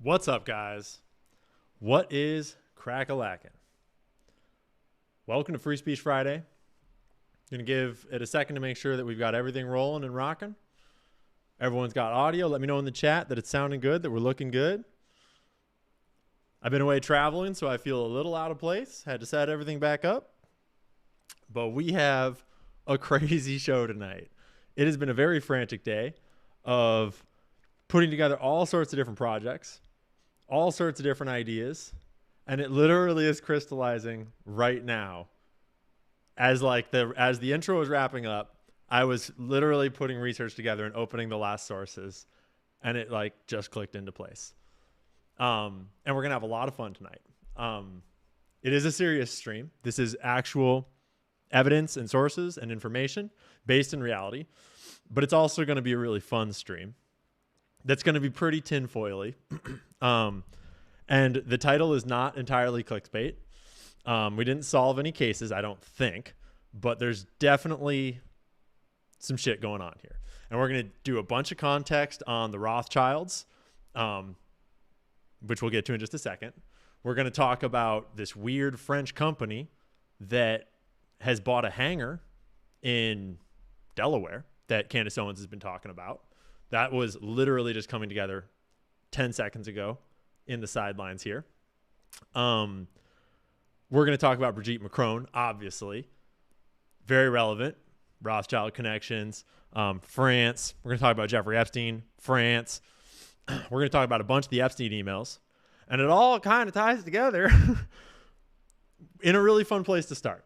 What's up, guys? What is crack-a-lackin'? Welcome to Free Speech Friday. Going to give it a second to make sure that we've got everything rolling and rocking. Everyone's got audio. Let me know in the chat that it's sounding good, that we're looking good. I've been away traveling, so I feel a little out of place. Had to set everything back up. But we have a crazy show tonight. It has been a very frantic day of putting together all sorts of different projects, all sorts of different ideas, and it literally is crystallizing right now. As the intro was wrapping up, I was literally putting research together and opening the last sources, and it just clicked into place. And we're gonna have a lot of fun tonight. It is a serious stream. This is actual evidence and sources and information based in reality, but it's also going to be a really fun stream that's going to be pretty tinfoily. And the title is not entirely clickbait. We didn't solve any cases, I don't think, but there's definitely some shit going on here. And we're going to do a bunch of context on the Rothschilds, which we'll get to in just a second. We're going to talk about this weird French company that has bought a hangar in Delaware that Candace Owens has been talking about. That was literally just coming together 10 seconds ago in the sidelines here. We're going to talk about Brigitte Macron, obviously. Very relevant. Rothschild connections. France. We're going to talk about Jeffrey Epstein. France. We're going to talk about a bunch of the Epstein emails. And it all kind of ties together in a really fun place to start.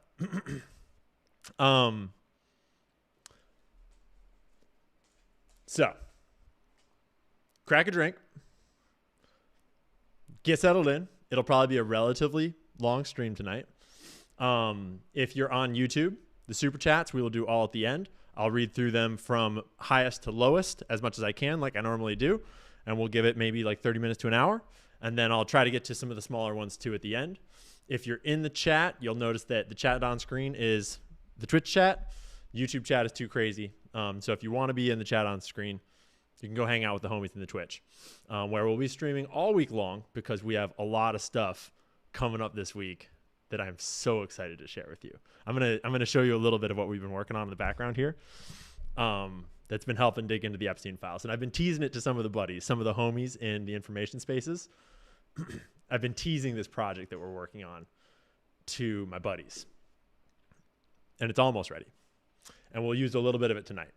So, crack a drink, get settled in. It'll probably be a relatively long stream tonight. If you're on YouTube, the super chats we will do all at the end. I'll read through them from highest to lowest as much as I can, like I normally do, and we'll give it maybe 30 minutes to an hour, and then I'll try to get to some of the smaller ones too at the end. If you're in the chat, you'll notice that the chat on screen is the Twitch chat. YouTube chat is too crazy. So if you want to be in the chat on screen, you can go hang out with the homies in the Twitch, where we'll be streaming all week long because we have a lot of stuff coming up this week that I'm so excited to share with you. I'm gonna show you a little bit of what we've been working on in the background here. That's been helping dig into the Epstein files, and I've been teasing it to some of the buddies, some of the homies in the information spaces. I've been teasing this project that we're working on to my buddies, and it's almost ready. And we'll use a little bit of it tonight.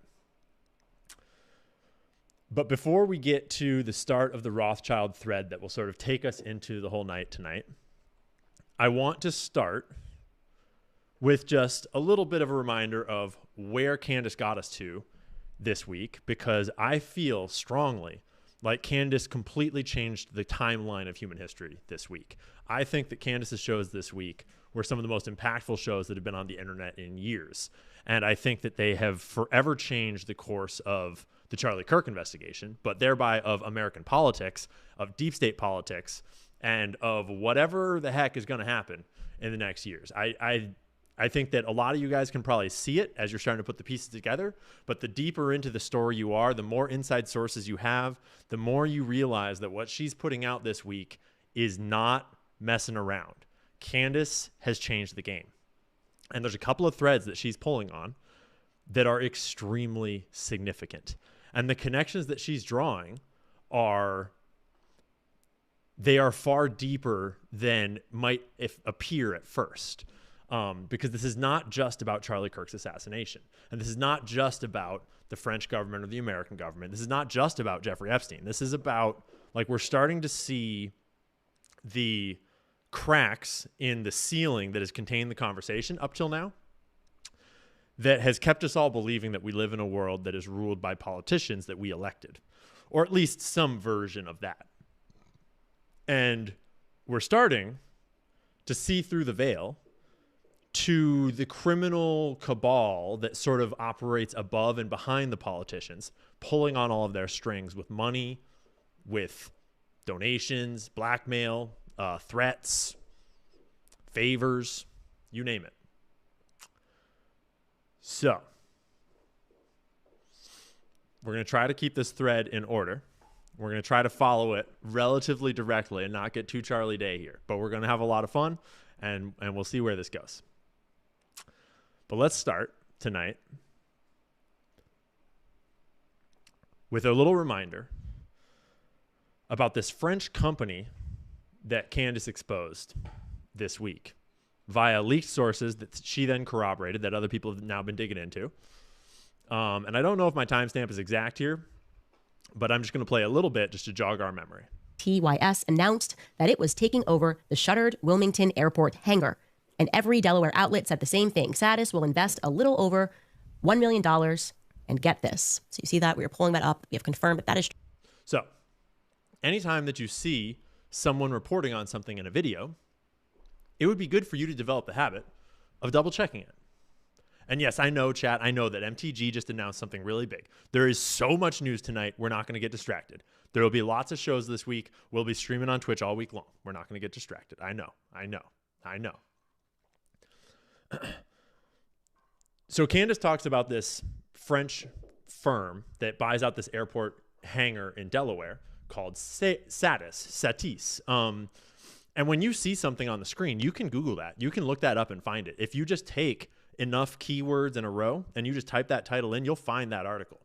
But before we get to the start of the Rothschild thread that will sort of take us into the whole night tonight, I want to start with just a little bit of a reminder of where Candace got us to this week, because I feel strongly like Candace completely changed the timeline of human history this week. I think that Candace's shows this week were some of the most impactful shows that have been on the internet in years. And I think that they have forever changed the course of the Charlie Kirk investigation, but thereby of American politics, of deep state politics, and of whatever the heck is going to happen in the next years. I think that a lot of you guys can probably see it as you're starting to put the pieces together, but the deeper into the story you are, the more inside sources you have, the more you realize that what she's putting out this week is not messing around. Candace has changed the game. And there's a couple of threads that she's pulling on that are extremely significant. And the connections that she's drawing are far deeper than might appear at first. Because this is not just about Charlie Kirk's assassination. And this is not just about the French government or the American government. This is not just about Jeffrey Epstein. This is about, we're starting to see the cracks in the ceiling that has contained the conversation up till now that has kept us all believing that we live in a world that is ruled by politicians that we elected, or at least some version of that. And we're starting to see through the veil to the criminal cabal that sort of operates above and behind the politicians, pulling on all of their strings with money, with donations, blackmail, threats, favors, you name it. So we're going to try to keep this thread in order. We're going to try to follow it relatively directly and not get too Charlie Day here. But we're going to have a lot of fun, and we'll see where this goes. But let's start tonight with a little reminder about this French company that Candace exposed this week via leaked sources that she then corroborated that other people have now been digging into. And I don't know if my timestamp is exact here, but I'm just going to play a little bit just to jog our memory. TYS announced that it was taking over the shuttered Wilmington Airport hangar, and every Delaware outlet said the same thing. Satis will invest a little over $1 million, and get this. So you see that? We are pulling that up. We have confirmed that that is true. So anytime that you see someone reporting on something in a video, it would be good for you to develop the habit of double checking it. And yes, I know, chat, I know that MTG just announced something really big. There is so much news tonight, we're not going to get distracted. There will be lots of shows this week. We'll be streaming on Twitch all week long. We're not going to get distracted. I know. So Candace talks about this French firm that buys out this airport hangar in Delaware called Satis. And when you see something on the screen, you can Google that. You can look that up and find it. If you just take enough keywords in a row and you just type that title in, you'll find that article.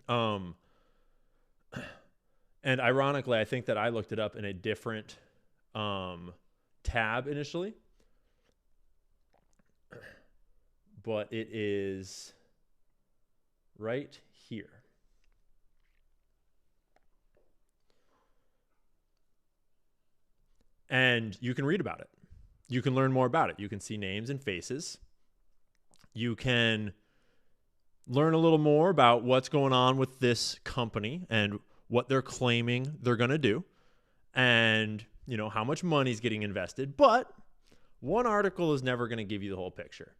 And ironically, I think that I looked it up in a different tab initially. But it is right here. And you can read about it. You can learn more about it. You can see names and faces. You can learn a little more about what's going on with this company and what they're claiming they're going to do, and, you know, how much money is getting invested. But one article is never going to give you the whole picture.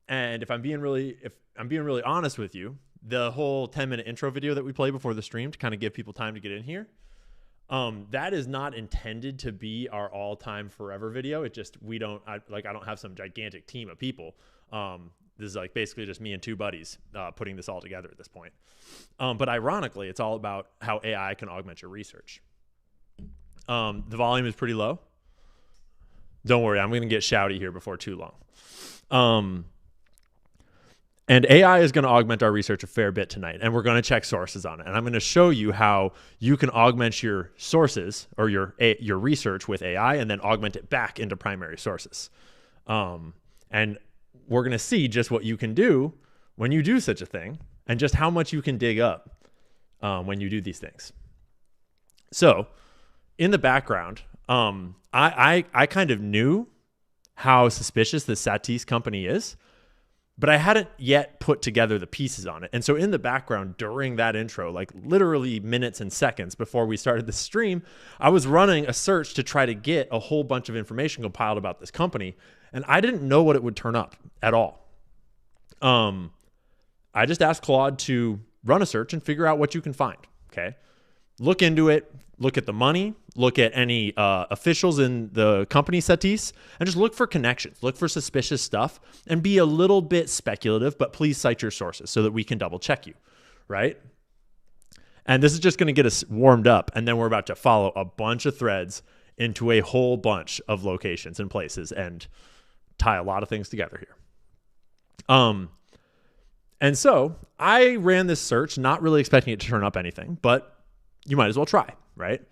And if I'm being really honest with you, the whole 10-minute intro video that we play before the stream to kind of give people time to get in here, that is not intended to be our all-time forever video. It just, I don't have some gigantic team of people. This is like basically just me and two buddies putting this all together at this point. But ironically, it's all about how AI can augment your research. The volume is pretty low. Don't worry, I'm going to get shouty here before too long. And AI is going to augment our research a fair bit tonight, and we're going to check sources on it. And I'm going to show you how you can augment your sources or your research with AI and then augment it back into primary sources. And we're going to see just what you can do when you do such a thing and just how much you can dig up when you do these things. So in the background, I kind of knew how suspicious the Satis company is, but I hadn't yet put together the pieces on it. And so in the background during that intro, like literally minutes and seconds before we started the stream, I was running a search to try to get a whole bunch of information compiled about this company. And I didn't know what it would turn up at all. I just asked Claude to run a search and figure out what you can find. Okay. Look into it, look at the money, look at any officials in the company Satis, and just look for connections, look for suspicious stuff, and be a little bit speculative, but please cite your sources so that we can double check you, right? And this is just going to get us warmed up, and then we're about to follow a bunch of threads into a whole bunch of locations and places and tie a lot of things together here. And so I ran this search, not really expecting it to turn up anything, but you might as well try, right?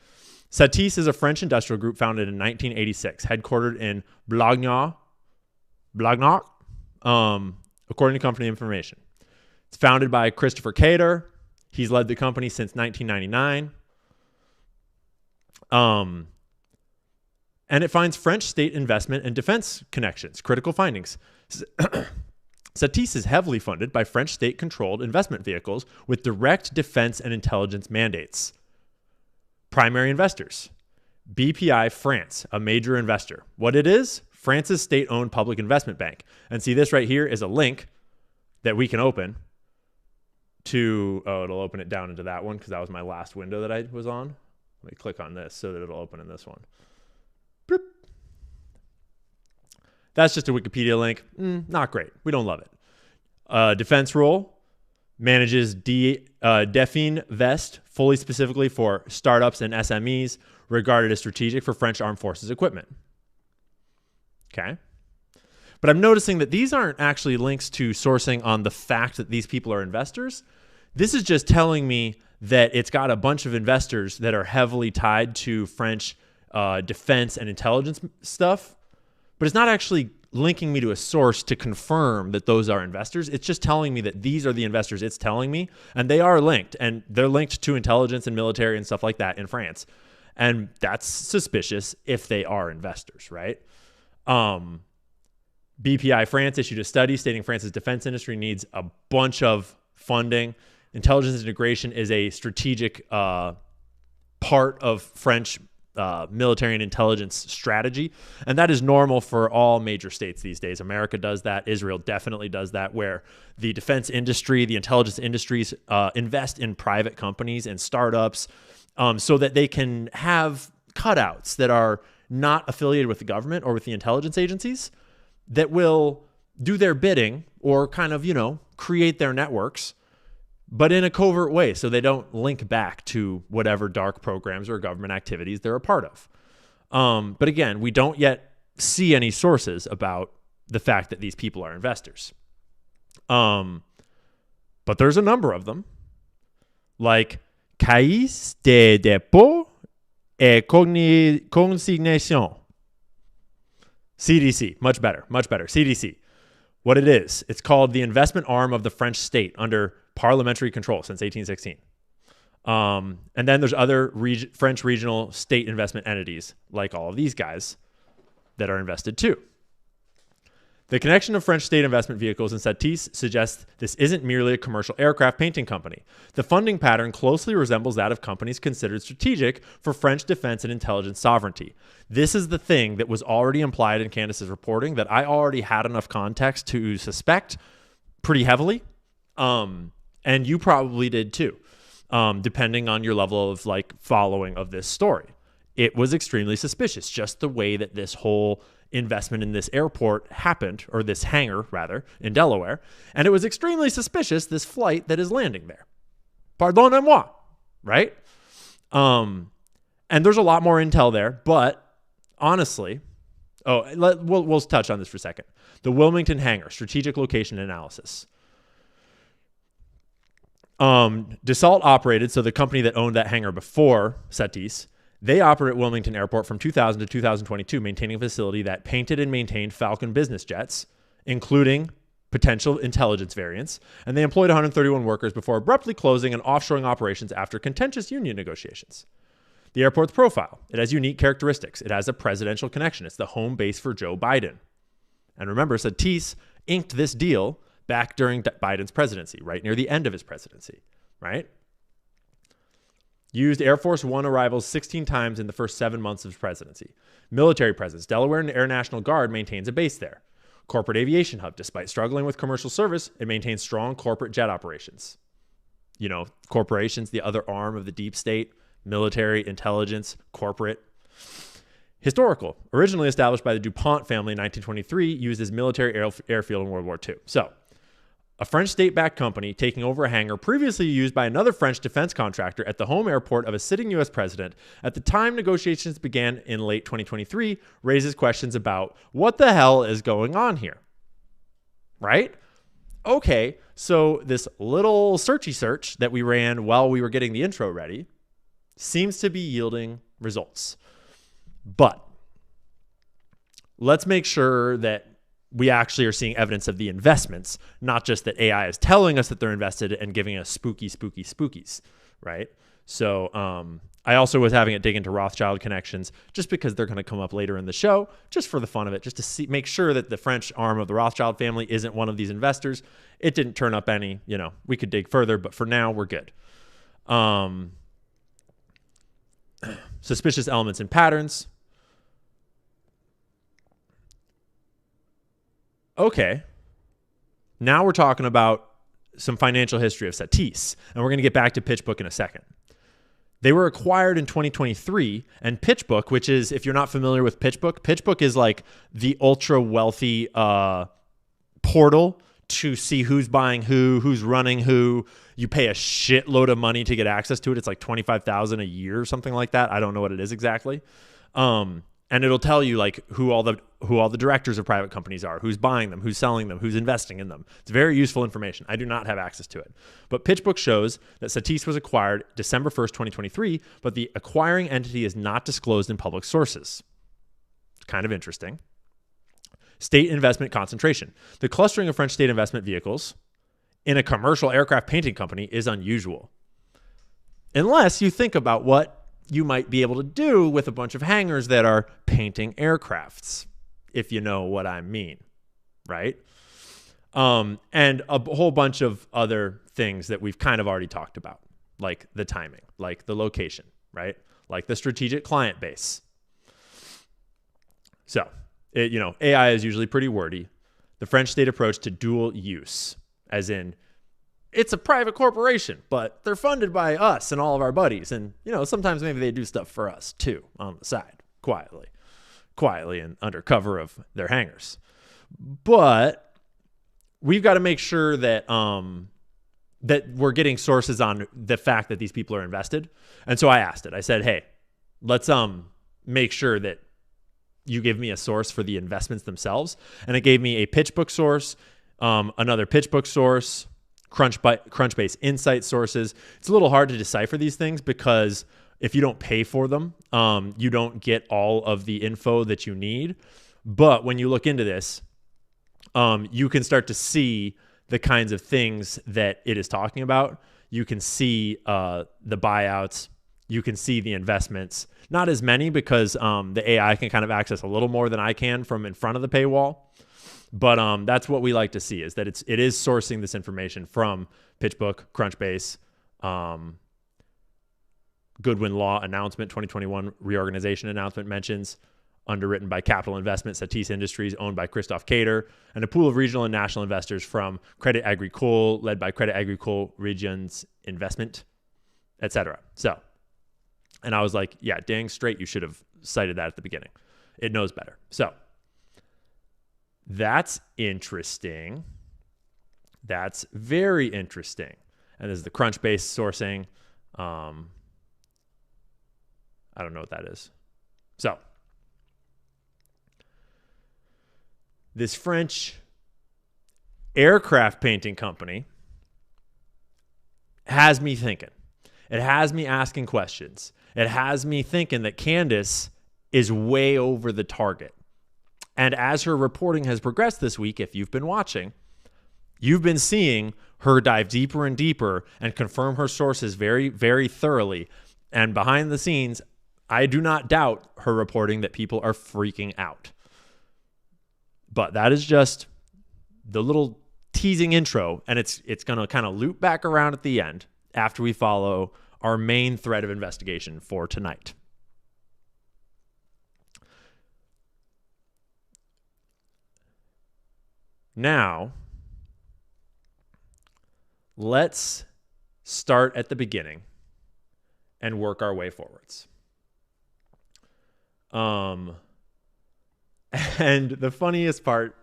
Satis is a French industrial group founded in 1986, headquartered in Blagnac, according to company information. It's founded by Christopher Cater. He's led the company since 1999. And it finds French state investment and defense connections. Critical findings. Satis is heavily funded by French state-controlled investment vehicles with direct defense and intelligence mandates. Primary investors. BPI France, a major investor. What it is? France's state-owned public investment bank. And see, this right here is a link that we can open to, it'll open it down into that one because that was my last window that I was on. Let me click on this so that it'll open in this one. Bloop. That's just a Wikipedia link. Not great. We don't love it. Defense role. manages Definvest fully specifically for startups and SMEs regarded as strategic for French armed forces equipment. Okay. But I'm noticing that these aren't actually links to sourcing on the fact that these people are investors. This is just telling me that it's got a bunch of investors that are heavily tied to French defense and intelligence stuff, but it's not actually linking me to a source to confirm that those are investors. It's just telling me that these are the investors it's telling me, and they are linked, and they're linked to intelligence and military and stuff like that in France. And that's suspicious if they are investors, right? BPI France issued a study stating France's defense industry needs a bunch of funding. Intelligence integration is a strategic part of French military and intelligence strategy. And that is normal for all major states these days. America does that. Israel definitely does that, where the defense industry, the intelligence industries invest in private companies and startups so that they can have cutouts that are not affiliated with the government or with the intelligence agencies that will do their bidding or kind of, create their networks, but in a covert way, so they don't link back to whatever dark programs or government activities they're a part of. But again, we don't yet see any sources about the fact that these people are investors. But there's a number of them, like Caisse de dépôt et consignation. CDC, much better. CDC. What it is, it's called the investment arm of the French state under parliamentary control since 1816. And then there's other French regional state investment entities, like all of these guys, that are invested too. The connection of French state investment vehicles and Satis suggests this isn't merely a commercial aircraft painting company. The funding pattern closely resembles that of companies considered strategic for French defense and intelligence sovereignty. This is the thing that was already implied in Candace's reporting that I already had enough context to suspect pretty heavily. And you probably did too, depending on your level of following of this story. It was extremely suspicious, just the way that this whole investment in this airport happened, or this hangar rather, in Delaware. And it was extremely suspicious, this flight that is landing there. Pardonnez-moi, right? And there's a lot more intel there, but honestly, we'll touch on this for a second. The Wilmington hangar, strategic location analysis. Dassault operated, so the company that owned that hangar before Satis, they operate Wilmington Airport from 2000 to 2022, maintaining a facility that painted and maintained Falcon business jets, including potential intelligence variants, and they employed 131 workers before abruptly closing and offshoring operations after contentious union negotiations. The airport's profile, it has unique characteristics. It has a presidential connection. It's the home base for Joe Biden. And remember, Satis inked this deal back during Biden's presidency, right near the end of his presidency, right? Used Air Force One arrivals 16 times in the first 7 months of his presidency. Military presence. Delaware Air National Guard maintains a base there. Corporate aviation hub. Despite struggling with commercial service, it maintains strong corporate jet operations. Corporations, the other arm of the deep state, military, intelligence, corporate. Historical. Originally established by the DuPont family in 1923, used as military airfield in World War II. So, a French state-backed company taking over a hangar previously used by another French defense contractor at the home airport of a sitting U.S. president at the time negotiations began in late 2023 raises questions about what the hell is going on here, right? Okay, so this little searchy search that we ran while we were getting the intro ready seems to be yielding results. But let's make sure that we actually are seeing evidence of the investments, not just that AI is telling us that they're invested and giving us spookies, right? So I also was having it dig into Rothschild connections just because they're going to come up later in the show, just for the fun of it, just to make sure that the French arm of the Rothschild family isn't one of these investors. It didn't turn up any, we could dig further, but for now we're good. Suspicious elements and patterns. Okay, now we're talking about some financial history of Satis, and we're going to get back to PitchBook in a second. They were acquired in 2023, and PitchBook, which is, if you're not familiar with PitchBook is like the ultra wealthy portal to see who's buying who's running who. You pay a shitload of money to get access to it. It's like $25,000 a year or something like that. I don't know what it is exactly. And it'll tell you like who all the directors of private companies are, who's buying them, who's selling them, who's investing in them. It's very useful information. I do not have access to it. But PitchBook shows that Satis was acquired December 1st, 2023, but the acquiring entity is not disclosed in public sources. It's kind of interesting. State investment concentration. The clustering of French state investment vehicles in a commercial aircraft painting company is unusual. Unless you think about what you might be able to do with a bunch of hangars that are painting aircrafts, if you know what I mean, right? And a whole bunch of other things that we've kind of already talked about, like the timing, like the location, right? Like the strategic client base. So, AI is usually pretty wordy. The French state approach to dual use, as in, it's a private corporation, but they're funded by us and all of our buddies. And, sometimes maybe they do stuff for us too on the side, quietly and under cover of their hangars. But we've got to make sure that, that we're getting sources on the fact that these people are invested. And so I asked it. I said, hey, let's make sure that you give me a source for the investments themselves. And it gave me a PitchBook source, another PitchBook source, Crunchbase insight sources. It's a little hard to decipher these things because if you don't pay for them, you don't get all of the info that you need. But when you look into this, you can start to see the kinds of things that it is talking about. You can see the buyouts. You can see the investments. Not as many because the AI can kind of access a little more than I can from in front of the paywall. But that's what we like to see, is that it is sourcing this information from PitchBook, Crunchbase, Goodwin Law announcement, 2021 reorganization announcement mentions, underwritten by Capital Investment, Satis Industries, owned by Christophe Cater, and a pool of regional and national investors from Crédit Agricole, led by Crédit Agricole Regions Investment, etc. So, and I was like, yeah, dang straight, you should have cited that at the beginning. It knows better. So, that's interesting. That's very interesting. And this is the Crunchbase sourcing. I don't know what that is. So, this French aircraft painting company has me thinking. It has me asking questions. It has me thinking that Candace is way over the target. And as her reporting has progressed this week, if you've been watching, you've been seeing her dive deeper and deeper and confirm her sources very, very thoroughly. And behind the scenes, I do not doubt her reporting that people are freaking out. But that is just the little teasing intro, and it's going to kind of loop back around at the end after we follow our main thread of investigation for tonight. Now, let's start at the beginning and work our way forwards. And the funniest part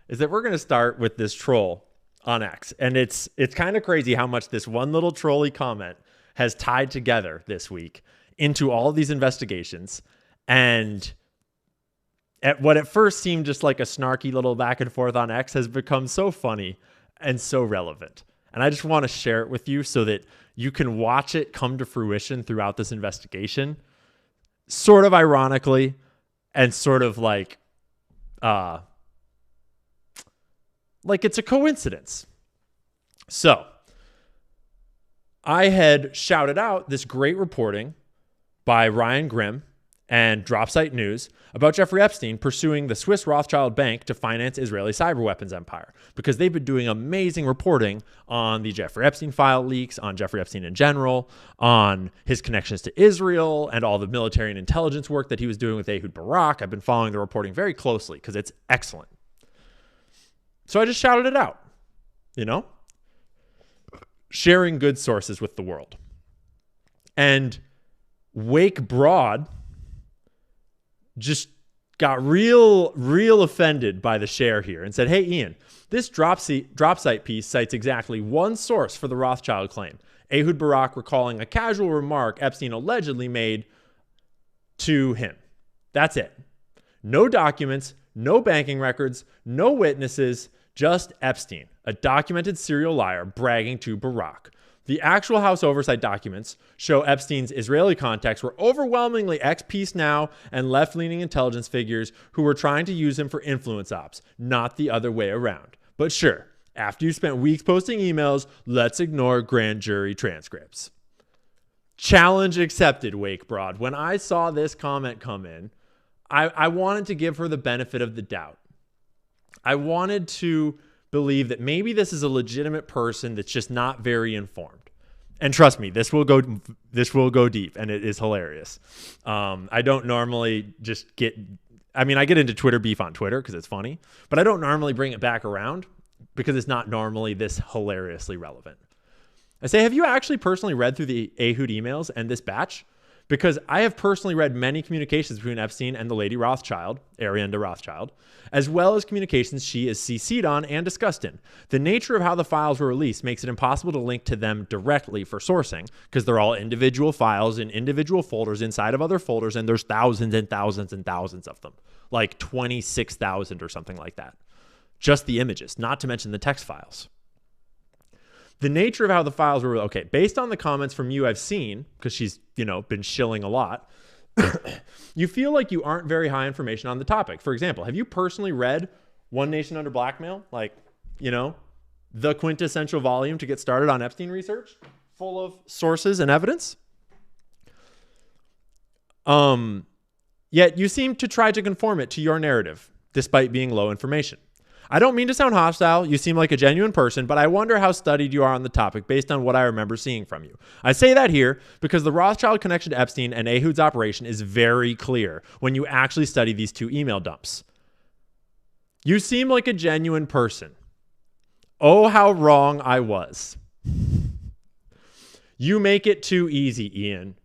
is that we're going to start with this troll on X. And it's kind of crazy how much this one little trolly comment has tied together this week into all of these investigations. And at what at first seemed just like a snarky little back and forth on X has become so funny and so relevant. And I just want to share it with you so that you can watch it come to fruition throughout this investigation, sort of ironically and sort of like it's a coincidence. So I had shouted out this great reporting by Ryan Grimm and Dropsite News about Jeffrey Epstein pursuing the Swiss Rothschild Bank to finance Israeli cyber weapons empire, because they've been doing amazing reporting on the Jeffrey Epstein file leaks, on Jeffrey Epstein in general, on his connections to Israel and all the military and intelligence work that he was doing with Ehud Barak. I've been following the reporting very closely because it's excellent. So I just shouted it out, sharing good sources with the world. And Wake Broad just got real offended by the share here and said, hey, Ian, this drop site piece cites exactly one source for the Rothschild claim. Ehud Barak recalling a casual remark Epstein allegedly made to him. That's it. No documents, no banking records, no witnesses, just Epstein, a documented serial liar bragging to Barak. The actual House oversight documents show Epstein's Israeli contacts were overwhelmingly ex-Peace Now and left-leaning intelligence figures who were trying to use him for influence ops, not the other way around. But sure, after you spent weeks posting emails, let's ignore grand jury transcripts. Challenge accepted, Wake Broad. When I saw this comment come in, I wanted to give her the benefit of the doubt. I wanted to believe that maybe this is a legitimate person that's just not very informed. And trust me, this will go deep, and it is hilarious. I don't normally I get into Twitter beef on Twitter because it's funny, but I don't normally bring it back around because it's not normally this hilariously relevant. I say, have you actually personally read through the Ehud emails and this batch? Because I have personally read many communications between Epstein and the lady Rothschild, Ariane de Rothschild, as well as communications she is CC'd on and discussed in. The nature of how the files were released makes it impossible to link to them directly for sourcing, because they're all individual files in individual folders inside of other folders, and there's thousands and thousands and thousands of them, like 26,000 or something like that. Just the images, not to mention the text files. The nature of how the files were, okay, based on the comments from you I've seen, because she's, been shilling a lot, you feel like you aren't very high information on the topic. For example, have you personally read One Nation Under Blackmail? The quintessential volume to get started on Epstein research, full of sources and evidence? Yet you seem to try to conform it to your narrative, despite being low information. I don't mean to sound hostile. You seem like a genuine person, but I wonder how studied you are on the topic based on what I remember seeing from you. I say that here because the Rothschild connection to Epstein and Ehud's operation is very clear when you actually study these two email dumps. You seem like a genuine person. Oh, how wrong I was. You make it too easy, Ian.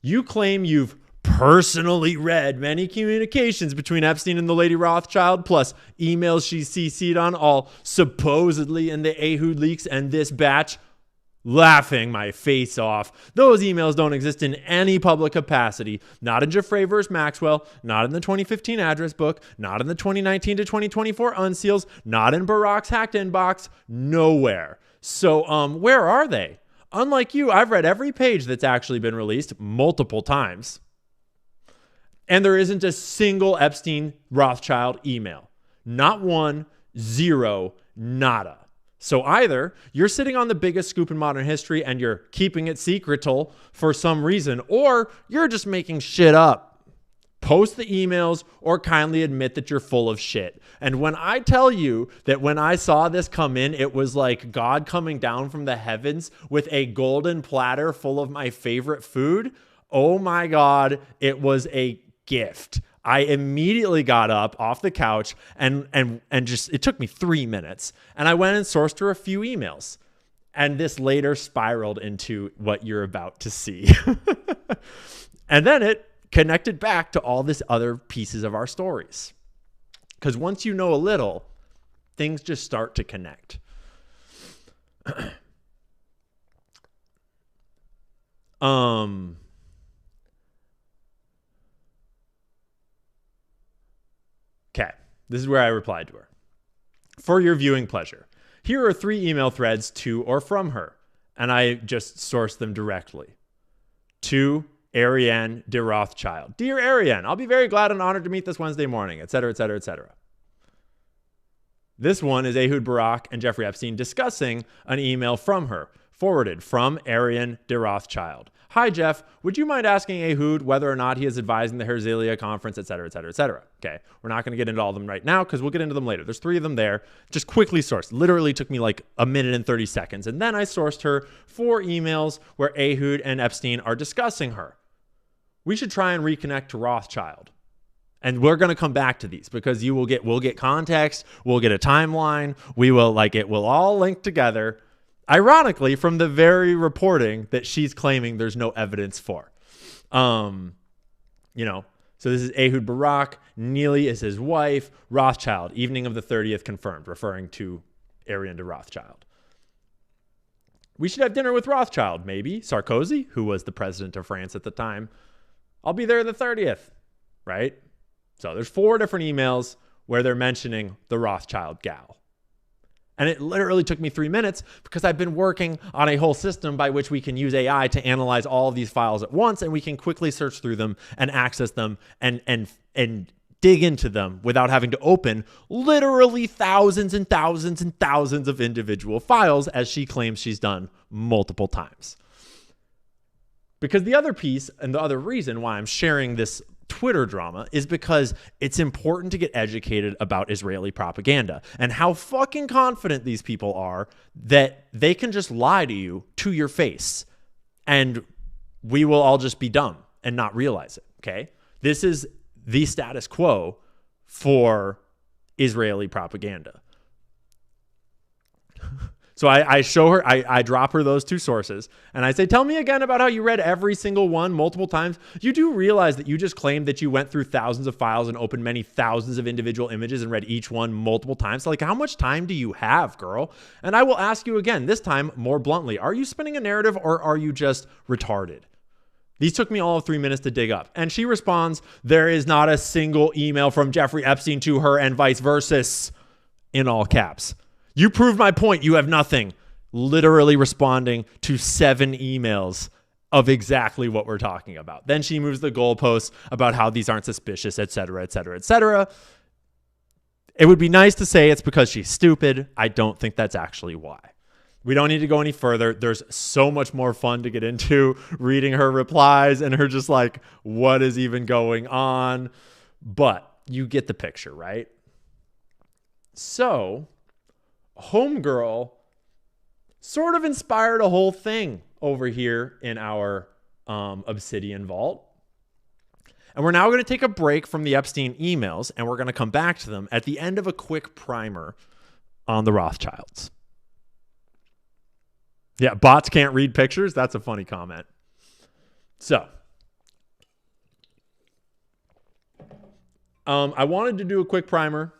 You claim you've personally read many communications between Epstein and the lady Rothschild, plus emails she CC'd on, all supposedly in the Ehud leaks and this batch. Laughing my face off. Those emails don't exist in any public capacity. Not in Jeffrey versus Maxwell, not in the 2015 address book, not in the 2019 to 2024 unseals, not in Barak's hacked inbox, nowhere. So, where are they? Unlike you, I've read every page that's actually been released multiple times. And there isn't a single Epstein Rothschild email. Not one, zero, nada. So either you're sitting on the biggest scoop in modern history and you're keeping it secretal for some reason, or you're just making shit up. Post the emails or kindly admit that you're full of shit. And when I tell you that when I saw this come in, it was like God coming down from the heavens with a golden platter full of my favorite food, oh my God, it was a gift. I immediately got up off the couch and just, it took me 3 minutes, and I went and sourced her a few emails, and this later spiraled into what you're about to see. And then it connected back to all this other pieces of our stories, because once you know a little, things just start to connect. Okay, this is where I replied to her. For your viewing pleasure, here are 3 email threads to or from her, and I just sourced them directly. To Ariane de Rothschild. Dear Ariane, I'll be very glad and honored to meet this Wednesday morning, etc., etc., etc. This one is Ehud Barak and Jeffrey Epstein discussing an email from her, forwarded from Ariane de Rothschild. Hi, Jeff. Would you mind asking Ehud whether or not he is advising the Herzliya conference, et cetera, et cetera, et cetera? Okay, we're not going to get into all of them right now because we'll get into them later. There's 3 of them there. Just quickly sourced. Literally took me like a minute and 30 seconds. And then I sourced her 4 emails where Ehud and Epstein are discussing her. We should try and reconnect to Rothschild. And we're going to come back to these because we'll get context. We'll get a timeline. It will all link together. Ironically, from the very reporting that she's claiming there's no evidence for. So this is Ehud Barak. Neely is his wife. Rothschild, evening of the 30th confirmed, referring to Ariane Rothschild. We should have dinner with Rothschild, maybe. Sarkozy, who was the president of France at the time. I'll be there the 30th, right? So there's 4 different emails where they're mentioning the Rothschild gal. And it literally took me 3 minutes because I've been working on a whole system by which we can use AI to analyze all of these files at once, and we can quickly search through them and access them and dig into them without having to open literally thousands and thousands and thousands of individual files, as she claims she's done multiple times. Because the other piece and the other reason why I'm sharing this Twitter drama is because it's important to get educated about Israeli propaganda and how fucking confident these people are that they can just lie to you to your face and we will all just be dumb and not realize it. Okay. This is the status quo for Israeli propaganda. So I show her, I drop her those 2 sources and I say, tell me again about how you read every single one multiple times. You do realize that you just claimed that you went through thousands of files and opened many thousands of individual images and read each one multiple times. So like, how much time do you have, girl? And I will ask you again, this time more bluntly, are you spinning a narrative or are you just retarded? These took me all of 3 minutes to dig up. And she responds, there is not a single email from Jeffrey Epstein to her and vice versa, in all caps. You proved my point. You have nothing. Literally responding to 7 emails of exactly what we're talking about. Then she moves the goalposts about how these aren't suspicious, et cetera, et cetera, et cetera. It would be nice to say it's because she's stupid. I don't think that's actually why. We don't need to go any further. There's so much more fun to get into reading her replies and her just like, what is even going on? But you get the picture, right? So Homegirl sort of inspired a whole thing over here in our Obsidian Vault. And we're now going to take a break from the Epstein emails, and we're going to come back to them at the end of a quick primer on the Rothschilds. Yeah, bots can't read pictures. That's a funny comment. So, I wanted to do a quick primer.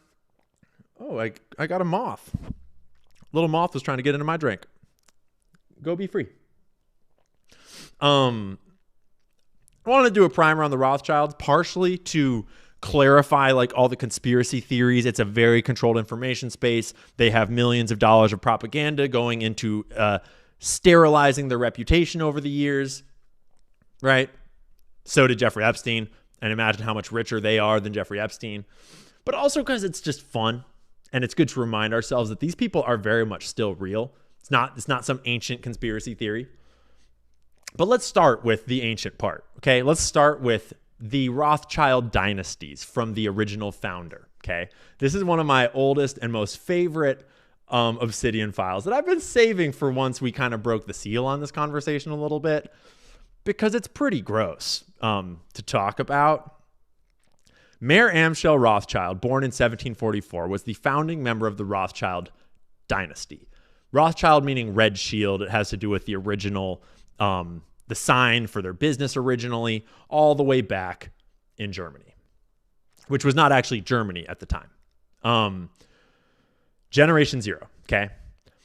Oh, I got a moth. Little moth was trying to get into my drink. Go be free. I wanted to do a primer on the Rothschilds, partially to clarify like all the conspiracy theories. It's a very controlled information space. They have millions of dollars of propaganda going into sterilizing their reputation over the years, right? So did Jeffrey Epstein, and imagine how much richer they are than Jeffrey Epstein. But also because it's just fun, and it's good to remind ourselves that these people are very much still real. It's not some ancient conspiracy theory. But let's start with the ancient part, okay? Let's start with the Rothschild dynasties from the original founder, okay? This is one of my oldest and most favorite Obsidian files that I've been saving for once we kind of broke the seal on this conversation a little bit, because it's pretty gross to talk about. Mayer Amschel Rothschild, born in 1744, was the founding member of the Rothschild dynasty. Rothschild meaning red shield. It has to do with the original, the sign for their business originally, all the way back in Germany, which was not actually Germany at the time. Generation Zero, okay?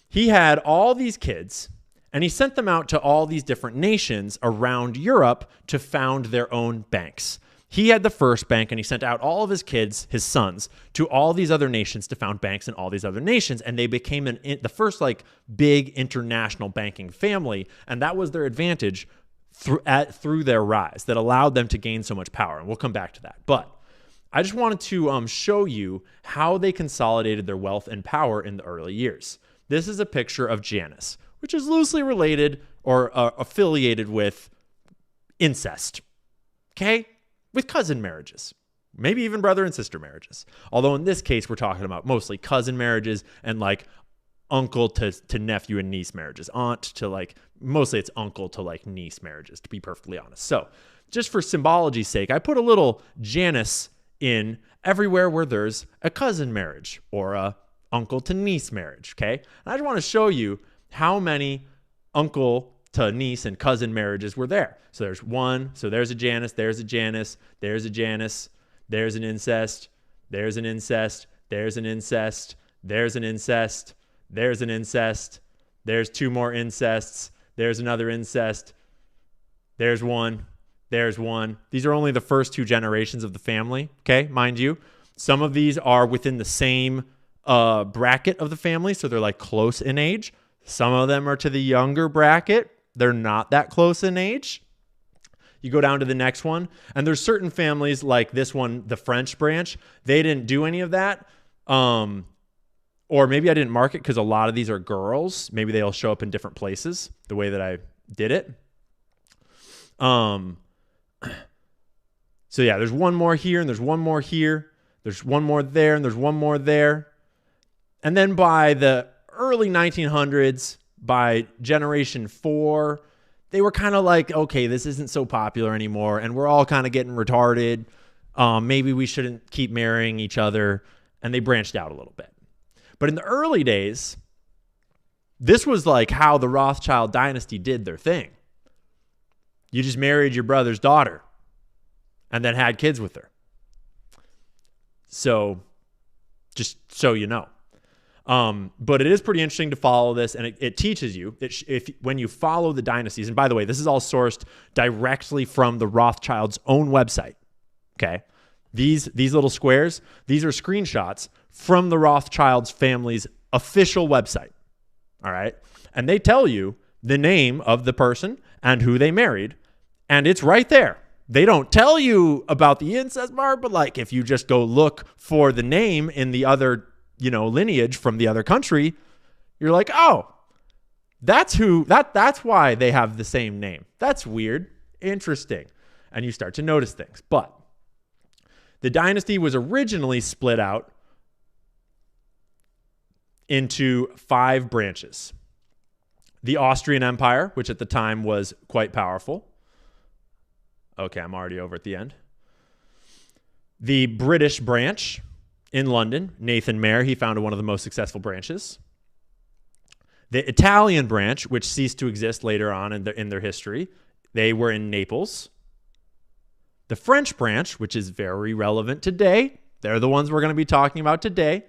He had all these kids, and he sent them out to all these different nations around Europe to found their own banks. He had the first bank, and he sent out all of his kids, his sons, to all these other nations to found banks in all these other nations, and they became the first like big international banking family, and that was their advantage through their rise that allowed them to gain so much power, and we'll come back to that. But I just wanted to show you how they consolidated their wealth and power in the early years. This is a picture of Janus, which is loosely related or affiliated with incest, okay? With cousin marriages, maybe even brother and sister marriages. Although in this case, we're talking about mostly cousin marriages and like uncle to nephew and niece marriages. Aunt to like, mostly it's uncle to like niece marriages, to be perfectly honest. So just for symbology's sake, I put a little Janus in everywhere where there's a cousin marriage or a uncle to niece marriage, okay? And I just want to show you how many uncle to niece and cousin marriages were there. So there's one. So there's a Janus. There's a Janus. There's a Janus. There's an incest. There's an incest. There's an incest. There's an incest. There's an incest. There's two more incests. There's another incest. There's one. There's one. These are only the first two generations of the family. Okay, mind you. Some of these are within the same bracket of the family, so they're like close in age. Some of them are to the younger bracket. They're not that close in age. You go down to the next one, and there's certain families like this one, the French branch. They didn't do any of that. Or maybe I didn't mark it because a lot of these are girls. Maybe they'll show up in different places the way that I did it. So yeah, there's one more here, and there's one more here. There's one more there, and there's one more there. And then by the early 1900s, by generation 4, they were kind of like, okay, this isn't so popular anymore, and we're all kind of getting retarded. Maybe we shouldn't keep marrying each other, and they branched out a little bit. But in the early days, this was like how the Rothschild dynasty did their thing. You just married your brother's daughter and then had kids with her. So just so you know. But it is pretty interesting to follow this, and it teaches you that when you follow the dynasties, and by the way, this is all sourced directly from the Rothschilds' own website. Okay, these little squares, these are screenshots from the Rothschilds family's official website. All right, and they tell you the name of the person and who they married, and it's right there. They don't tell you about the incest part, but like if you just go look for the name in the other lineage from the other country, you're like, oh, that's why they have the same name. That's weird. Interesting. And you start to notice things. But the dynasty was originally split out into 5 branches. The Austrian Empire, which at the time was quite powerful. Okay, I'm already over at the end. The British branch in London, Nathan Mayer, he founded one of the most successful branches. The Italian branch, which ceased to exist later on in their history, they were in Naples. The French branch, which is very relevant today, they're the ones we're going to be talking about today.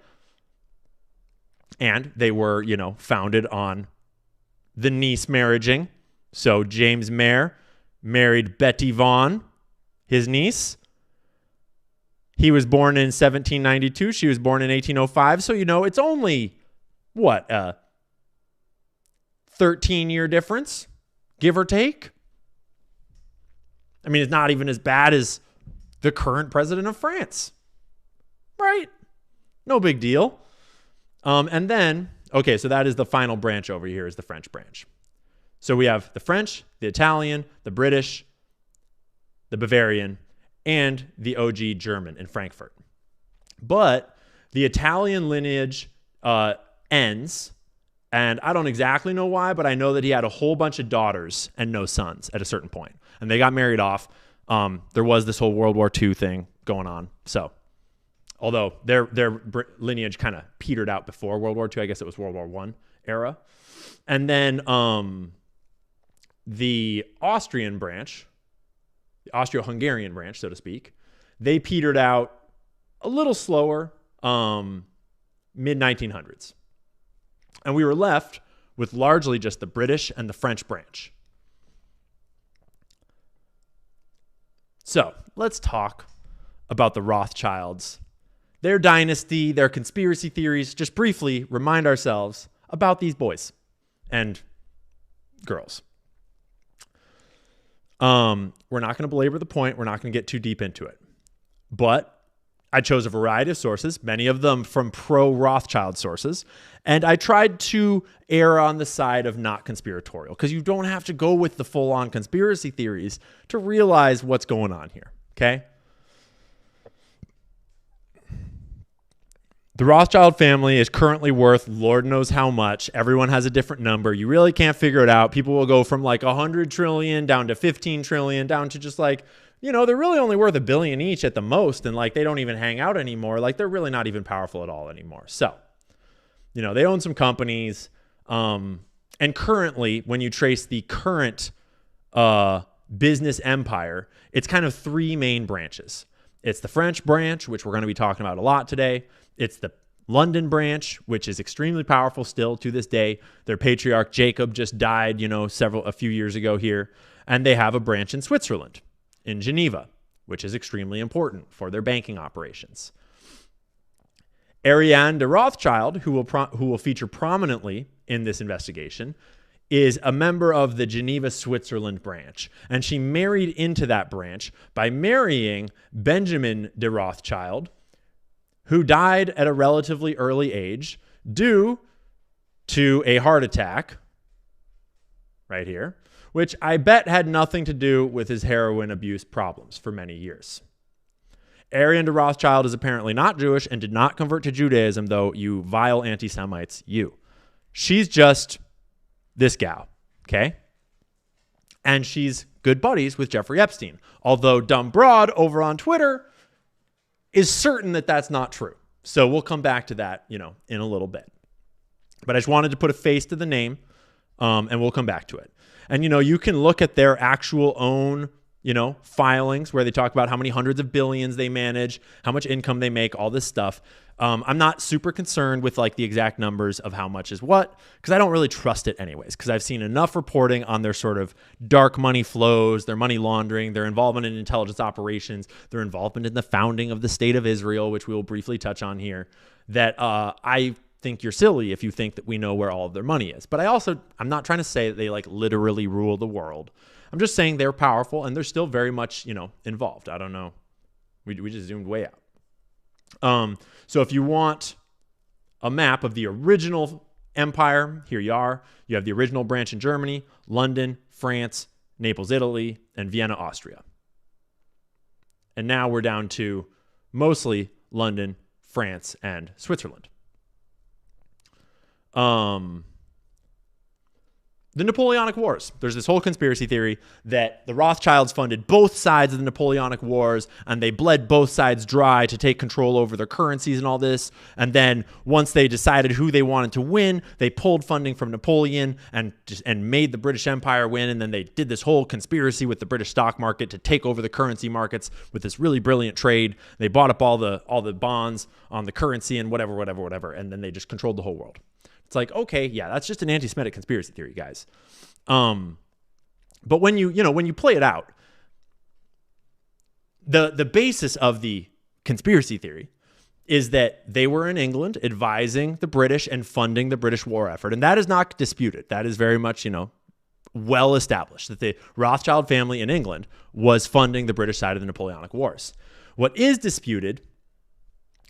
And they were, founded on the niece marriaging. So James Mayer married Betty Vaughan, his niece. He was born in 1792. She was born in 1805. So, it's only, a 13-year difference, give or take? I mean, it's not even as bad as the current president of France, right? No big deal. And then, okay, so that is the final branch over here is the French branch. So we have the French, the Italian, the British, the Bavarian, and the OG German in Frankfurt. But the Italian lineage ends, and I don't exactly know why, but I know that he had a whole bunch of daughters and no sons at a certain point. And they got married off. There was this whole World War II thing going on. So, although their lineage kind of petered out before World War II, I guess it was World War I era. And then the Austrian branch, the Austro-Hungarian branch, so to speak, they petered out a little slower, mid-1900s. And we were left with largely just the British and the French branch. So let's talk about the Rothschilds, their dynasty, their conspiracy theories. Just briefly remind ourselves about these boys and girls. We're not going to belabor the point. We're not going to get too deep into it. But I chose a variety of sources, many of them from pro-Rothschild sources, and I tried to err on the side of not conspiratorial, because you don't have to go with the full-on conspiracy theories to realize what's going on here, okay? The Rothschild family is currently worth Lord knows how much. Everyone has a different number. You really can't figure it out. People will go from like 100 trillion down to 15 trillion down to just like, they're really only worth $1 billion each at the most. And like, they don't even hang out anymore. Like, they're really not even powerful at all anymore. So, they own some companies. And And currently, when you trace the current business empire, it's kind of three main branches. It's the French branch, which we're going to be talking about a lot today. It's the London branch, which is extremely powerful still to this day. Their patriarch Jacob just died, a few years ago here. And they have a branch in Switzerland, in Geneva, which is extremely important for their banking operations. Ariane de Rothschild, who will feature prominently in this investigation, is a member of the Geneva, Switzerland branch. And she married into that branch by marrying Benjamin de Rothschild, who died at a relatively early age due to a heart attack, right here, which I bet had nothing to do with his heroin abuse problems for many years. Ariane de Rothschild is apparently not Jewish and did not convert to Judaism, though, you vile anti-Semites, you. She's just this gal, okay? And she's good buddies with Jeffrey Epstein, although Dumb Broad over on Twitter is certain that that's not true. So we'll come back to that, in a little bit. But I just wanted to put a face to the name, and we'll come back to it. And, you can look at their actual own, filings where they talk about how many hundreds of billions they manage, how much income they make, all this stuff. I'm not super concerned with the exact numbers of how much is what, because I don't really trust it anyways, because I've seen enough reporting on their sort of dark money flows, their money laundering, their involvement in intelligence operations, their involvement in the founding of the state of Israel, which we will briefly touch on here, that I think you're silly if you think that we know where all of their money is. But I'm not trying to say that they literally rule the world. I'm just saying they're powerful and they're still very much, involved. I don't know. We just zoomed way out. So if you want a map of the original empire, here you are. You have the original branch in Germany, London, France, Naples, Italy, and Vienna, Austria. And now we're down to mostly London, France, and Switzerland. The Napoleonic Wars. There's this whole conspiracy theory that the Rothschilds funded both sides of the Napoleonic Wars and they bled both sides dry to take control over their currencies and all this. And then once they decided who they wanted to win, they pulled funding from Napoleon and made the British Empire win. And then they did this whole conspiracy with the British stock market to take over the currency markets with this really brilliant trade. They bought up all the bonds on the currency and whatever. And then they just controlled the whole world. It's okay, yeah, that's just an anti-Semitic conspiracy theory, guys. But when you play it out, the basis of the conspiracy theory is that they were in England advising the British and funding the British war effort. And that is not disputed. That is very much, well established that the Rothschild family in England was funding the British side of the Napoleonic Wars. What is disputed,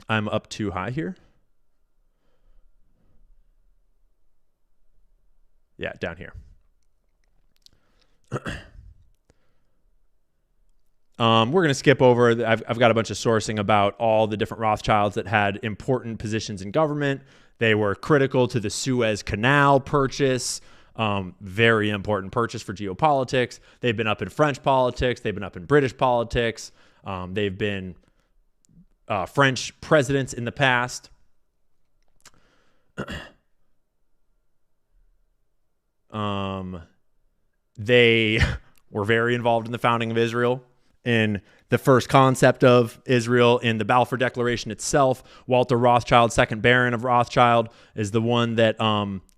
I'm up too high here. Yeah, down here. We're going to skip over. I've got a bunch of sourcing about all the different Rothschilds that had important positions in government. They were critical to the Suez Canal purchase, very important purchase for geopolitics. They've been up in French politics. They've been up in British politics. They've been French presidents in the past. They were very involved in the founding of Israel, in the first concept of Israel, in the Balfour Declaration itself. Walter Rothschild, second Baron of Rothschild, is the one that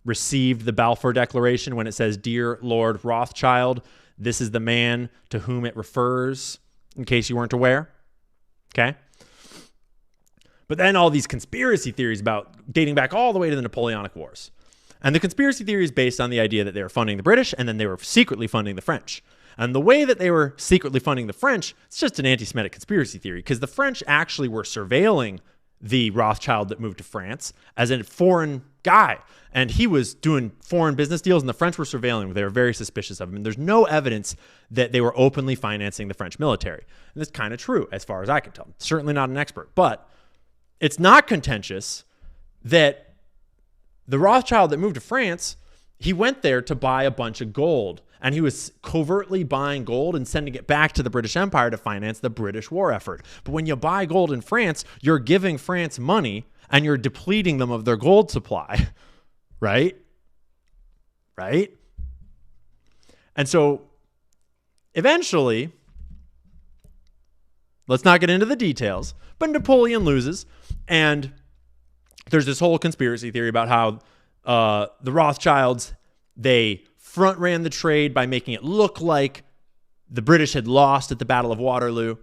received the Balfour Declaration when it says, "Dear Lord Rothschild." This is the man to whom it refers, in case you weren't aware. Okay? But then all these conspiracy theories about dating back all the way to the Napoleonic Wars. And the conspiracy theory is based on the idea that they were funding the British and then they were secretly funding the French. And the way that they were secretly funding the French, it's just an anti-Semitic conspiracy theory, because the French actually were surveilling the Rothschild that moved to France as a foreign guy. And he was doing foreign business deals and the French were surveilling him. They were very suspicious of him. And there's no evidence that they were openly financing the French military. And that's kind of true as far as I can tell. Certainly not an expert. But it's not contentious that the Rothschild that moved to France, he went there to buy a bunch of gold. And he was covertly buying gold and sending it back to the British Empire to finance the British war effort. But when you buy gold in France, you're giving France money and you're depleting them of their gold supply, right? right? And so eventually, let's not get into the details, but Napoleon loses, and there's this whole conspiracy theory about how the Rothschilds, they front ran the trade by making it look like the British had lost at the Battle of Waterloo.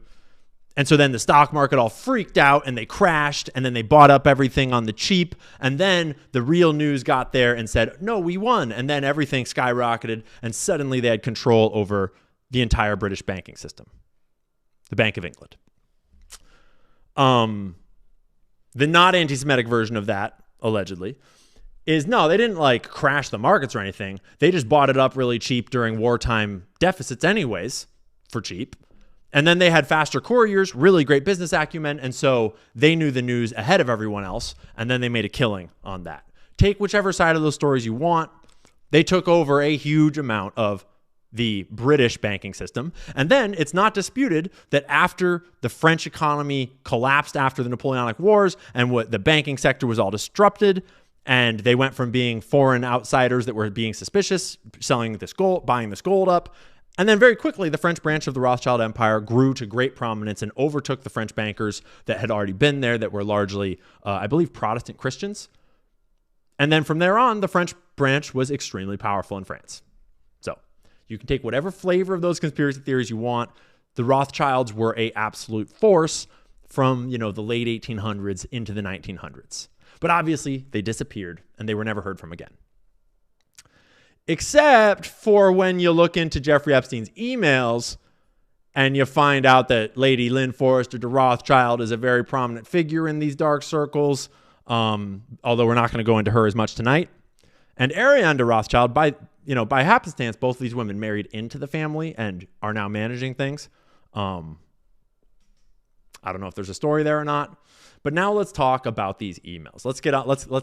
And so then the stock market all freaked out and they crashed, and then they bought up everything on the cheap. And then the real news got there and said, no, we won. And then everything skyrocketed, and suddenly they had control over the entire British banking system, the Bank of England. The not anti-Semitic version of that, allegedly, is no, they didn't like crash the markets or anything. They just bought it up really cheap during wartime deficits anyways, for cheap. And then they had faster couriers, really great business acumen, and so they knew the news ahead of everyone else, and then they made a killing on that. Take whichever side of those stories you want. They took over a huge amount of the British banking system. And then it's not disputed that after the French economy collapsed after the Napoleonic Wars and what the banking sector was all disrupted, and they went from being foreign outsiders that were being suspicious, selling this gold, buying this gold up. And then very quickly, the French branch of the Rothschild Empire grew to great prominence and overtook the French bankers that had already been there that were largely, I believe, Protestant Christians. And then from there on, the French branch was extremely powerful in France. So you can take whatever flavor of those conspiracy theories you want. The Rothschilds were an absolute force from, the late 1800s into the 1900s. But obviously, they disappeared and they were never heard from again. Except for when you look into Jeffrey Epstein's emails and you find out that Lady Lynn Forrester de Rothschild is a very prominent figure in these dark circles, although we're not going to go into her as much tonight. And Ariane de Rothschild, by happenstance, both of these women married into the family and are now managing things. I don't know if there's a story there or not. But now let's talk about these emails. Let's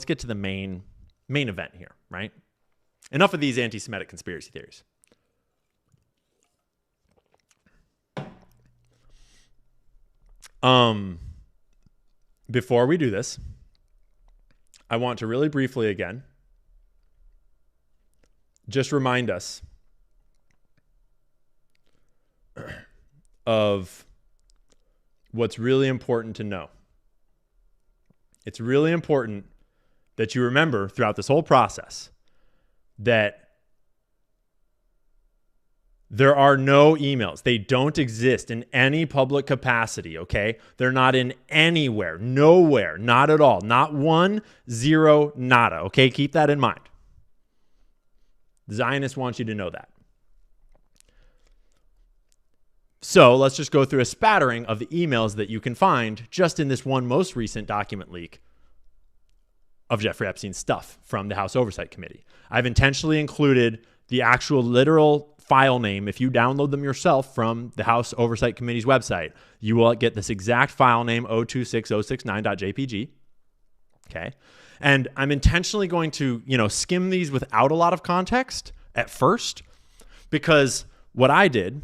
get to the main event here, right? Enough of these anti-Semitic conspiracy theories. Before we do this, I want to really briefly again just remind us of what's really important to know. It's really important that you remember throughout this whole process that there are no emails. They don't exist in any public capacity, okay? They're not in anywhere, nowhere, not at all. Not 1, 0, nada, okay? Keep that in mind. Zionists want you to know that. So let's just go through a spattering of the emails that you can find just in this one most recent document leak of Jeffrey Epstein's stuff from the House Oversight Committee. I've intentionally included the actual literal file name. If you download them yourself from the House Oversight Committee's website, you will get this exact file name, 026069.jpg. Okay. And I'm intentionally going to, skim these without a lot of context at first, because what I did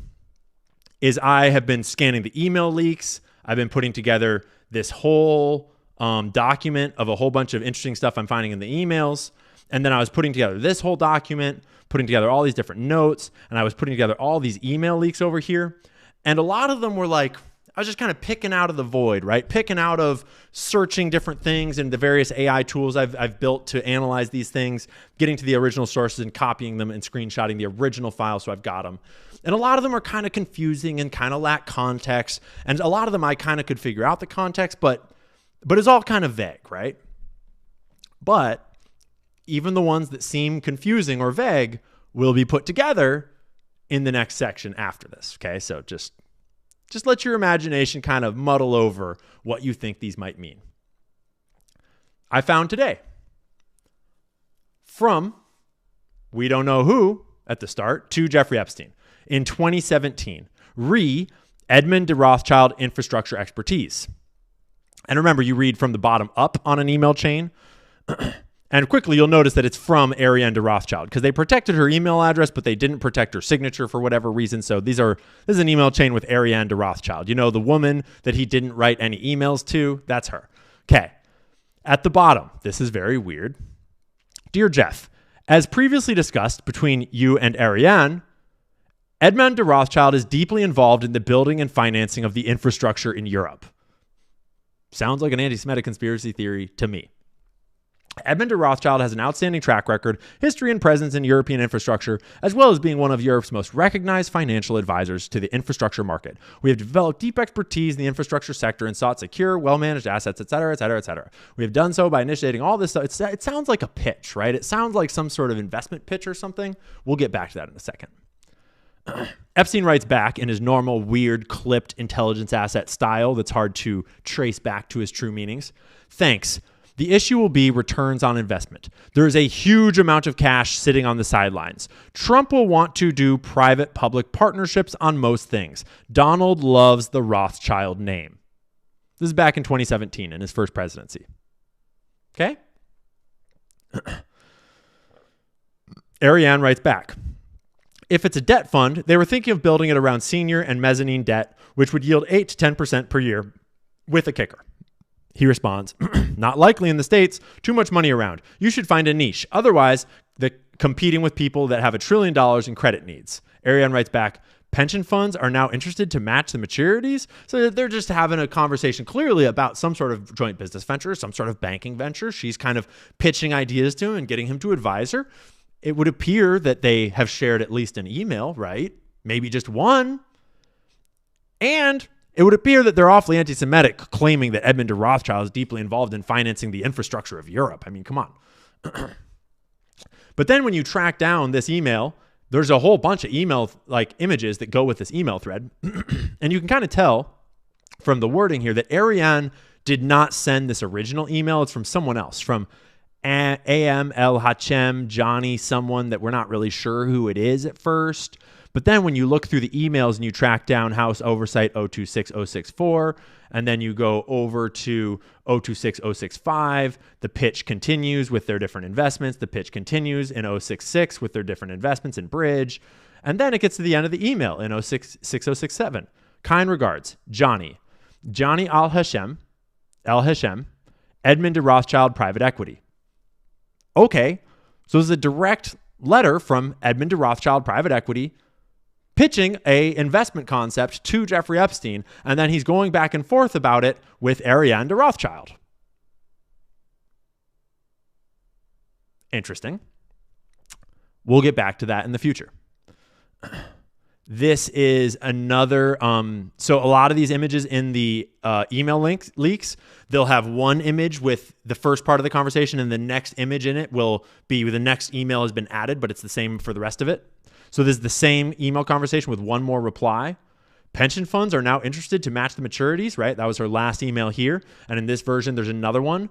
is I have been scanning the email leaks. I've been putting together this whole document of a whole bunch of interesting stuff I'm finding in the emails. And then I was putting together this whole document, putting together all these different notes, and I was putting together all these email leaks over here. And a lot of them were like, I was just kind of picking out of the void, right? Picking out of searching different things and the various AI tools I've built to analyze these things, getting to the original sources and copying them and screenshotting the original file so I've got them. And a lot of them are kind of confusing and kind of lack context. And a lot of them I kind of could figure out the context, but it's all kind of vague, right? But even the ones that seem confusing or vague will be put together in the next section after this, okay? So just let your imagination kind of muddle over what you think these might mean. I found today from we don't know who at the start to Jeffrey Epstein in 2017, Edmund de Rothschild infrastructure expertise. And remember, you read from the bottom up on an email chain. And quickly, you'll notice that it's from Ariane de Rothschild because they protected her email address, but they didn't protect her signature for whatever reason. So this is an email chain with Ariane de Rothschild. The woman that he didn't write any emails to, that's her. Okay. At the bottom, this is very weird. Dear Jeff, As previously discussed between you and Ariane, Edmond de Rothschild is deeply involved in the building and financing of the infrastructure in Europe. Sounds like an anti-Semitic conspiracy theory to me. Edmond de Rothschild has an outstanding track record, history, and presence in European infrastructure, as well as being one of Europe's most recognized financial advisors to the infrastructure market. We have developed deep expertise in the infrastructure sector and sought secure, well-managed assets, et cetera, et cetera, et cetera. We have done so by initiating all this stuff. It sounds like a pitch, right? It sounds like some sort of investment pitch or something. We'll get back to that in a second. Epstein writes back in his normal, weird, clipped intelligence asset style that's hard to trace back to his true meanings. Thanks. The issue will be returns on investment. There is a huge amount of cash sitting on the sidelines. Trump will want to do private-public partnerships on most things. Donald loves the Rothschild name. This is back in 2017 in his first presidency. Okay? Ariane writes back. If it's a debt fund, they were thinking of building it around senior and mezzanine debt, which would yield 8 to 10% per year with a kicker. He responds, not likely in the States, too much money around. You should find a niche. Otherwise, competing with people that have $1 trillion in credit needs. Ariane writes back, pension funds are now interested to match the maturities. So they're just having a conversation clearly about some sort of joint business venture, some sort of banking venture. She's kind of pitching ideas to him and getting him to advise her. It would appear that they have shared at least an email, right? Maybe just one. And it would appear that they're awfully anti-Semitic, claiming that Edmond de Rothschild is deeply involved in financing the infrastructure of Europe. I mean, come on. But then when you track down this email, there's a whole bunch of email like images that go with this email thread. And you can kind of tell from the wording here that Ariane did not send this original email. It's from someone else, from A.M. El Hachem, Johnny, someone that we're not really sure who it is at first. But then when you look through the emails and you track down House Oversight 026064, and then you go over to 026065, the pitch continues with their different investments. The pitch continues in 066 with their different investments in Bridge. And then it gets to the end of the email in 06067. Kind regards, Johnny Al Hashem, Edmond de Rothschild Private Equity. Okay, so this is a direct letter from Edmond de Rothschild Private Equity pitching a investment concept to Jeffrey Epstein, and then he's going back and forth about it with Ariane de Rothschild. Interesting. We'll get back to that in the future. This is another, so a lot of these images in the email leaks, they'll have one image with the first part of the conversation, and the next image in it will be the next email has been added, but it's the same for the rest of it. So there's the same email conversation with one more reply. Pension funds are now interested to match the maturities, right? That was her last email here. And in this version, there's another one.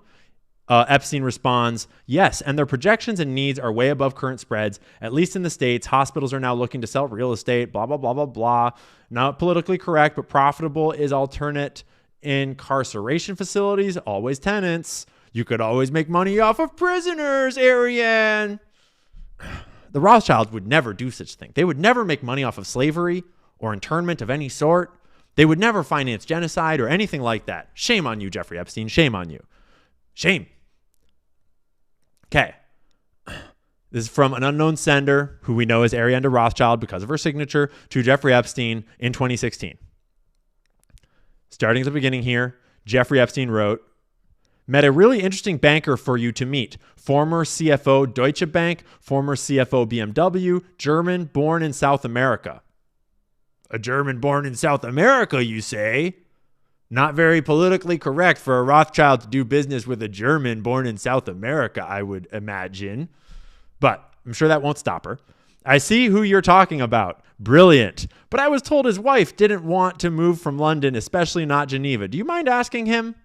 Epstein responds, yes, and their projections and needs are way above current spreads. At least in the States, hospitals are now looking to sell real estate, blah, blah, blah, blah, blah. Not politically correct, but profitable is alternate incarceration facilities, always tenants. You could always make money off of prisoners, Ariane. The Rothschilds would never do such a thing. They would never make money off of slavery or internment of any sort. They would never finance genocide or anything like that. Shame on you, Jeffrey Epstein. Shame on you. Shame. Okay. This is from an unknown sender who we know as Ariane de Rothschild because of her signature to Jeffrey Epstein in 2016. Starting at the beginning here, Jeffrey Epstein wrote, met a really interesting banker for you to meet. Former CFO Deutsche Bank, former CFO BMW, German, born in South America. A German born in South America, you say? Not very politically correct for a Rothschild to do business with a German born in South America, I would imagine. But I'm sure that won't stop her. I see who you're talking about. Brilliant. But I was told his wife didn't want to move from London, especially not Geneva. Do you mind asking him?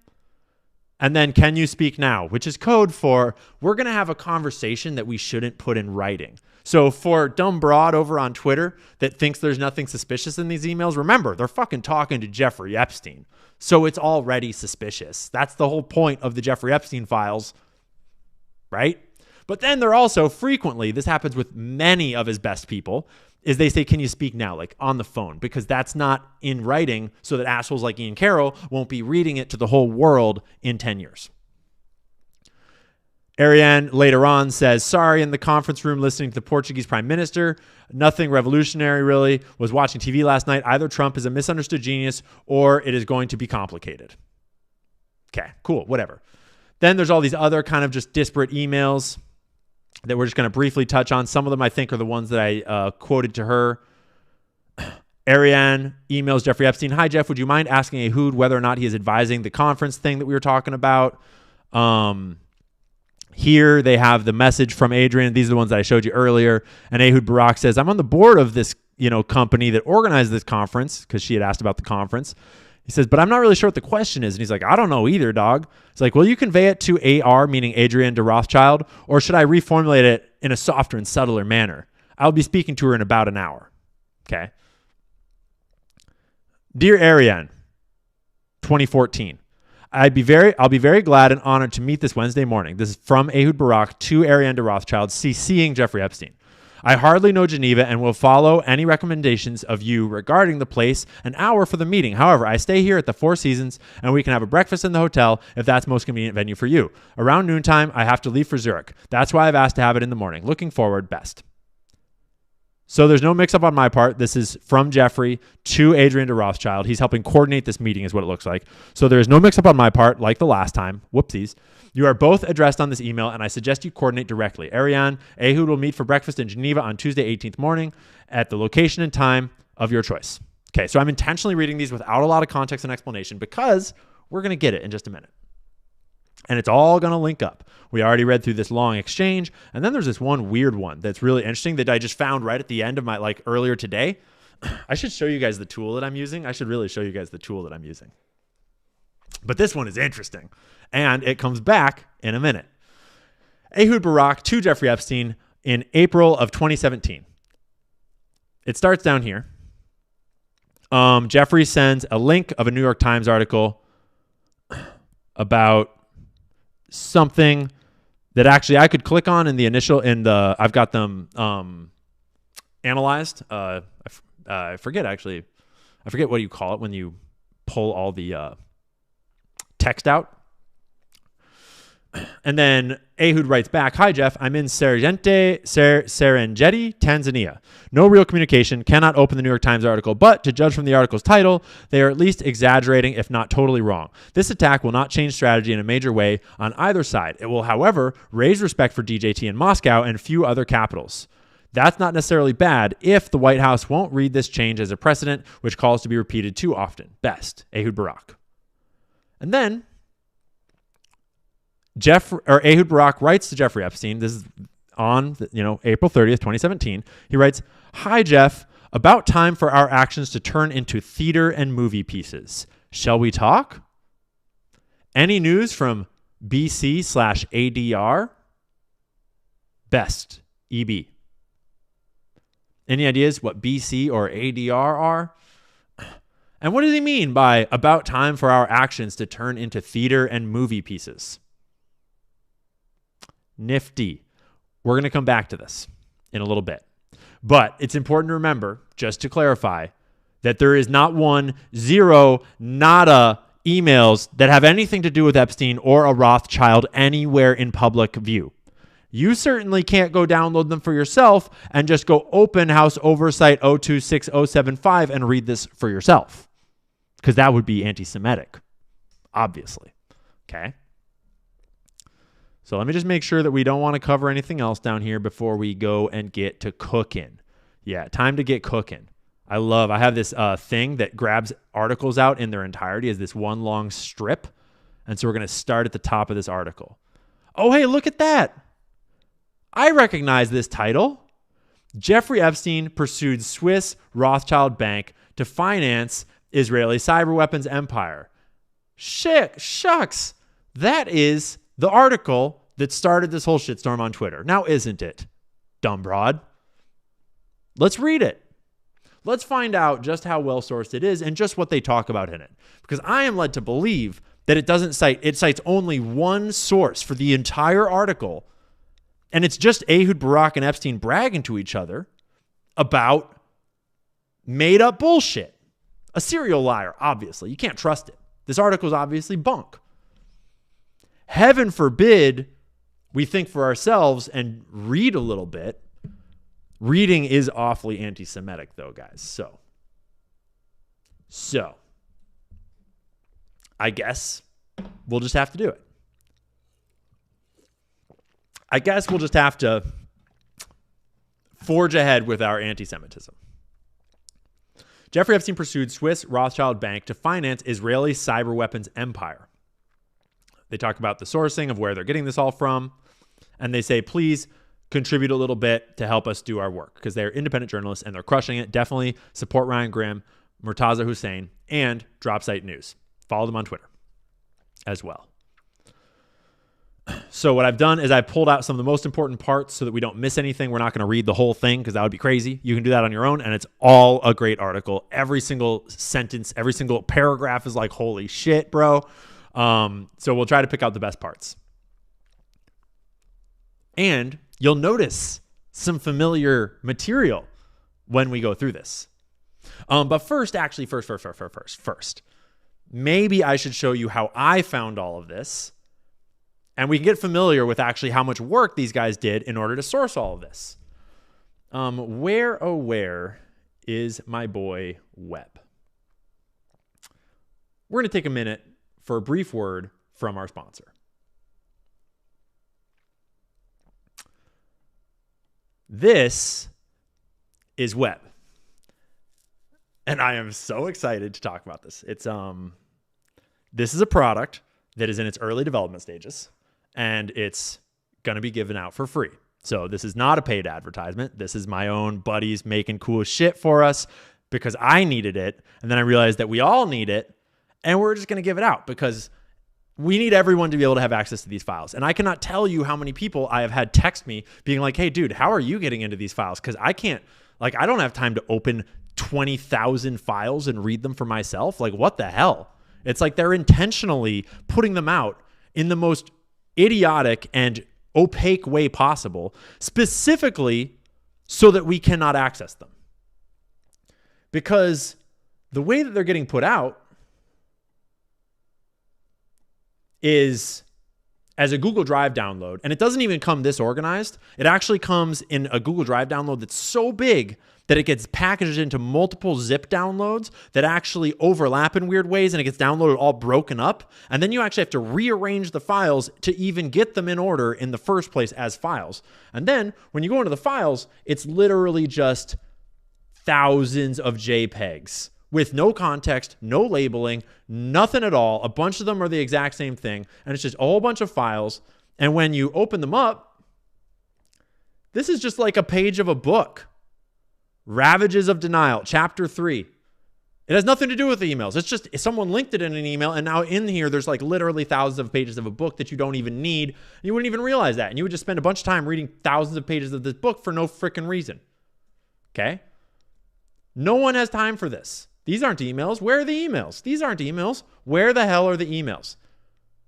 And then, can you speak now? Which is code for, we're going to have a conversation that we shouldn't put in writing. So for dumb broad over on Twitter that thinks there's nothing suspicious in these emails, remember, they're fucking talking to Jeffrey Epstein. So it's already suspicious. That's the whole point of the Jeffrey Epstein files, right? But then they're also frequently, this happens with many of his best people, is they say, can you speak now, like on the phone? Because that's not in writing so that assholes like Ian Carroll won't be reading it to the whole world in 10 years. Ariane later on says, sorry, in the conference room listening to the Portuguese prime minister. Nothing revolutionary, really. Was watching TV last night. Either Trump is a misunderstood genius or it is going to be complicated. Okay, cool, whatever. Then there's all these other kind of just disparate emails that we're just going to briefly touch on. Some of them I think are the ones that I quoted to her. Ariane emails Jeffrey Epstein. Hi, Jeff. Would you mind asking Ehud whether or not he is advising the conference thing that we were talking about? Here they have the message from Adrian. These are the ones that I showed you earlier. And Ehud Barak says, I'm on the board of this, company that organized this conference, because she had asked about the conference. He says, but I'm not really sure what the question is. And he's like, I don't know either, dog. It's like, will you convey it to AR, meaning Adrian de Rothschild, or should I reformulate it in a softer and subtler manner? I'll be speaking to her in about an hour. Okay. Dear Ariane, 2014. I'll be very glad and honored to meet this Wednesday morning. This is from Ehud Barak to Ariane de Rothschild, CCing Jeffrey Epstein. I hardly know Geneva and will follow any recommendations of you regarding the place and hour for the meeting. However, I stay here at the Four Seasons and we can have a breakfast in the hotel if that's most convenient venue for you. Around noontime, I have to leave for Zurich. That's why I've asked to have it in the morning. Looking forward, best. So there's no mix-up on my part. This is from Jeffrey to Adrian de Rothschild. He's helping coordinate this meeting is what it looks like. So there's no mix-up on my part, like the last time. Whoopsies. You are both addressed on this email, and I suggest you coordinate directly. Ariane, Ehud will meet for breakfast in Geneva on Tuesday, 18th morning at the location and time of your choice. Okay, so I'm intentionally reading these without a lot of context and explanation because we're going to get it in just a minute. And it's all going to link up. We already read through this long exchange. And then there's this one weird one that's really interesting that I just found right at the end of my, earlier today. I should show you guys the tool that I'm using. I should really show you guys the tool that I'm using. But this one is interesting. And it comes back in a minute. Ehud Barak to Jeffrey Epstein in April of 2017. It starts down here. Jeffrey sends a link of a New York Times article about something that actually I could click on in the initial, I've got them analyzed. I forget what you call it when you pull all the text out. And then Ehud writes back, hi, Jeff, I'm in Serengeti, Tanzania. No real communication, cannot open the New York Times article, but to judge from the article's title, they are at least exaggerating, if not totally wrong. This attack will not change strategy in a major way on either side. It will, however, raise respect for DJT in Moscow and few other capitals. That's not necessarily bad if the White House won't read this change as a precedent, which calls to be repeated too often. Best, Ehud Barak. And then Ehud Barak writes to Jeffrey Epstein. This is on April 30th, 2017. He writes, hi, Jeff. About time for our actions to turn into theater and movie pieces. Shall we talk? Any news from BC/ADR? Best, EB. Any ideas what BC or ADR are? And what does he mean by about time for our actions to turn into theater and movie pieces? Nifty. We're going to come back to this in a little bit. But it's important to remember, just to clarify, that there is not one, zero, nada emails that have anything to do with Epstein or a Rothschild anywhere in public view. You certainly can't go download them for yourself and just go open House Oversight 026075 and read this for yourself, because that would be anti-Semitic, obviously. Okay? So let me just make sure that we don't want to cover anything else down here before we go and get to cooking. Yeah, time to get cooking. I have this thing that grabs articles out in their entirety as this one long strip. And so we're going to start at the top of this article. Oh, hey, look at that. I recognize this title. Jeffrey Epstein pursued Swiss Rothschild Bank to finance Israeli cyber weapons empire. Shucks. That is the article that started this whole shitstorm on Twitter. Now, isn't it? Dumb broad. Let's read it. Let's find out just how well-sourced it is and just what they talk about in it. Because I am led to believe that it cites only one source for the entire article. And it's just Ehud Barak and Epstein bragging to each other about made-up bullshit. A serial liar, obviously. You can't trust it. This article is obviously bunk. Heaven forbid we think for ourselves and read a little bit. Reading is awfully anti-Semitic though, guys. So I guess we'll just have to do it. I guess we'll just have to forge ahead with our anti-Semitism. Jeffrey Epstein pursued Swiss Rothschild Bank to finance Israeli cyber weapons empire. They talk about the sourcing of where they're getting this all from. And they say, please contribute a little bit to help us do our work, because they're independent journalists and they're crushing it. Definitely support Ryan Grimm, Murtaza Hussein, and Dropsite News. Follow them on Twitter as well. So what I've done is I pulled out some of the most important parts so that we don't miss anything. We're not going to read the whole thing because that would be crazy. You can do that on your own, and it's all a great article. Every single sentence, every single paragraph is like, holy shit, bro. So we'll try to pick out the best parts. And you'll notice some familiar material when we go through this. But first, maybe I should show you how I found all of this. And we can get familiar with actually how much work these guys did in order to source all of this. Where is my boy Webb? We're going to take a minute for a brief word from our sponsor. This is Webb. And I am so excited to talk about this. This is a product that is in its early development stages, and it's going to be given out for free. So this is not a paid advertisement. This is my own buddies making cool shit for us because I needed it. And then I realized that we all need it, and we're just going to give it out because we need everyone to be able to have access to these files. And I cannot tell you how many people I have had text me being like, hey, dude, how are you getting into these files? Because I don't have time to open 20,000 files and read them for myself. Like, what the hell? It's like they're intentionally putting them out in the most idiotic and opaque way possible, specifically so that we cannot access them. Because the way that they're getting put out is as a Google Drive download, and it doesn't even come this organized. It actually comes in a Google Drive download that's so big that it gets packaged into multiple zip downloads that actually overlap in weird ways, and it gets downloaded all broken up. And then you actually have to rearrange the files to even get them in order in the first place as files. And then when you go into the files, it's literally just thousands of JPEGs with no context, no labeling, nothing at all. A bunch of them are the exact same thing, and it's just a whole bunch of files. And when you open them up, this is just like a page of a book. Ravages of Denial, Chapter 3. It has nothing to do with the emails. It's just someone linked it in an email, and now in here, there's like literally thousands of pages of a book that you don't even need. You wouldn't even realize that. And you would just spend a bunch of time reading thousands of pages of this book for no freaking reason. Okay? No one has time for this. These aren't emails. Where are the emails? These aren't emails. Where the hell are the emails?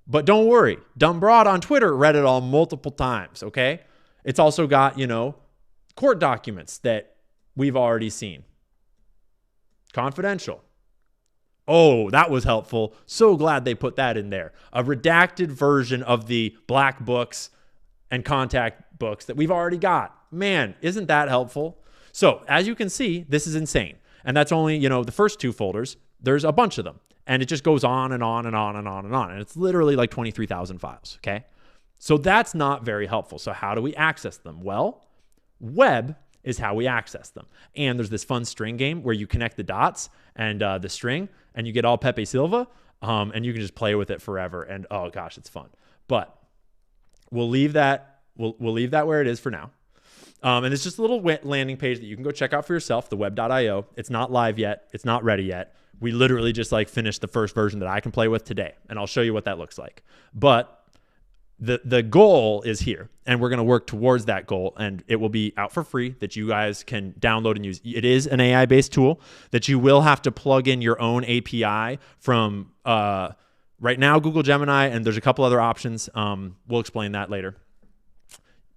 But don't worry. Dumb Broad on Twitter read it all multiple times, okay? It's also got, court documents that we've already seen. Confidential. Oh, that was helpful. So glad they put that in there. A redacted version of the black books and contact books that we've already got. Man, isn't that helpful? So as you can see, this is insane. And that's only, the first two folders. There's a bunch of them. And it just goes on and on and on and on and on. And it's literally like 23,000 files, okay? So that's not very helpful. So how do we access them? Well, Webb is how we access them. And there's this fun string game where you connect the dots and the string, and you get all Pepe Silva, and you can just play with it forever. And oh gosh, it's fun. But we'll leave that. We'll leave that where it is for now. And it's just a little landing page that you can go check out for yourself, the web.io. It's not live yet. It's not ready yet. We literally just finished the first version that I can play with today, and I'll show you what that looks like. But the goal is here, and we're going to work towards that goal, and it will be out for free that you guys can download and use. It is an AI-based tool that you will have to plug in your own API from right now, Google Gemini, and there's a couple other options. We'll explain that later.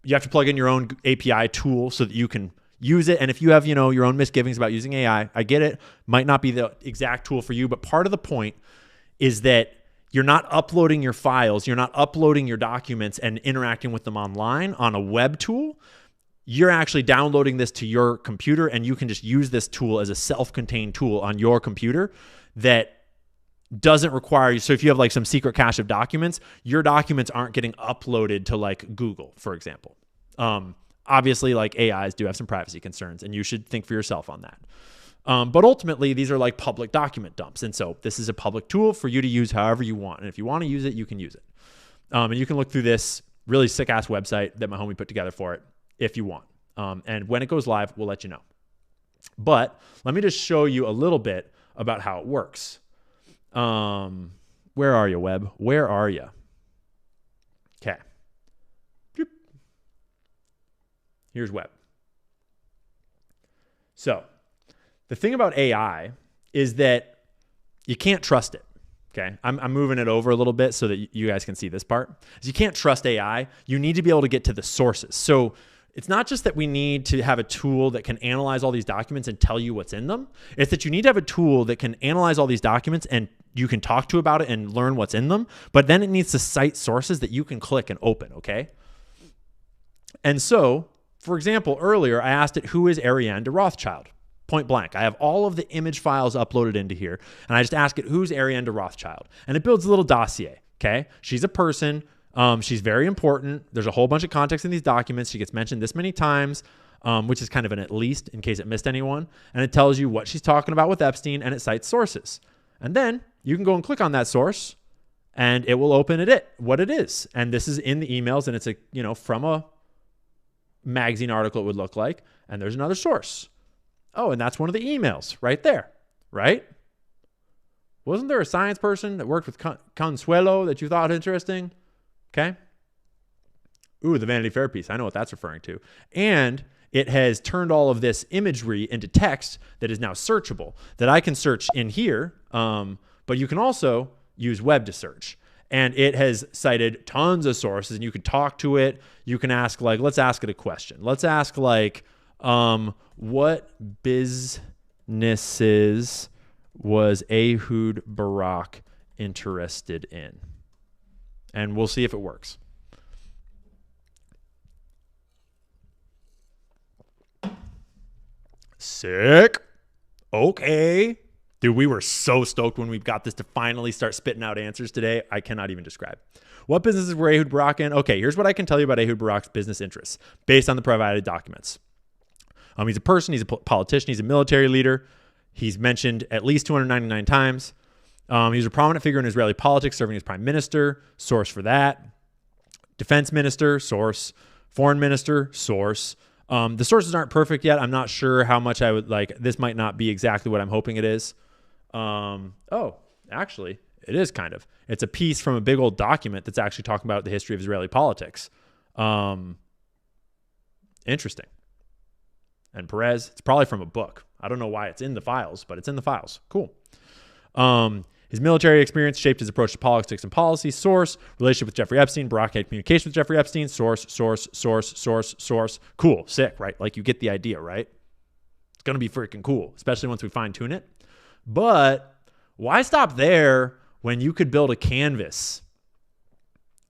You have to plug in your own API tool so that you can use it. And if you have, your own misgivings about using AI, I get it. Might not be the exact tool for you, but part of the point is that You're not uploading your files. You're not uploading your documents and interacting with them online on a web tool. You're actually downloading this to your computer, and you can just use this tool as a self-contained tool on your computer that doesn't require you. So if you have like some secret cache of documents, your documents aren't getting uploaded to like Google, for example. Obviously, like AIs do have some privacy concerns, and you should think for yourself on that. But ultimately, these are like public document dumps. And so this is a public tool for you to use however you want. And if you want to use it, you can use it. And you can look through this really sick-ass website that my homie put together for it if you want. And when it goes live, we'll let you know. But let me just show you a little bit about how it works. Where are you, web? Where are you? Okay. Here's web. So the thing about AI is that you can't trust it. Okay. I'm moving it over a little bit so that you guys can see this part. You can't trust AI. You need to be able to get to the sources. So it's not just that we need to have a tool that can analyze all these documents and tell you what's in them. It's that you need to have a tool that can analyze all these documents and you can talk to about it and learn what's in them. But then it needs to cite sources that you can click and open. Okay. And so, for example, earlier I asked it, who is Ariane de Rothschild? Point blank. I have all of the image files uploaded into here, and I just ask it, who's Ariane de Rothschild? And it builds a little dossier, okay? She's a person. She's very important. There's a whole bunch of context in these documents. She gets mentioned this many times, which is kind of an at least in case it missed anyone. And it tells you what she's talking about with Epstein, and it cites sources. And then you can go and click on that source, and it will open what it is. And this is in the emails, and it's from a magazine article it would look like. And there's another source. Oh, and that's one of the emails right there, right? Wasn't there a science person that worked with Consuelo that you thought interesting? Okay. Ooh, the Vanity Fair piece. I know what that's referring to. And it has turned all of this imagery into text that is now searchable, that I can search in here, but you can also use web to search. And it has cited tons of sources, and you can talk to it. You can ask, like, let's ask it a question. Let's ask, like, what businesses was Ehud Barak interested in? And we'll see if it works. Sick. Okay. Dude, we were so stoked when we got this to finally start spitting out answers today. I cannot even describe. What businesses were Ehud Barak in? Okay, here's what I can tell you about Ehud Barak's business interests based on the provided documents. He's a person, he's a politician, he's a military leader. He's mentioned at least 299 times. He's a prominent figure in Israeli politics, serving as prime minister, source for that. Defense minister, source. Foreign minister, source. The sources aren't perfect yet. I'm not sure how much I would like. This might not be exactly what I'm hoping it is. Oh, actually, it is kind of. It's a piece from a big old document that's actually talking about the history of Israeli politics. Interesting. And Perez, it's probably from a book. I don't know why it's in the files, but it's in the files. Cool. His military experience shaped his approach to politics and policy. Source, relationship with Jeffrey Epstein. Barak had communication with Jeffrey Epstein. Source. Cool. Sick, right? Like, you get the idea, right? It's going to be freaking cool, especially once we fine tune it. But why stop there when you could build a canvas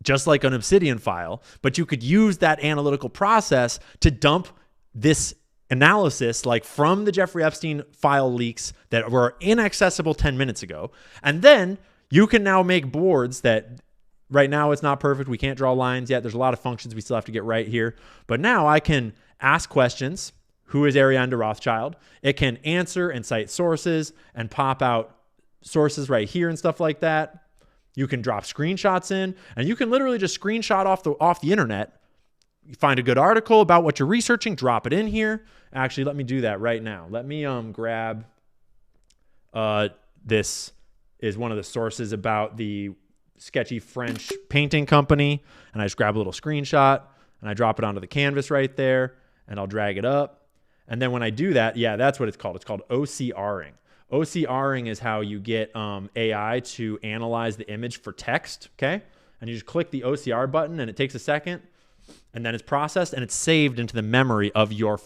just like an Obsidian file, but you could use that analytical process to dump this analysis like from the Jeffrey Epstein file leaks that were inaccessible 10 minutes ago. And then you can now make boards that right now it's not perfect. We can't draw lines yet. There's a lot of functions we still have to get right here. But now I can ask questions. Who is Ariane de Rothschild? It can answer and cite sources and pop out sources right here and stuff like that. You can drop screenshots in, and you can literally just screenshot off the internet. You find a good article about what you're researching, drop it in here. Actually, let me do that right now. Let me grab this is one of the sources about the sketchy French painting company, and I just grab a little screenshot and I drop it onto the canvas right there, and I'll drag it up. And then when I do that, yeah, that's what it's called. It's called OCRing. OCRing is how you get AI to analyze the image for text, okay? And you just click the OCR button, and it takes a second, and then it's processed, and it's saved into the memory of your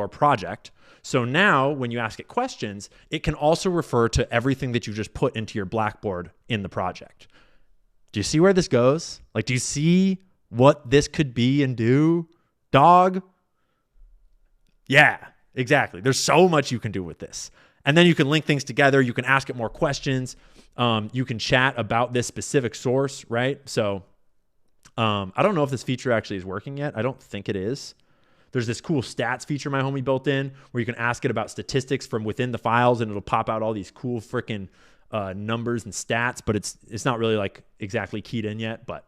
project. So now when you ask it questions, it can also refer to everything that you just put into your Blackboard in the project. Do you see where this goes? Like, do you see what this could be and do, dog? Yeah, exactly. There's so much you can do with this. And then you can link things together. You can ask it more questions. You can chat about this specific source, right? So I don't know if this feature actually is working yet. I don't think it is. There's this cool stats feature my homie built in where you can ask it about statistics from within the files and it'll pop out all these cool freaking numbers and stats, but it's not really like exactly keyed in yet, but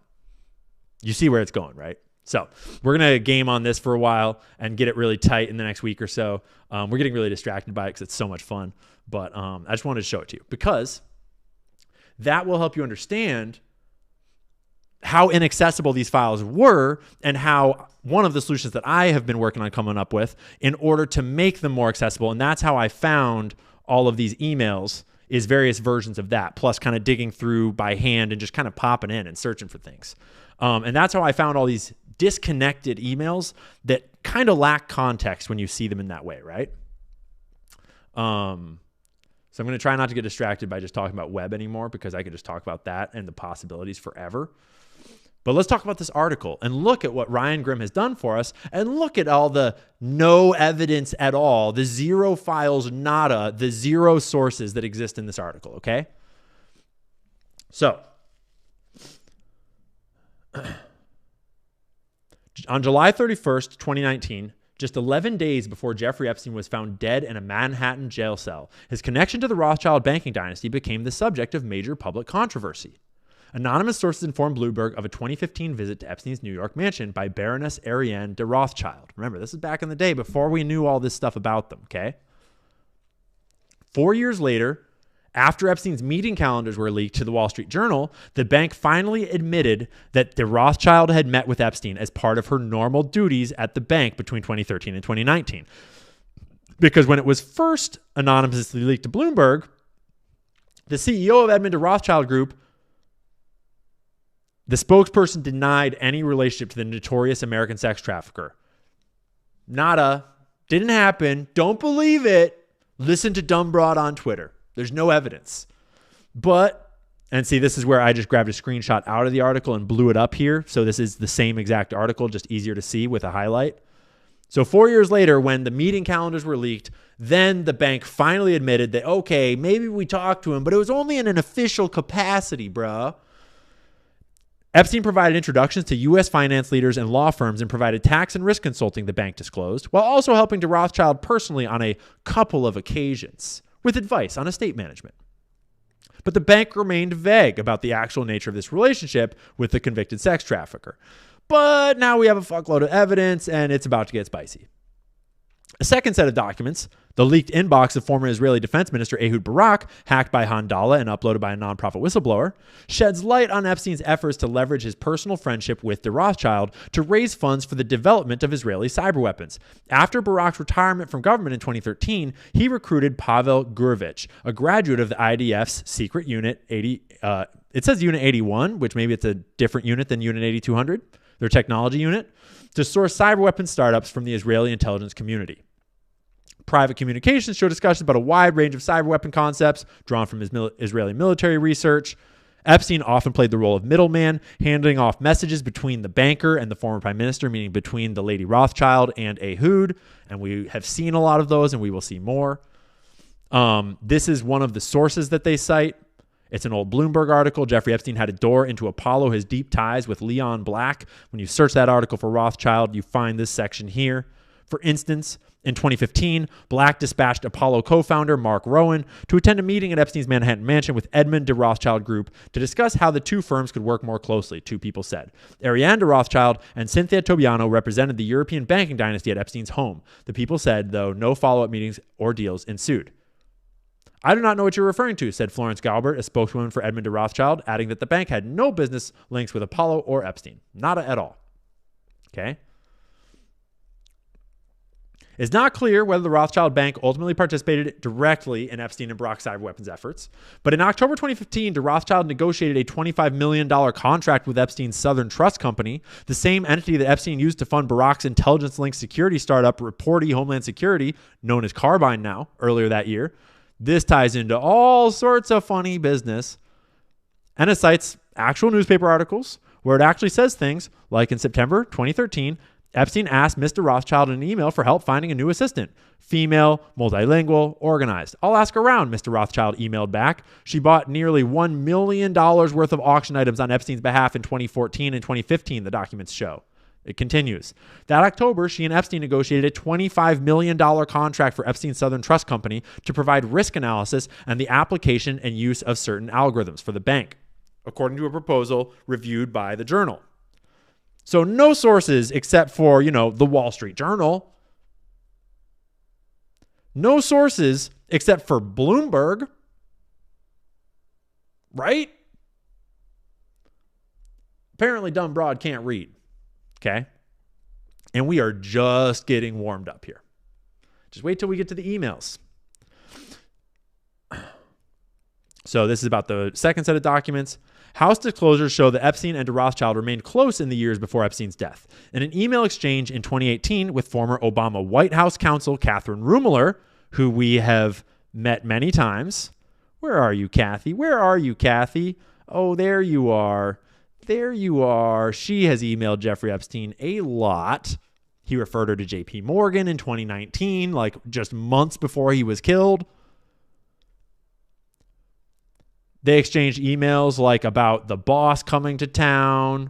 you see where it's going, right? So we're going to game on this for a while and get it really tight in the next week or so. We're getting really distracted by it because it's so much fun, but I just wanted to show it to you because that will help you understand how inaccessible these files were and how one of the solutions that I have been working on coming up with in order to make them more accessible. And that's how I found all of these emails is various versions of that, plus kind of digging through by hand and just kind of popping in and searching for things. And that's how I found all these disconnected emails that kind of lack context when you see them in that way, right? So I'm going to try not to get distracted by just talking about web anymore because I could just talk about that and the possibilities forever. But let's talk about this article and look at what Ryan Grimm has done for us and look at all the no evidence at all, the zero files, nada, the zero sources that exist in this article, okay? So, on July 31st, 2019, just 11 days before Jeffrey Epstein was found dead in a Manhattan jail cell, his connection to the Rothschild banking dynasty became the subject of major public controversy. Anonymous sources informed Bloomberg of a 2015 visit to Epstein's New York mansion by Baroness Ariane de Rothschild. Remember, this is back in the day before we knew all this stuff about them, okay? 4 years later, after Epstein's meeting calendars were leaked to the Wall Street Journal, the bank finally admitted that de Rothschild had met with Epstein as part of her normal duties at the bank between 2013 and 2019. Because when it was first anonymously leaked to Bloomberg, the CEO of Edmond de Rothschild Group, the spokesperson denied any relationship to the notorious American sex trafficker. Nada. Didn't happen. Don't believe it. Listen to Dumb Broad on Twitter. There's no evidence. But, and see, this is where I just grabbed a screenshot out of the article and blew it up here. So this is the same exact article, just easier to see with a highlight. So 4 years later, when the meeting calendars were leaked, then the bank finally admitted that, okay, maybe we talked to him, but it was only in an official capacity, bruh. Epstein provided introductions to U.S. finance leaders and law firms and provided tax and risk consulting, the bank disclosed, while also helping de Rothschild personally on a couple of occasions with advice on estate management. But the bank remained vague about the actual nature of this relationship with the convicted sex trafficker. But now we have a fuckload of evidence and it's about to get spicy. A second set of documents, the leaked inbox of former Israeli Defense Minister Ehud Barak, hacked by Handala and uploaded by a nonprofit whistleblower, sheds light on Epstein's efforts to leverage his personal friendship with de Rothschild to raise funds for the development of Israeli cyber weapons. After Barak's retirement from government in 2013, he recruited Pavel Gurevich, a graduate of the IDF's secret unit 80. It says Unit 81, which maybe it's a different unit than Unit 8200, their technology unit, to source cyber weapon startups from the Israeli intelligence community. Private communications show discussions about a wide range of cyber weapon concepts drawn from his Israeli military research. Epstein often played the role of middleman, handing off messages between the banker and the former prime minister, meaning between the Lady Rothschild and Ehud. And we have seen a lot of those, and we will see more. This is one of the sources that they cite. It's an old Bloomberg article. Jeffrey Epstein had a door into Apollo, his deep ties with Leon Black. When you search that article for Rothschild, you find this section here. For instance, in 2015, Black dispatched Apollo co-founder Mark Rowan to attend a meeting at Epstein's Manhattan mansion with Edmond de Rothschild Group to discuss how the two firms could work more closely, two people said. Ariane de Rothschild and Cynthia Tobiano represented the European banking dynasty at Epstein's home. The people said, though, no follow-up meetings or deals ensued. I do not know what you're referring to, said Florence Galbert, a spokeswoman for Edmond de Rothschild, adding that the bank had no business links with Apollo or Epstein. Nada at all. Okay? It's not clear whether the Rothschild Bank ultimately participated directly in Epstein and Barak's cyber weapons efforts, but in October 2015, de Rothschild negotiated a $25 million contract with Epstein's Southern Trust Company, the same entity that Epstein used to fund Barak's intelligence-linked security startup, Reporty Homeland Security, known as Carbine now, earlier that year. This ties into all sorts of funny business. And it cites actual newspaper articles where it actually says things like in September 2013, Epstein asked Mr. Rothschild in an email for help finding a new assistant. Female, multilingual, organized. I'll ask around, Mr. Rothschild emailed back. She bought nearly $1 million worth of auction items on Epstein's behalf in 2014 and 2015, the documents show. It continues. That October, she and Epstein negotiated a $25 million contract for Epstein's Southern Trust Company to provide risk analysis and the application and use of certain algorithms for the bank, according to a proposal reviewed by the Journal. So no sources except for, the Wall Street Journal. No sources except for Bloomberg. Right? Apparently dumb broad can't read. Okay? And we are just getting warmed up here. Just wait till we get to the emails. So this is about the second set of documents. House disclosures show that Epstein and Rothschild remained close in the years before Epstein's death. In an email exchange in 2018 with former Obama White House counsel Catherine Ruemmler, who we have met many times. Where are you, Kathy? Where are you, Kathy? Oh, there you are. There you are. She has emailed Jeffrey Epstein a lot. He referred her to JP Morgan in 2019, like just months before he was killed. They exchanged emails like about the boss coming to town.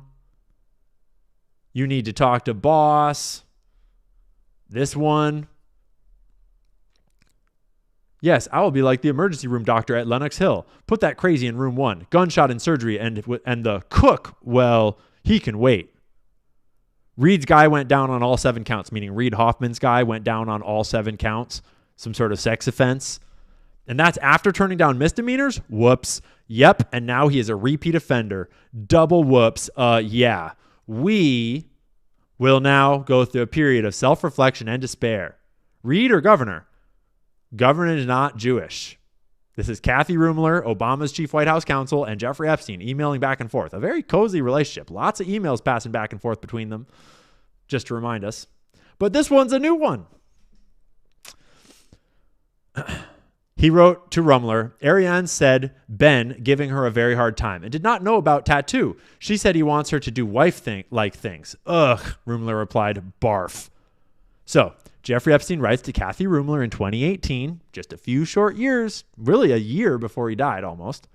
You need to talk to boss. This one. Yes, I will be like the emergency room doctor at Lenox Hill. Put that crazy in room 1. Gunshot in surgery and the cook, well, he can wait. Reed's guy went down on all 7 counts, meaning Reed Hoffman's guy went down on all 7 counts. Some sort of sex offense. And that's after turning down misdemeanors? Whoops. Yep. And now he is a repeat offender. Double whoops. Yeah. We will now go through a period of self-reflection and despair. Reed or governor? Governor is not Jewish. This is Kathy Ruemmler, Obama's chief White House counsel, and Jeffrey Epstein emailing back and forth. A very cozy relationship. Lots of emails passing back and forth between them, just to remind us. But this one's a new one. He wrote to Ruemmler, Ariane said Ben giving her a very hard time and did not know about tattoo. She said he wants her to do wife-like things. Ugh, Ruemmler replied, barf. So, Jeffrey Epstein writes to Kathy Ruemmler in 2018, just a few short years, really a year before he died almost.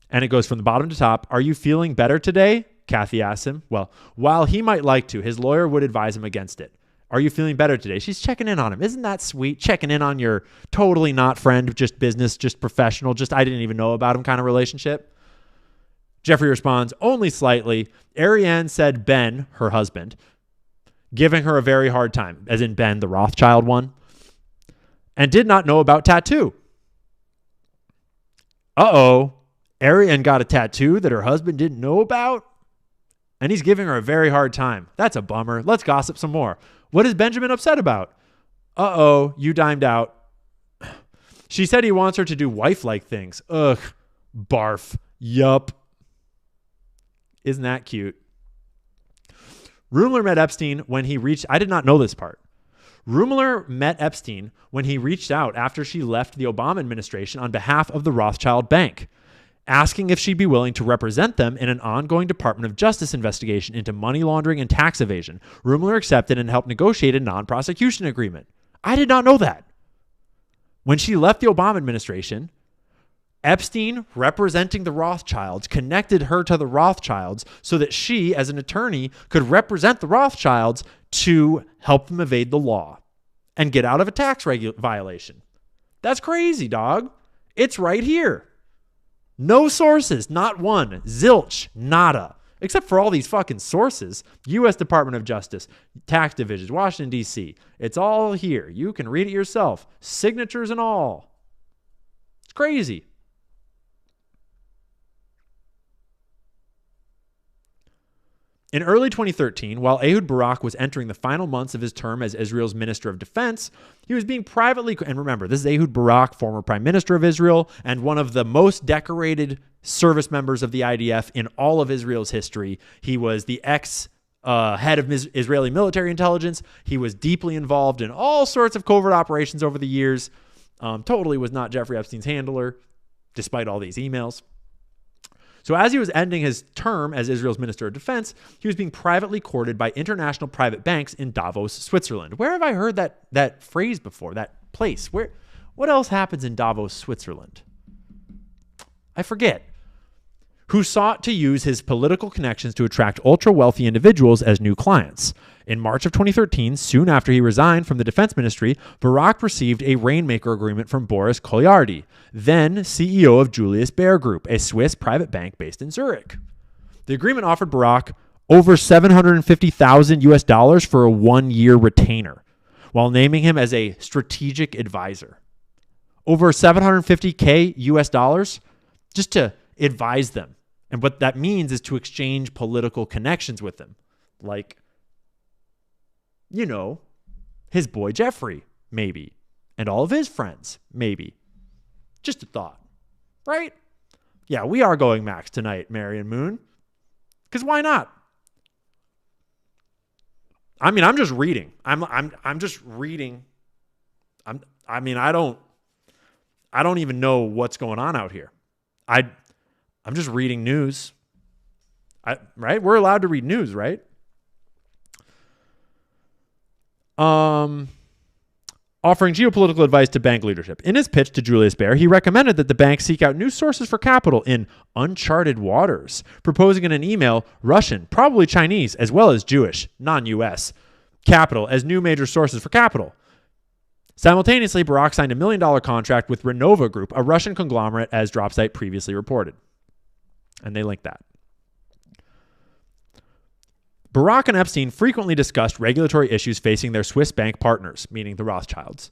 And it goes from the bottom to top. Are you feeling better today? Kathy asks him. Well, while he might like to, his lawyer would advise him against it. Are you feeling better today? She's checking in on him. Isn't that sweet? Checking in on your totally not friend, just business, just professional, just I didn't even know about him kind of relationship. Jeffrey responds, only slightly. Ariane said Ben, her husband, giving her a very hard time, as in Ben, the Rothschild one, and did not know about tattoo. Uh-oh. Ariane got a tattoo that her husband didn't know about? And he's giving her a very hard time. That's a bummer. Let's gossip some more. What is Benjamin upset about? Uh-oh, you dimed out. She said he wants her to do wife-like things. Ugh, barf. Yup. Isn't that cute? Ruemmler met Epstein when he reached... I did not know this part. Ruemmler met Epstein when he reached out after she left the Obama administration on behalf of the Rothschild Bank, asking if she'd be willing to represent them in an ongoing Department of Justice investigation into money laundering and tax evasion. Ruemmler accepted and helped negotiate a non-prosecution agreement. I did not know that. When she left the Obama administration, Epstein, representing the Rothschilds, connected her to the Rothschilds so that she, as an attorney, could represent the Rothschilds to help them evade the law and get out of a tax violation. That's crazy, dog. It's right here. No sources, not one. Zilch, nada. Except for all these fucking sources. U.S. Department of Justice, tax divisions, Washington, D.C. It's all here. You can read it yourself. Signatures and all. It's crazy. In early 2013, while Ehud Barak was entering the final months of his term as Israel's Minister of Defense, he was being privately, and remember, this is Ehud Barak, former Prime Minister of Israel, and one of the most decorated service members of the IDF in all of Israel's history. He was the head of Israeli military intelligence. He was deeply involved in all sorts of covert operations over the years. Totally was not Jeffrey Epstein's handler, despite all these emails. So as he was ending his term as Israel's Minister of Defense, he was being privately courted by international private banks in Davos, Switzerland. Where have I heard that phrase before, that place? What else happens in Davos, Switzerland? I forget. Who sought to use his political connections to attract ultra-wealthy individuals as new clients. In March of 2013, soon after he resigned from the defense ministry, Barak received a rainmaker agreement from Boris Kolyardi, then CEO of Julius Baer Group, a Swiss private bank based in Zurich. The agreement offered Barak over $750,000 for a one-year retainer, while naming him as a strategic advisor. Over $750K just to advise them. And what that means is to exchange political connections with them. Like, his boy Jeffrey, maybe. And all of his friends, maybe. Just a thought, right? Yeah, we are going max tonight, Marion Moon. Because why not? I mean, I'm just reading. I'm just reading. I don't even know what's going on out here. I'm just reading news. Right? We're allowed to read news, right? Offering geopolitical advice to bank leadership. In his pitch to Julius Baer, he recommended that the bank seek out new sources for capital in uncharted waters, proposing in an email Russian, probably Chinese, as well as Jewish, non-U.S., capital as new major sources for capital. Simultaneously, Barak signed a $1 million contract with Renova Group, a Russian conglomerate, as DropSite previously reported. And they linked that. Barak and Epstein frequently discussed regulatory issues facing their Swiss bank partners, meaning the Rothschilds,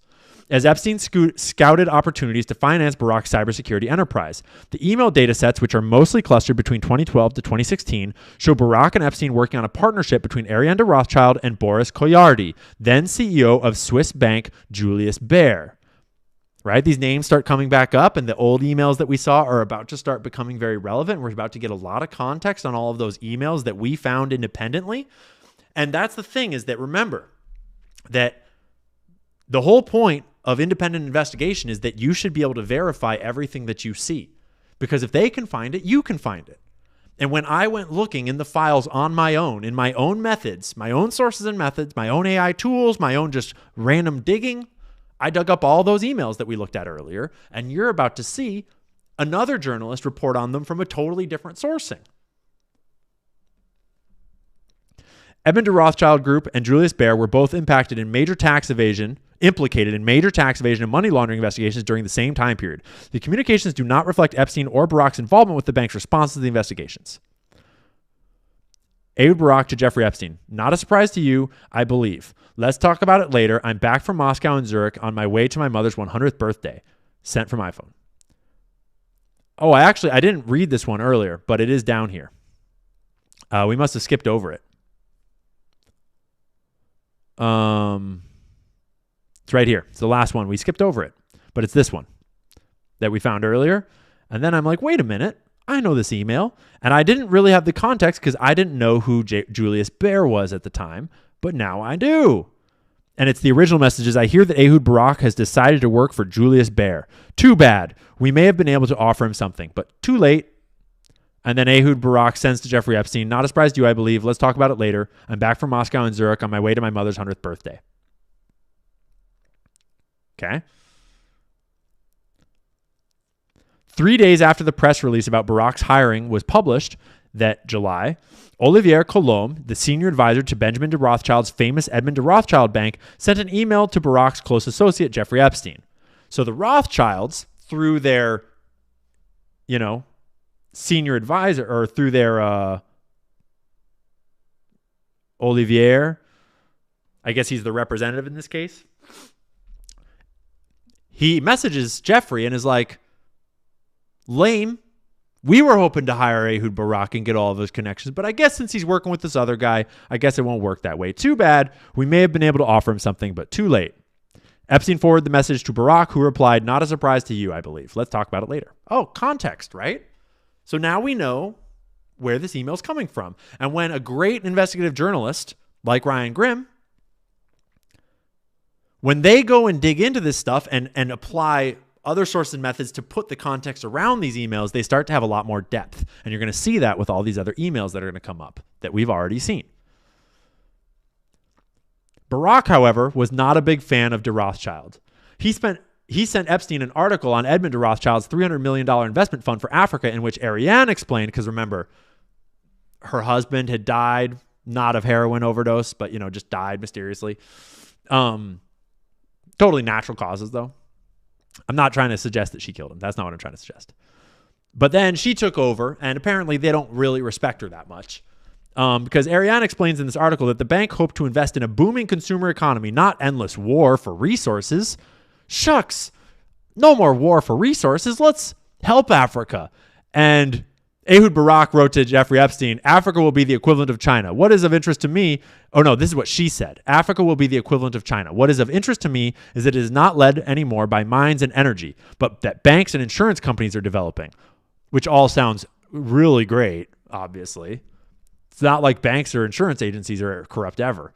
as Epstein scouted opportunities to finance Barak's cybersecurity enterprise. The email datasets, which are mostly clustered between 2012 to 2016, show Barak and Epstein working on a partnership between Ariane de Rothschild and Boris Kolyardi, then CEO of Swiss bank Julius Baer. Right? These names start coming back up, and the old emails that we saw are about to start becoming very relevant. We're about to get a lot of context on all of those emails that we found independently. And that's the thing, is that remember that the whole point of independent investigation is that you should be able to verify everything that you see. Because if they can find it, you can find it. And when I went looking in the files on my own, in my own methods, my own sources and methods, my own AI tools, my own just random digging, I dug up all those emails that we looked at earlier, and you're about to see another journalist report on them from a totally different sourcing. Edmund de Rothschild Group and Julius Baer were both implicated in major tax evasion and money laundering investigations during the same time period. The communications do not reflect Epstein or Barak's involvement with the bank's response to the investigations. Ehud Barak to Jeffrey Epstein. Not a surprise to you, I believe. Let's talk about it later. I'm back from Moscow and Zurich on my way to my mother's 100th birthday. Sent from iPhone. Oh, I didn't read this one earlier, but it is down here. We must have skipped over it. It's right here. It's the last one. We skipped over it, but it's this one that we found earlier. And then I'm like, wait a minute. I know this email. And I didn't really have the context because I didn't know who Julius Baer was at the time. But now I do. And it's the original messages. I hear that Ehud Barak has decided to work for Julius Baer. Too bad. We may have been able to offer him something, but too late. And then Ehud Barak sends to Jeffrey Epstein. Not a surprise to you, I believe. Let's talk about it later. I'm back from Moscow and Zurich on my way to my mother's 100th birthday. Okay. 3 days after the press release about Barak's hiring was published that July, Olivier Colombe, the senior advisor to Benjamin de Rothschild's famous Edmund de Rothschild Bank, sent an email to Barak's close associate, Jeffrey Epstein. So the Rothschilds, through their, senior advisor, or through their Olivier, I guess he's the representative in this case, he messages Jeffrey and is like, lame. We were hoping to hire Ehud Barak and get all of those connections, but I guess since he's working with this other guy, I guess it won't work that way. Too bad. We may have been able to offer him something, but too late. Epstein forwarded the message to Barak, who replied, not a surprise to you, I believe. Let's talk about it later. Oh, context, right? So now we know where this email is coming from. And when a great investigative journalist like Ryan Grimm, when they go and dig into this stuff and apply other sources and methods to put the context around these emails, they start to have a lot more depth. And you're going to see that with all these other emails that are going to come up that we've already seen. Barack, however, was not a big fan of de Rothschild. He sent Epstein an article on Edmund de Rothschild's $300 million investment fund for Africa, in which Ariane explained, because remember, her husband had died, not of heroin overdose, but, just died mysteriously. Totally natural causes, though. I'm not trying to suggest that she killed him. That's not what I'm trying to suggest. But then she took over, and apparently they don't really respect her that much. Because Ariane explains in this article that the bank hoped to invest in a booming consumer economy, not endless war for resources. Shucks, no more war for resources. Let's help Africa. And Ehud Barak wrote to Jeffrey Epstein, Africa will be the equivalent of China. What is of interest to me? Oh, no, this is what she said. Africa will be the equivalent of China. What is of interest to me is that it is not led anymore by minds and energy, but that banks and insurance companies are developing, which all sounds really great, obviously. It's not like banks or insurance agencies are corrupt ever.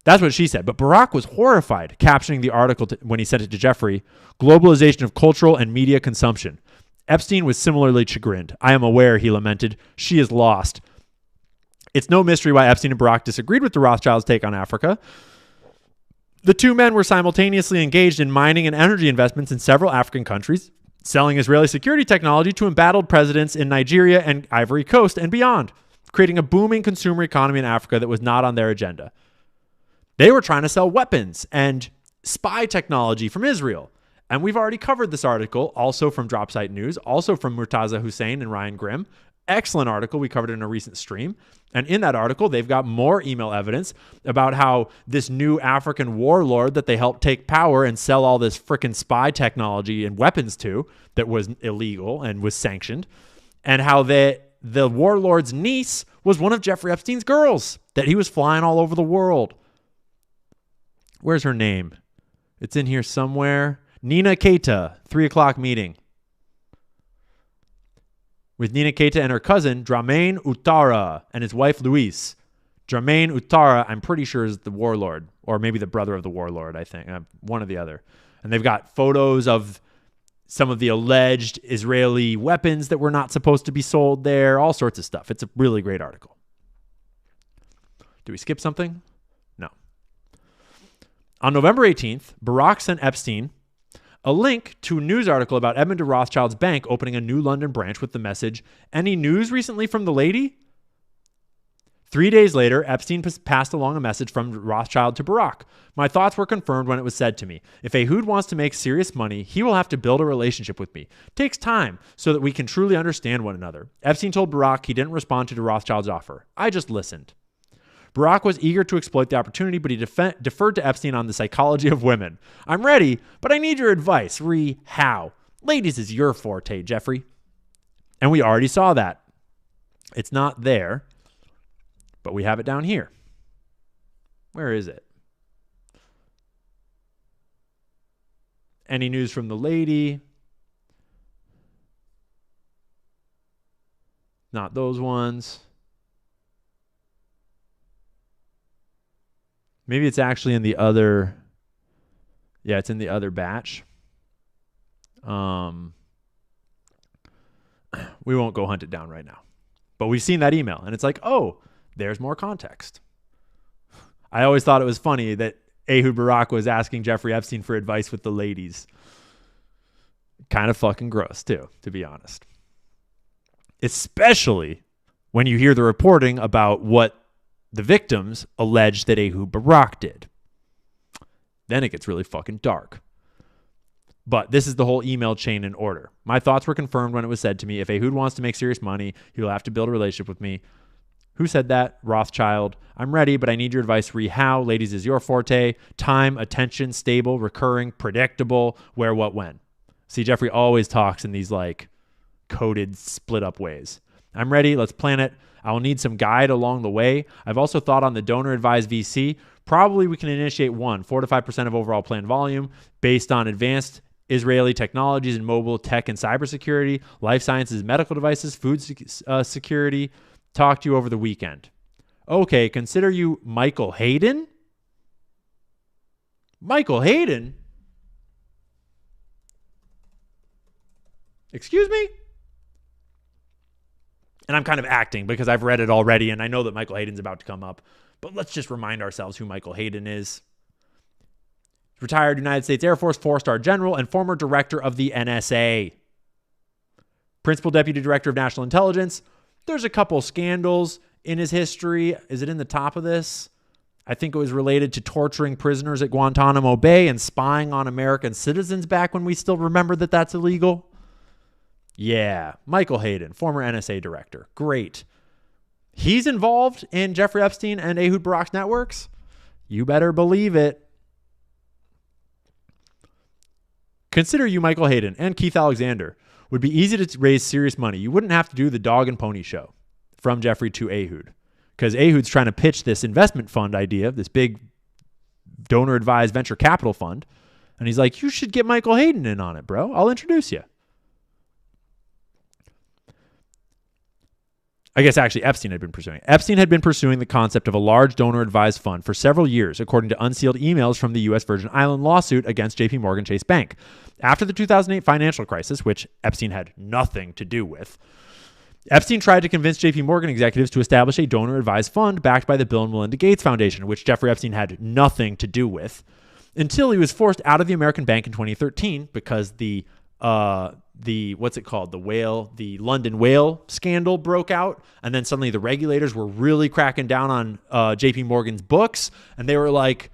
That's what she said. But Barack was horrified, captioning the article when he sent it to Jeffrey, globalization of cultural and media consumption. Epstein was similarly chagrined. I am aware, he lamented. She is lost. It's no mystery why Epstein and Barack disagreed with the Rothschilds' take on Africa. The two men were simultaneously engaged in mining and energy investments in several African countries, selling Israeli security technology to embattled presidents in Nigeria and Ivory Coast and beyond, creating a booming consumer economy in Africa that was not on their agenda. They were trying to sell weapons and spy technology from Israel. And we've already covered this article, also from Dropsite News, also from Murtaza Hussein and Ryan Grimm. Excellent article. We covered it in a recent stream. And in that article, they've got more email evidence about how this new African warlord that they helped take power and sell all this frickin' spy technology and weapons to that was illegal and was sanctioned, and how the warlord's niece was one of Jeffrey Epstein's girls that he was flying all over the world. Where's her name? It's in here somewhere. Nina Keita, 3:00 meeting with Nina Keita and her cousin, Dramain Ouattara, and his wife, Louise. Dramain Ouattara, I'm pretty sure, is the warlord, or maybe the brother of the warlord, I think. One or the other. And they've got photos of some of the alleged Israeli weapons that were not supposed to be sold there, all sorts of stuff. It's a really great article. Do we skip something? No. On November 18th, Barack sent Epstein a link to a news article about Edmund de Rothschild's bank opening a new London branch with the message, "Any news recently from the lady?" 3 days later, Epstein passed along a message from Rothschild to Barack. My thoughts were confirmed when it was said to me. If Ehud wants to make serious money, he will have to build a relationship with me. Takes time so that we can truly understand one another. Epstein told Barack he didn't respond to de Rothschild's offer. I just listened. Barack was eager to exploit the opportunity, but he deferred to Epstein on the psychology of women. I'm ready, but I need your advice. How? Ladies is your forte, Jeffrey. And we already saw that. It's not there, but we have it down here. Where is it? Any news from the lady? Not those ones. Maybe it's actually in the other. Yeah, it's in the other batch. We won't go hunt it down right now. But we've seen that email, and it's like, oh, there's more context. I always thought it was funny that Ehud Barak was asking Jeffrey Epstein for advice with the ladies. Kind of fucking gross, too, to be honest. Especially when you hear the reporting about what the victims allege that Ehud Barak did. Then it gets really fucking dark. But this is the whole email chain in order. My thoughts were confirmed when it was said to me, if Ehud wants to make serious money, he will have to build a relationship with me. Who said that? Rothschild. I'm ready, but I need your advice. How? Ladies is your forte. Time, attention, stable, recurring, predictable, where, what, when. See, Jeffrey always talks in these like coded, split up ways. I'm ready. Let's plan it. I will need some guide along the way. I've also thought on the donor advised VC. Probably we can initiate 4 to 5% of overall planned volume based on advanced Israeli technologies in mobile tech and cybersecurity, life sciences, medical devices, food security. Talk to you over the weekend. Okay, consider you Michael Hayden? Michael Hayden? Excuse me? And I'm kind of acting because I've read it already and I know that Michael Hayden's about to come up. But let's just remind ourselves who Michael Hayden is. Retired United States Air Force 4-star general and former director of the NSA. Principal Deputy Director of National Intelligence. There's a couple scandals in his history. Is it in the top of this? I think it was related to torturing prisoners at Guantanamo Bay and spying on American citizens back when we still remember that that's illegal. Yeah, Michael Hayden, former NSA director. Great. He's involved in Jeffrey Epstein and Ehud Barak's networks? You better believe it. Consider you Michael Hayden and Keith Alexander. Would be easy to raise serious money. You wouldn't have to do the dog and pony show from Jeffrey to Ehud. Because Ehud's trying to pitch this investment fund idea, this big donor-advised venture capital fund. And he's like, you should get Michael Hayden in on it, bro. I'll introduce you. I guess actually Epstein had been pursuing it. Epstein had been pursuing the concept of a large donor-advised fund for several years, according to unsealed emails from the U.S. Virgin Island lawsuit against J.P. Morgan Chase Bank. After the 2008 financial crisis, which Epstein had nothing to do with, Epstein tried to convince J.P. Morgan executives to establish a donor-advised fund backed by the Bill and Melinda Gates Foundation, which Jeffrey Epstein had nothing to do with, until he was forced out of the American bank in 2013 because the what's it called? The London whale scandal broke out. And then suddenly the regulators were really cracking down on JP Morgan's books. And they were like,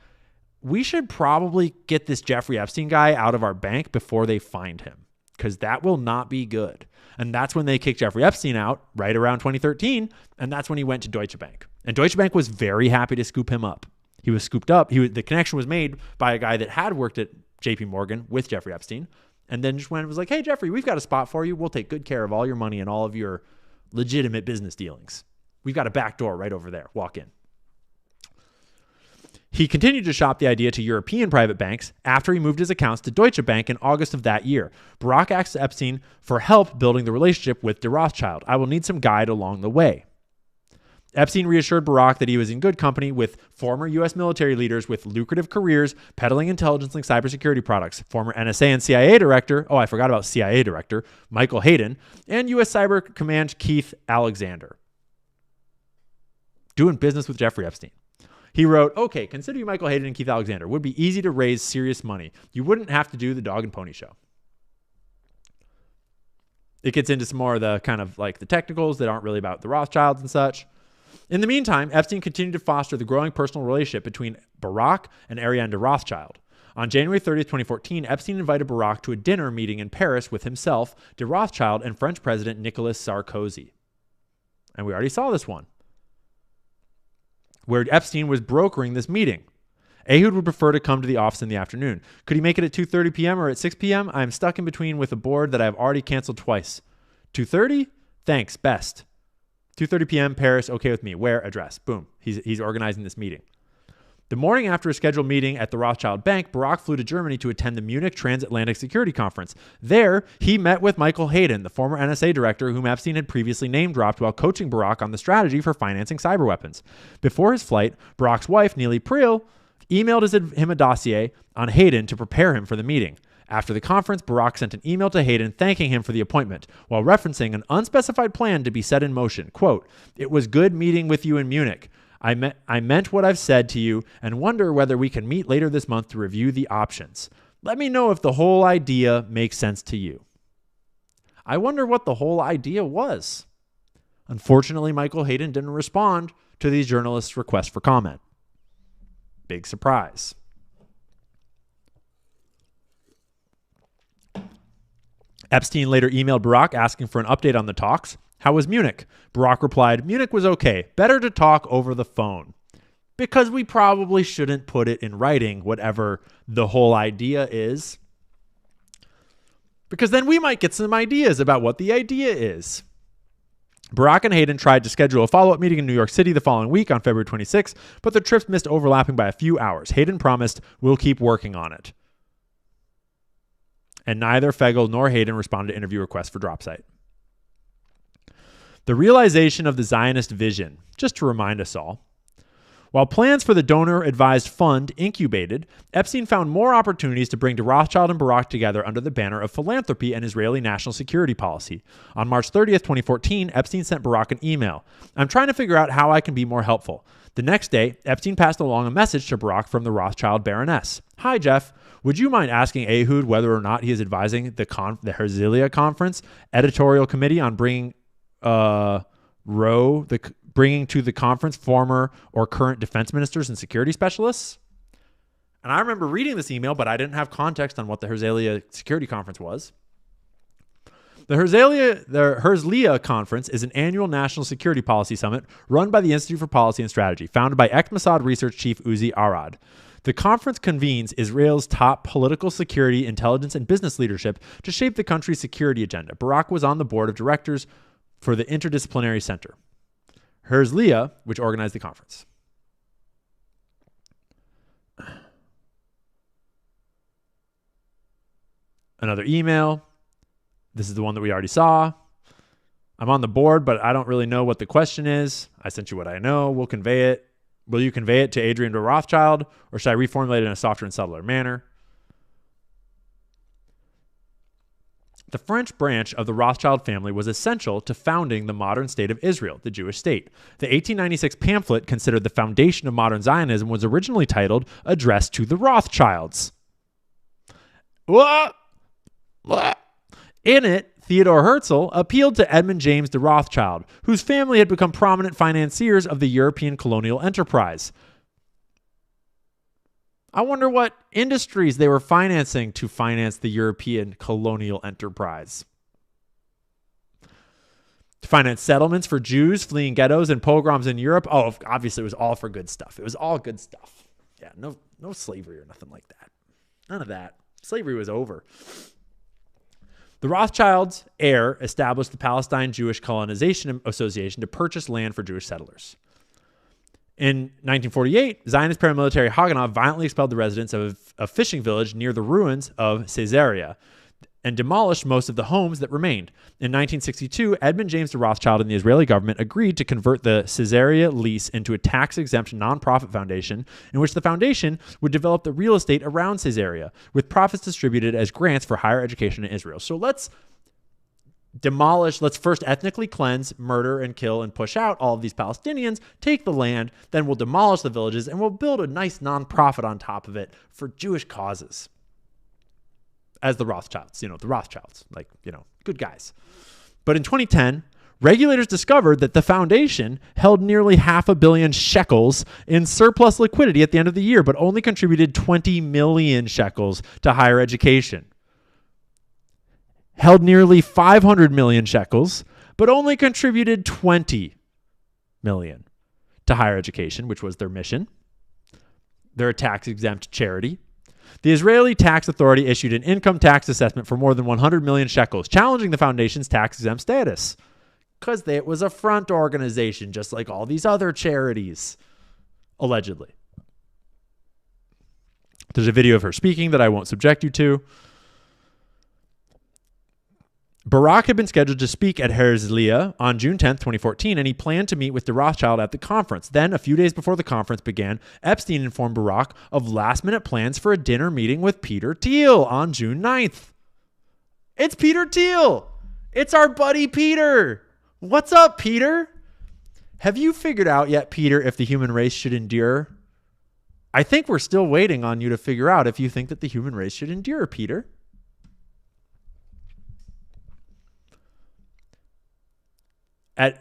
we should probably get this Jeffrey Epstein guy out of our bank before they find him, because that will not be good. And that's when they kicked Jeffrey Epstein out right around 2013. And that's when he went to Deutsche Bank. And Deutsche Bank was very happy to scoop him up. He was scooped up. The connection was made by a guy that had worked at JP Morgan with Jeffrey Epstein. And then just went and was like, hey, Jeffrey, we've got a spot for you. We'll take good care of all your money and all of your legitimate business dealings. We've got a back door right over there. Walk in. He continued to shop the idea to European private banks after he moved his accounts to Deutsche Bank in August of that year. Barak asked Epstein for help building the relationship with de Rothschild. I will need some guide along the way. Epstein reassured Barak that he was in good company with former U.S. military leaders with lucrative careers peddling intelligence like cybersecurity products, former NSA and CIA director, I forgot about CIA director, Michael Hayden, and U.S. Cyber Command Keith Alexander. Doing business with Jeffrey Epstein. He wrote, okay, consider you Michael Hayden and Keith Alexander. Would be easy to raise serious money. You wouldn't have to do the dog and pony show. It gets into some more of the kind of like the technicals that aren't really about the Rothschilds and such. In the meantime, Epstein continued to foster the growing personal relationship between Barak and Ariane de Rothschild. On January 30th, 2014, Epstein invited Barak to a dinner meeting in Paris with himself, de Rothschild, and French President Nicolas Sarkozy. And we already saw this one, where Epstein was brokering this meeting. Ehud would prefer to come to the office in the afternoon. Could he make it at 2:30 p.m. or at 6 p.m.? I am stuck in between with a board that I have already canceled twice. 2:30? Thanks, best. 2:30 p.m. Paris, okay with me. Where? Address. Boom. He's organizing this meeting. The morning after a scheduled meeting at the Rothschild Bank, Barak flew to Germany to attend the Munich Transatlantic Security Conference. There, he met with Michael Hayden, the former NSA director whom Epstein had previously name-dropped while coaching Barak on the strategy for financing cyber weapons. Before his flight, Barak's wife, Neely Priel, emailed him a dossier on Hayden to prepare him for the meeting. After the conference, Barak sent an email to Hayden thanking him for the appointment, while referencing an unspecified plan to be set in motion. Quote, "It was good meeting with you in Munich. I meant what I've said to you and wonder whether we can meet later this month to review the options. Let me know if the whole idea makes sense to you." I wonder what the whole idea was. Unfortunately, Michael Hayden didn't respond to these journalists' requests for comment. Big surprise. Epstein later emailed Barak asking for an update on the talks. How was Munich? Barak replied, Munich was okay. Better to talk over the phone. Because we probably shouldn't put it in writing, whatever the whole idea is. Because then we might get some ideas about what the idea is. Barak and Hayden tried to schedule a follow-up meeting in New York City the following week on February 26, but the trips missed overlapping by a few hours. Hayden promised, we'll keep working on it. And neither Fegel nor Hayden responded to interview requests for DropSite. The realization of the Zionist vision, just to remind us all, While plans for the donor-advised fund incubated, Epstein found more opportunities to bring de Rothschild and Barak together under the banner of philanthropy and Israeli national security policy. On March 30th, 2014, Epstein sent Barak an email. "I'm trying to figure out how I can be more helpful." The next day, Epstein passed along a message to Barak from the Rothschild Baroness. "Hi, Jeff. Would you mind asking Ehud whether or not he is advising the Herzliya Conference editorial committee on bringing bringing to the conference former or current defense ministers and security specialists?" And I remember reading this email, but I didn't have context on what the Herzliya Security Conference was. The Herzliya Conference is an annual national security policy summit run by the Institute for Policy and Strategy, founded by ex-Mossad research chief Uzi Arad. The conference convenes Israel's top political, security, intelligence, and business leadership to shape the country's security agenda. Barak was on the board of directors for the Interdisciplinary Center, Herzliya, which organized the conference. Another email. This is the one that we already saw. "I'm on the board, but I don't really know what the question is. I sent you what I know. We'll convey it. Will you convey it to Adrian de Rothschild, or should I reformulate it in a softer and subtler manner?" The French branch of the Rothschild family was essential to founding the modern state of Israel, the Jewish state. The 1896 pamphlet, considered the foundation of modern Zionism, was originally titled "Address to the Rothschilds." What? In it, Theodore Herzl appealed to Edmund James de Rothschild, whose family had become prominent financiers of the European colonial enterprise. I wonder what industries they were financing to finance the European colonial enterprise. To finance settlements for Jews fleeing ghettos and pogroms in Europe. Oh, obviously it was all for good stuff. It was all good stuff. Yeah, no slavery or nothing like that. None of that. Slavery was over. The Rothschilds' heir established the Palestine Jewish Colonization Association to purchase land for Jewish settlers. In 1948, Zionist paramilitary Haganah violently expelled the residents of a fishing village near the ruins of Caesarea and demolished most of the homes that remained. In 1962, Edmund James de Rothschild and the Israeli government agreed to convert the Caesarea lease into a tax-exempt nonprofit foundation, in which the foundation would develop the real estate around Caesarea, with profits distributed as grants for higher education in Israel. So let's first ethnically cleanse, murder, and kill and push out all of these Palestinians, take the land, then we'll demolish the villages, and we'll build a nice nonprofit on top of it for Jewish causes. As the Rothschilds, good guys. But in 2010, regulators discovered that the foundation held nearly 500 million shekels in surplus liquidity at the end of the year, but only contributed 20 million shekels to higher education. Held nearly 500 million shekels, but only contributed 20 million to higher education, which was their mission. They're a tax-exempt charity. The Israeli Tax Authority issued an income tax assessment for more than 100 million shekels, challenging the foundation's tax-exempt status. Because it was a front organization, just like all these other charities, allegedly. There's a video of her speaking that I won't subject you to. Barak had been scheduled to speak at Herzliya on June 10, 2014, and he planned to meet with de Rothschild at the conference. Then, a few days before the conference began, Epstein informed Barak of last-minute plans for a dinner meeting with Peter Thiel on June 9th. It's Peter Thiel! It's our buddy Peter! What's up, Peter? Have you figured out yet, Peter, if the human race should endure? I think we're still waiting on you to figure out if you think that the human race should endure, Peter.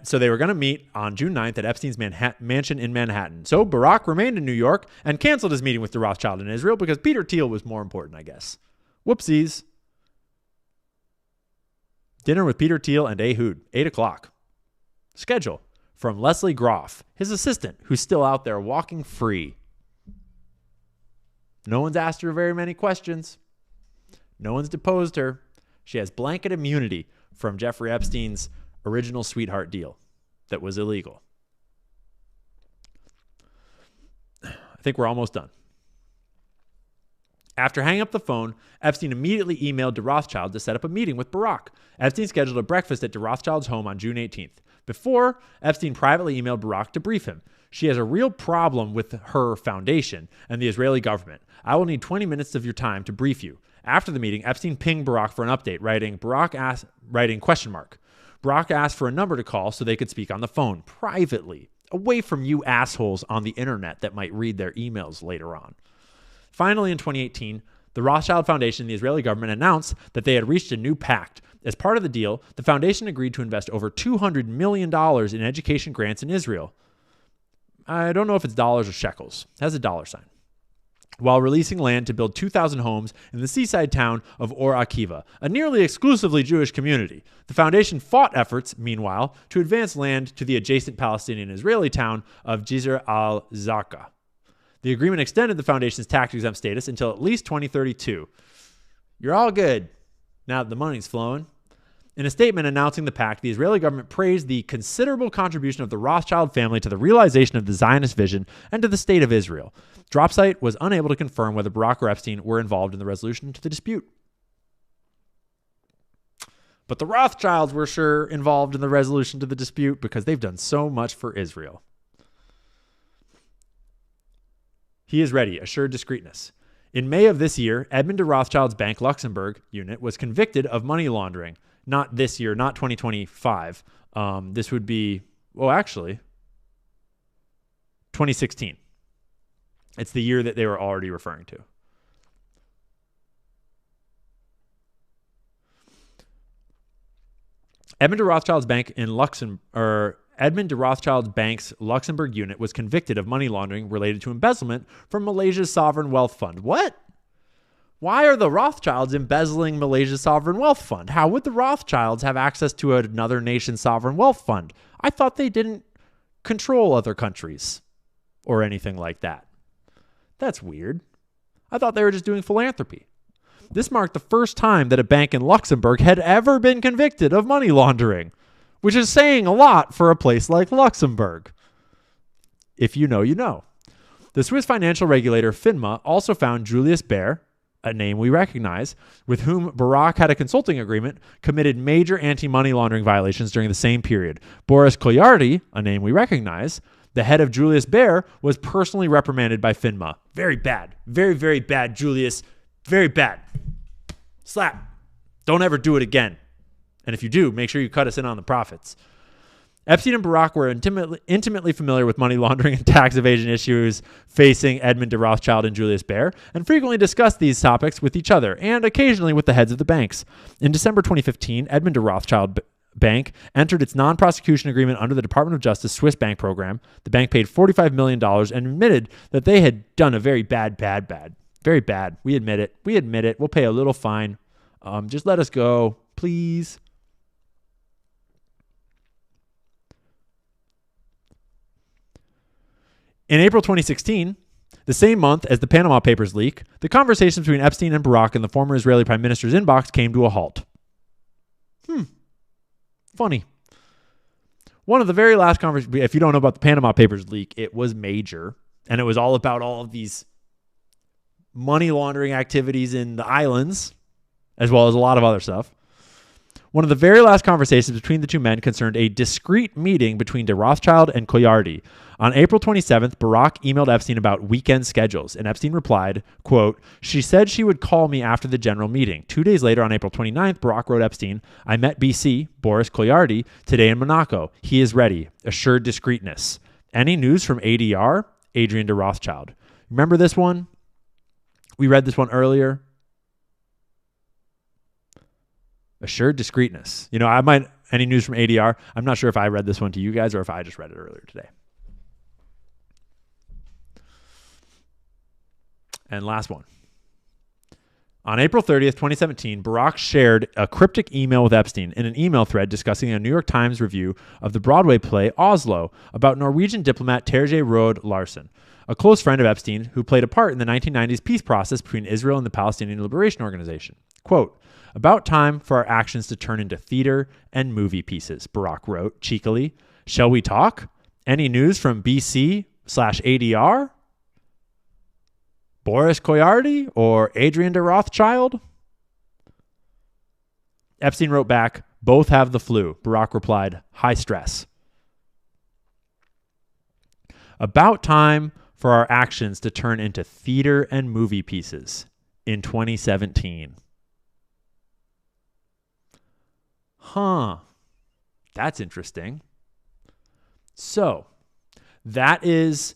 So they were going to meet on June 9th at Epstein's mansion in Manhattan. So Barak remained in New York and canceled his meeting with de Rothschild in Israel because Peter Thiel was more important, I guess. Whoopsies. Dinner with Peter Thiel and Ehud, 8 o'clock. Schedule from Leslie Groff, his assistant, who's still out there walking free. No one's asked her very many questions. No one's deposed her. She has blanket immunity from Jeffrey Epstein's original sweetheart deal that was illegal. I think we're almost done. After hanging up the phone, Epstein immediately emailed de Rothschild to set up a meeting with Barak. Epstein scheduled a breakfast at de Rothschild's home on June 18th. Before, Epstein privately emailed Barak to brief him. She has a real problem with her foundation and the Israeli government. I will need 20 minutes of your time to brief you. After the meeting, Epstein pinged Barak for an update, writing question mark. Barak asked for a number to call so they could speak on the phone privately, away from you assholes on the internet that might read their emails later on. Finally, in 2018, the Rothschild Foundation and the Israeli government announced that they had reached a new pact. As part of the deal, the foundation agreed to invest over $200 million in education grants in Israel. I don't know if it's dollars or shekels. It has a dollar sign. While releasing land to build 2,000 homes in the seaside town of Or Akiva, a nearly exclusively Jewish community. The foundation fought efforts, meanwhile, to advance land to the adjacent Palestinian-Israeli town of Jisr al-Zaka. The agreement extended the foundation's tax-exempt status until at least 2032. You're all good now that the money's flowing. In a statement announcing the pact, the Israeli government praised the considerable contribution of the Rothschild family to the realization of the Zionist vision and to the state of Israel. Dropsite was unable to confirm whether Barak or Epstein were involved in the resolution to the dispute. But the Rothschilds were sure involved in the resolution to the dispute because they've done so much for Israel. He is ready, assured discreetness. In May of this year, Edmond de Rothschild's Bank Luxembourg unit was convicted of money laundering. Not this year, not 2025. This would be, 2016. It's the year that they were already referring to. Edmond de Rothschild's Bank's Luxembourg unit was convicted of money laundering related to embezzlement from Malaysia's sovereign wealth fund. What? Why are the Rothschilds embezzling Malaysia's sovereign wealth fund? How would the Rothschilds have access to another nation's sovereign wealth fund? I thought they didn't control other countries or anything like that. That's weird. I thought they were just doing philanthropy. This marked the first time that a bank in Luxembourg had ever been convicted of money laundering, which is saying a lot for a place like Luxembourg. If you know, you know. The Swiss financial regulator FINMA also found Julius Baer, a name we recognize, with whom Barak had a consulting agreement, committed major anti-money laundering violations during the same period. Boris Koyardi, a name we recognize, the head of Julius Baer, was personally reprimanded by FINMA. Very bad. Very, very bad, Julius. Very bad. Slap. Don't ever do it again. And if you do, make sure you cut us in on the profits. Epstein and Barak were intimately familiar with money laundering and tax evasion issues facing Edmond de Rothschild and Julius Baer, and frequently discussed these topics with each other and occasionally with the heads of the banks. In December 2015, Edmond de Rothschild Bank entered its non-prosecution agreement under the Department of Justice Swiss bank program. The bank paid $45 million and admitted that they had done a very bad. Very bad. We admit it. We'll pay a little fine. Just let us go, please. In April 2016, the same month as the Panama Papers leak, the conversations between Epstein and Barak in the former Israeli Prime Minister's inbox came to a halt. Funny. One of the very last conversations, if you don't know about the Panama Papers leak, it was major, and it was all about all of these money laundering activities in the islands, as well as a lot of other stuff. One of the very last conversations between the two men concerned a discreet meeting between de Rothschild and Koyardi. On April 27th, Barak emailed Epstein about weekend schedules, and Epstein replied, quote, "She said she would call me after the general meeting." 2 days later, on April 29th, Barak wrote Epstein, "I met BC, Boris Koyardi, today in Monaco. He is ready. Assured discreetness. Any news from ADR? Adrian de Rothschild." Remember this one? We read this one earlier. Assured discreetness. Any news from ADR? I'm not sure if I read this one to you guys or if I just read it earlier today. And last one. On April 30th, 2017, Barak shared a cryptic email with Epstein in an email thread discussing a New York Times review of the Broadway play Oslo about Norwegian diplomat Terje Rode Larsen, a close friend of Epstein who played a part in the 1990s peace process between Israel and the Palestinian Liberation Organization. Quote, "About time for our actions to turn into theater and movie pieces," Barak wrote cheekily. "Shall we talk? Any news from BC/ADR? Boris Koyardi or Adrian de Rothschild?" Epstein wrote back, "Both have the flu." Barak replied, "High stress." About time for our actions to turn into theater and movie pieces in 2017. Huh. That's interesting. So, that is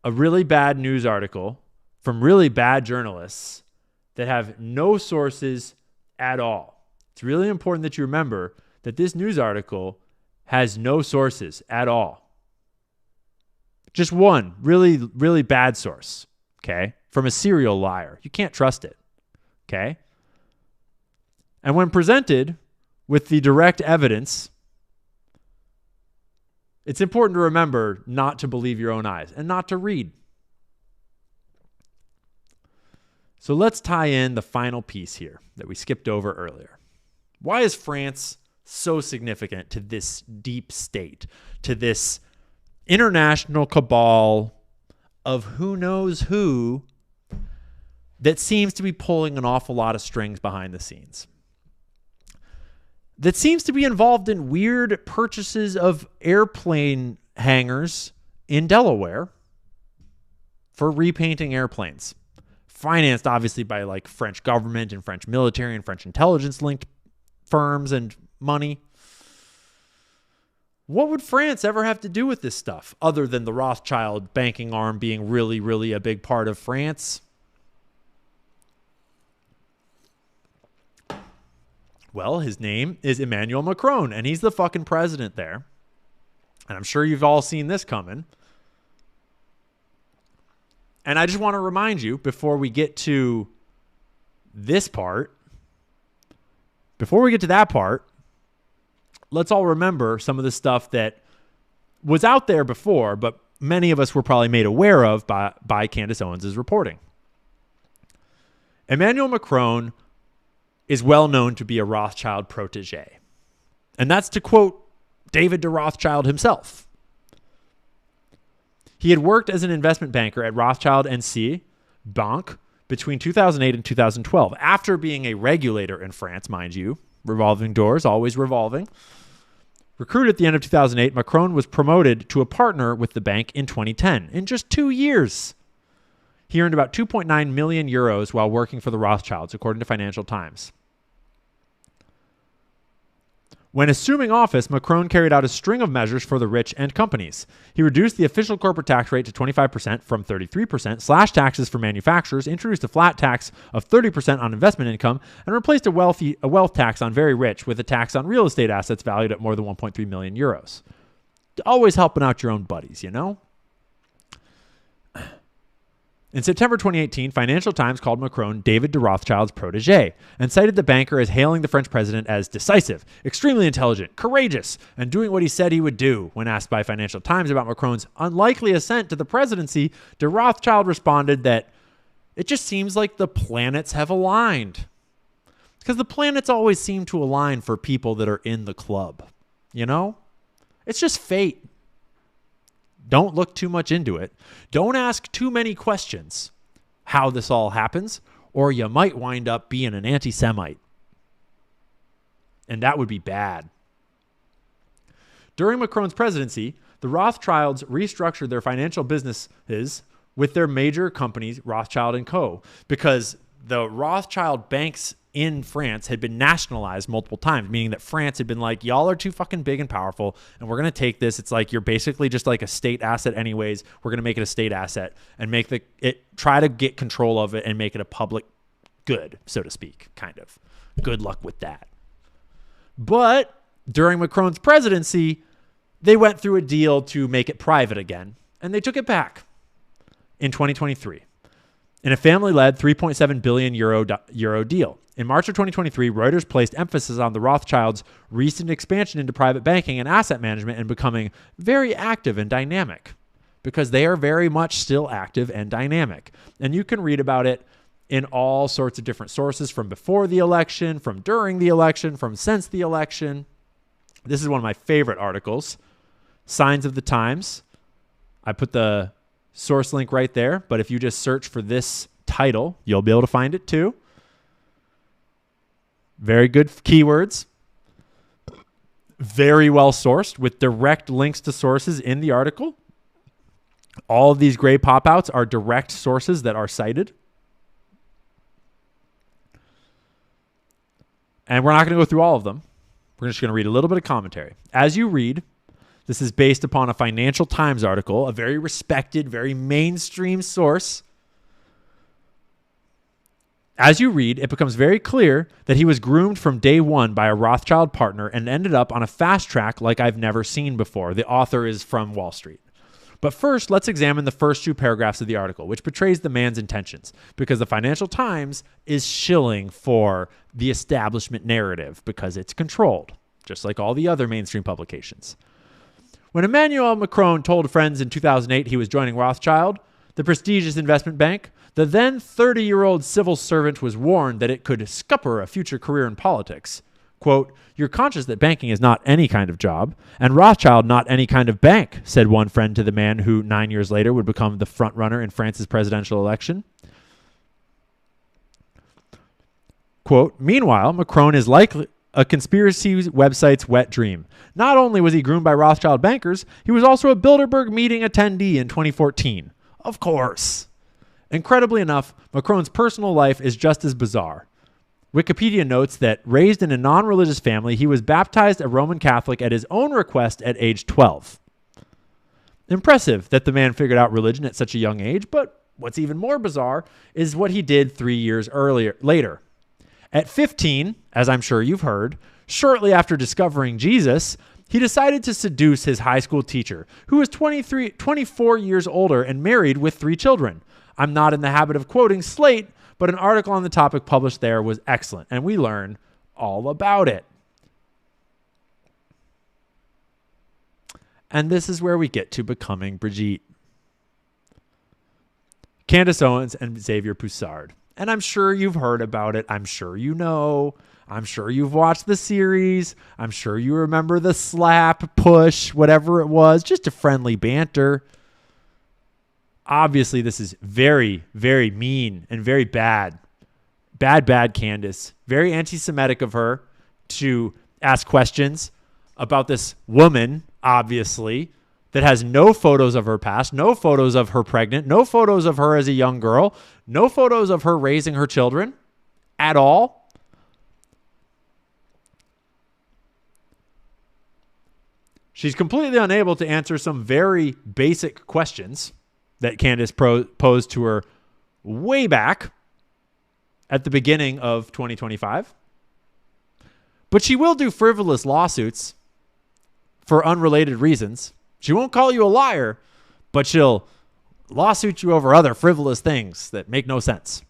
a really bad news article from really bad journalists that have no sources at all. It's really important that you remember that this news article has no sources at all. Just one really, really bad source, okay, from a serial liar. You can't trust it, okay? And when presented with the direct evidence, it's important to remember not to believe your own eyes and not to read. So let's tie in the final piece here that we skipped over earlier. Why is France so significant to this deep state, to this international cabal of who knows who that seems to be pulling an awful lot of strings behind the scenes? That seems to be involved in weird purchases of airplane hangars in Delaware for repainting airplanes. Financed, obviously, by like French government and French military and French intelligence-linked firms and money. What would France ever have to do with this stuff other than the Rothschild banking arm being really, really a big part of France? Well, his name is Emmanuel Macron, and he's the fucking president there. And I'm sure you've all seen this coming. And I just want to remind you, before we get to this part, before we get to that part, let's all remember some of the stuff that was out there before, but many of us were probably made aware of by Candace Owens' reporting. Emmanuel Macron is well known to be a Rothschild protege. And that's to quote David de Rothschild himself. He had worked as an investment banker at Rothschild & C Bank between 2008 and 2012, after being a regulator in France, mind you. Revolving doors, always revolving. Recruited at the end of 2008, Macron was promoted to a partner with the bank in 2010. In just 2 years, he earned about 2.9 million euros while working for the Rothschilds, according to Financial Times. When assuming office, Macron carried out a string of measures for the rich and companies. He reduced the official corporate tax rate to 25% from 33%, slashed taxes for manufacturers, introduced a flat tax of 30% on investment income, and replaced a wealth tax on very rich with a tax on real estate assets valued at more than 1.3 million euros. Always helping out your own buddies, you know? In September 2018, Financial Times called Macron David de Rothschild's protege and cited the banker as hailing the French president as decisive, extremely intelligent, courageous, and doing what he said he would do. When asked by Financial Times about Macron's unlikely ascent to the presidency, de Rothschild responded that it just seems like the planets have aligned. Because the planets always seem to align for people that are in the club. You know? It's just fate. Don't look too much into it. Don't ask too many questions how this all happens, or you might wind up being an anti-Semite. And that would be bad. During Macron's presidency, the Rothschilds restructured their financial businesses with their major companies, Rothschild & Co., because the Rothschild banks in France had been nationalized multiple times, meaning that France had been like, y'all are too fucking big and powerful, and we're going to take this. It's like you're basically just like a state asset anyways. We're going to make it a state asset and try to get control of it and make it a public good, so to speak, kind of. Good luck with that. But during Macron's presidency, they went through a deal to make it private again, and they took it back in 2023 in a family-led 3.7 billion euro deal. In March of 2023, Reuters placed emphasis on the Rothschilds' recent expansion into private banking and asset management and becoming very active and dynamic, because they are very much still active and dynamic. And you can read about it in all sorts of different sources, from before the election, from during the election, from since the election. This is one of my favorite articles, Signs of the Times. I put the source link right there, but if you just search for this title, you'll be able to find it too. Very good keywords. Very well sourced with direct links to sources in the article. All of these gray pop-outs are direct sources that are cited. And we're not going to go through all of them. We're just going to read a little bit of commentary. As you read, this is based upon a Financial Times article, a very respected, very mainstream source. As you read, it becomes very clear that he was groomed from day one by a Rothschild partner and ended up on a fast track like I've never seen before. The author is from Wall Street. But first, let's examine the first 2 paragraphs of the article, which betrays the man's intentions, because the Financial Times is shilling for the establishment narrative because it's controlled, just like all the other mainstream publications. When Emmanuel Macron told friends in 2008 he was joining Rothschild, the prestigious investment bank, the then 30-year-old civil servant was warned that it could scupper a future career in politics. Quote, "You're conscious that banking is not any kind of job, and Rothschild not any kind of bank," said one friend to the man who 9 years later would become the frontrunner in France's presidential election. Quote, "Meanwhile, Macron is likely a conspiracy website's wet dream. Not only was he groomed by Rothschild bankers, he was also a Bilderberg meeting attendee in 2014. Of course. Incredibly enough, Macron's personal life is just as bizarre. Wikipedia notes that raised in a non-religious family, he was baptized a Roman Catholic at his own request at age 12. Impressive that the man figured out religion at such a young age, but what's even more bizarre is what he did 3 years later. At 15, as I'm sure you've heard, shortly after discovering Jesus, he decided to seduce his high school teacher, who was 24 years older and married with 3 children. I'm not in the habit of quoting Slate, but an article on the topic published there was excellent, and we learn all about it. And this is where we get to Becoming Brigitte. Candace Owens and Xavier Poussard. And I'm sure you've heard about it. I'm sure you know. I'm sure you've watched the series. I'm sure you remember the slap, push, whatever it was, just a friendly banter. Obviously, this is very, very mean and very bad. Bad Candace. Very anti-Semitic of her to ask questions about this woman, obviously, that has no photos of her past, no photos of her pregnant, no photos of her as a young girl, no photos of her raising her children at all. She's completely unable to answer some very basic questions that Candace posed to her way back at the beginning of 2025. But she will do frivolous lawsuits for unrelated reasons. She won't call you a liar, but she'll lawsuit you over other frivolous things that make no sense.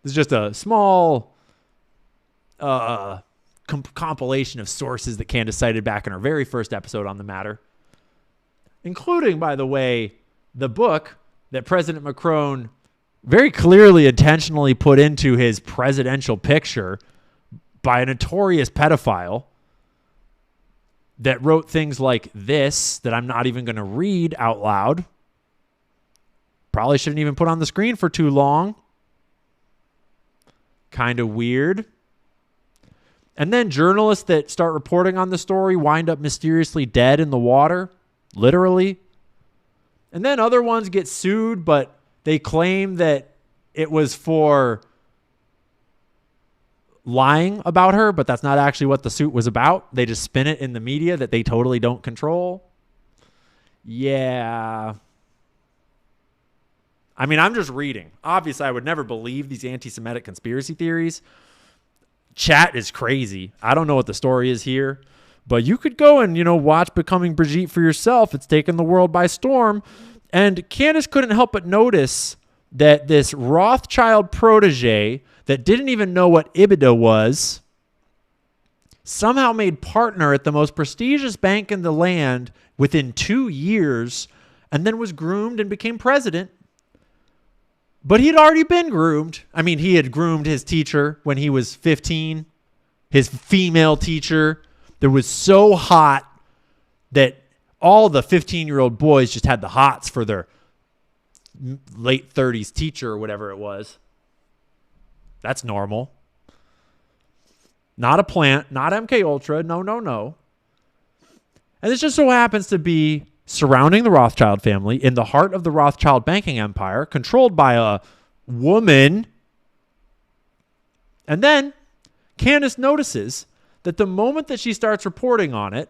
This is just a small compilation of sources that Candace cited back in her very first episode on the matter, including, by the way, the book that President Macron very clearly intentionally put into his presidential picture by a notorious pedophile that wrote things like this that I'm not even going to read out loud. Probably shouldn't even put on the screen for too long. Kind of weird. And then journalists that start reporting on the story wind up mysteriously dead in the water, literally. And then other ones get sued, but they claim that it was for lying about her, but that's not actually what the suit was about. They just spin it in the media that they totally don't control. Yeah. I mean, I'm just reading. Obviously, I would never believe these anti-Semitic conspiracy theories. Chat is crazy. I don't know what the story is here, but you could go and, watch Becoming Brigitte for yourself. It's taken the world by storm. And Candace couldn't help but notice that this Rothschild protege that didn't even know what EBITDA was somehow made partner at the most prestigious bank in the land within 2 years and then was groomed and became president. But he'd already been groomed. I mean, he had groomed his teacher when he was 15, his female teacher that was so hot that all the 15-year-old boys just had the hots for their late 30s teacher or whatever it was. That's normal. Not a plant, not MK Ultra. No. And this just so happens to be surrounding the Rothschild family in the heart of the Rothschild banking empire, controlled by a woman. And then Candace notices that the moment that she starts reporting on it,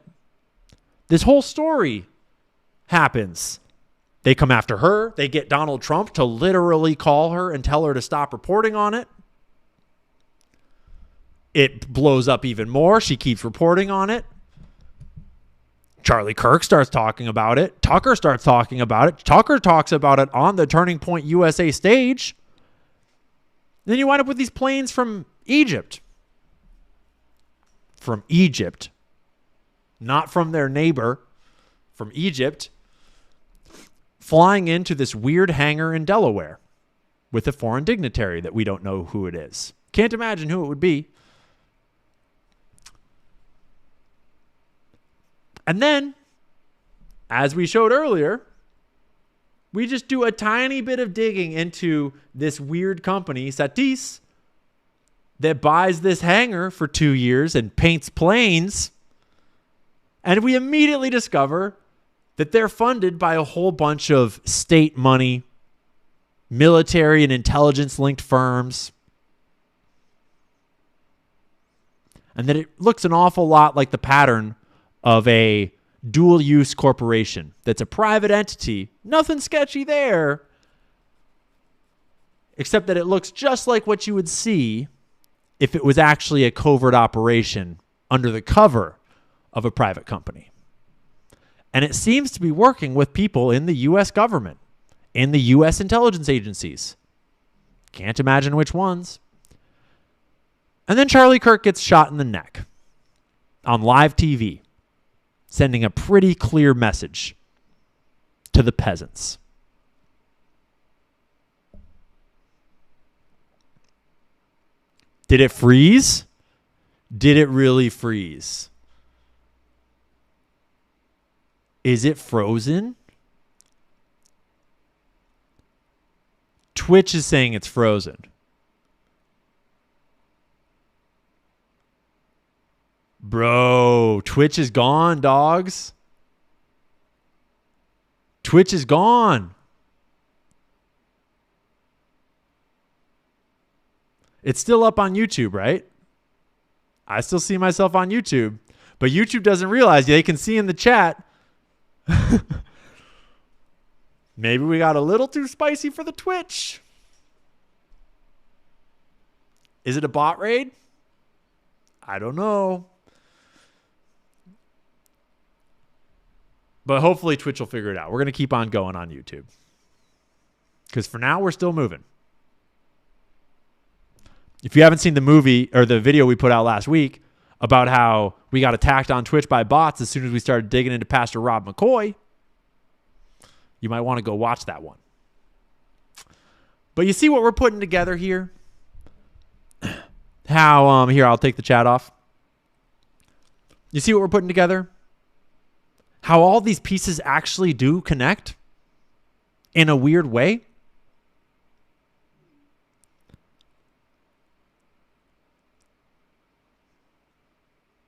this whole story happens. They come after her. They get Donald Trump to literally call her and tell her to stop reporting on it. It blows up even more. She keeps reporting on it. Charlie Kirk starts talking about it. Tucker starts talking about it. Tucker talks about it on the Turning Point USA stage. Then you wind up with these planes from Egypt. From Egypt. Not from their neighbor. From Egypt. Flying into this weird hangar in Delaware with a foreign dignitary that we don't know who it is. Can't imagine who it would be. And then, as we showed earlier, we just do a tiny bit of digging into this weird company, Satis, that buys this hangar for 2 years and paints planes. And we immediately discover that they're funded by a whole bunch of state money, military and intelligence-linked firms. And that it looks an awful lot like the pattern of a dual-use corporation that's a private entity. Nothing sketchy there, except that it looks just like what you would see if it was actually a covert operation under the cover of a private company. And it seems to be working with people in the U.S. government, in the U.S. intelligence agencies. Can't imagine which ones. And then Charlie Kirk gets shot in the neck on live TV, sending a pretty clear message to the peasants. Did it freeze? Did it really freeze? Is it frozen? Twitch is saying it's frozen. Bro, Twitch is gone, dogs. Twitch is gone. It's still up on YouTube, right? I still see myself on YouTube. But YouTube doesn't realize they can see in the chat. Maybe we got a little too spicy for the Twitch. Is it a bot raid? I don't know. But hopefully Twitch will figure it out. We're going to keep on going on YouTube. Because for now, we're still moving. If you haven't seen the movie or the video we put out last week about how we got attacked on Twitch by bots as soon as we started digging into Pastor Rob McCoy, you might want to go watch that one. But you see what we're putting together here? How, here, I'll take the chat off. You see what we're putting together? How all these pieces actually do connect in a weird way?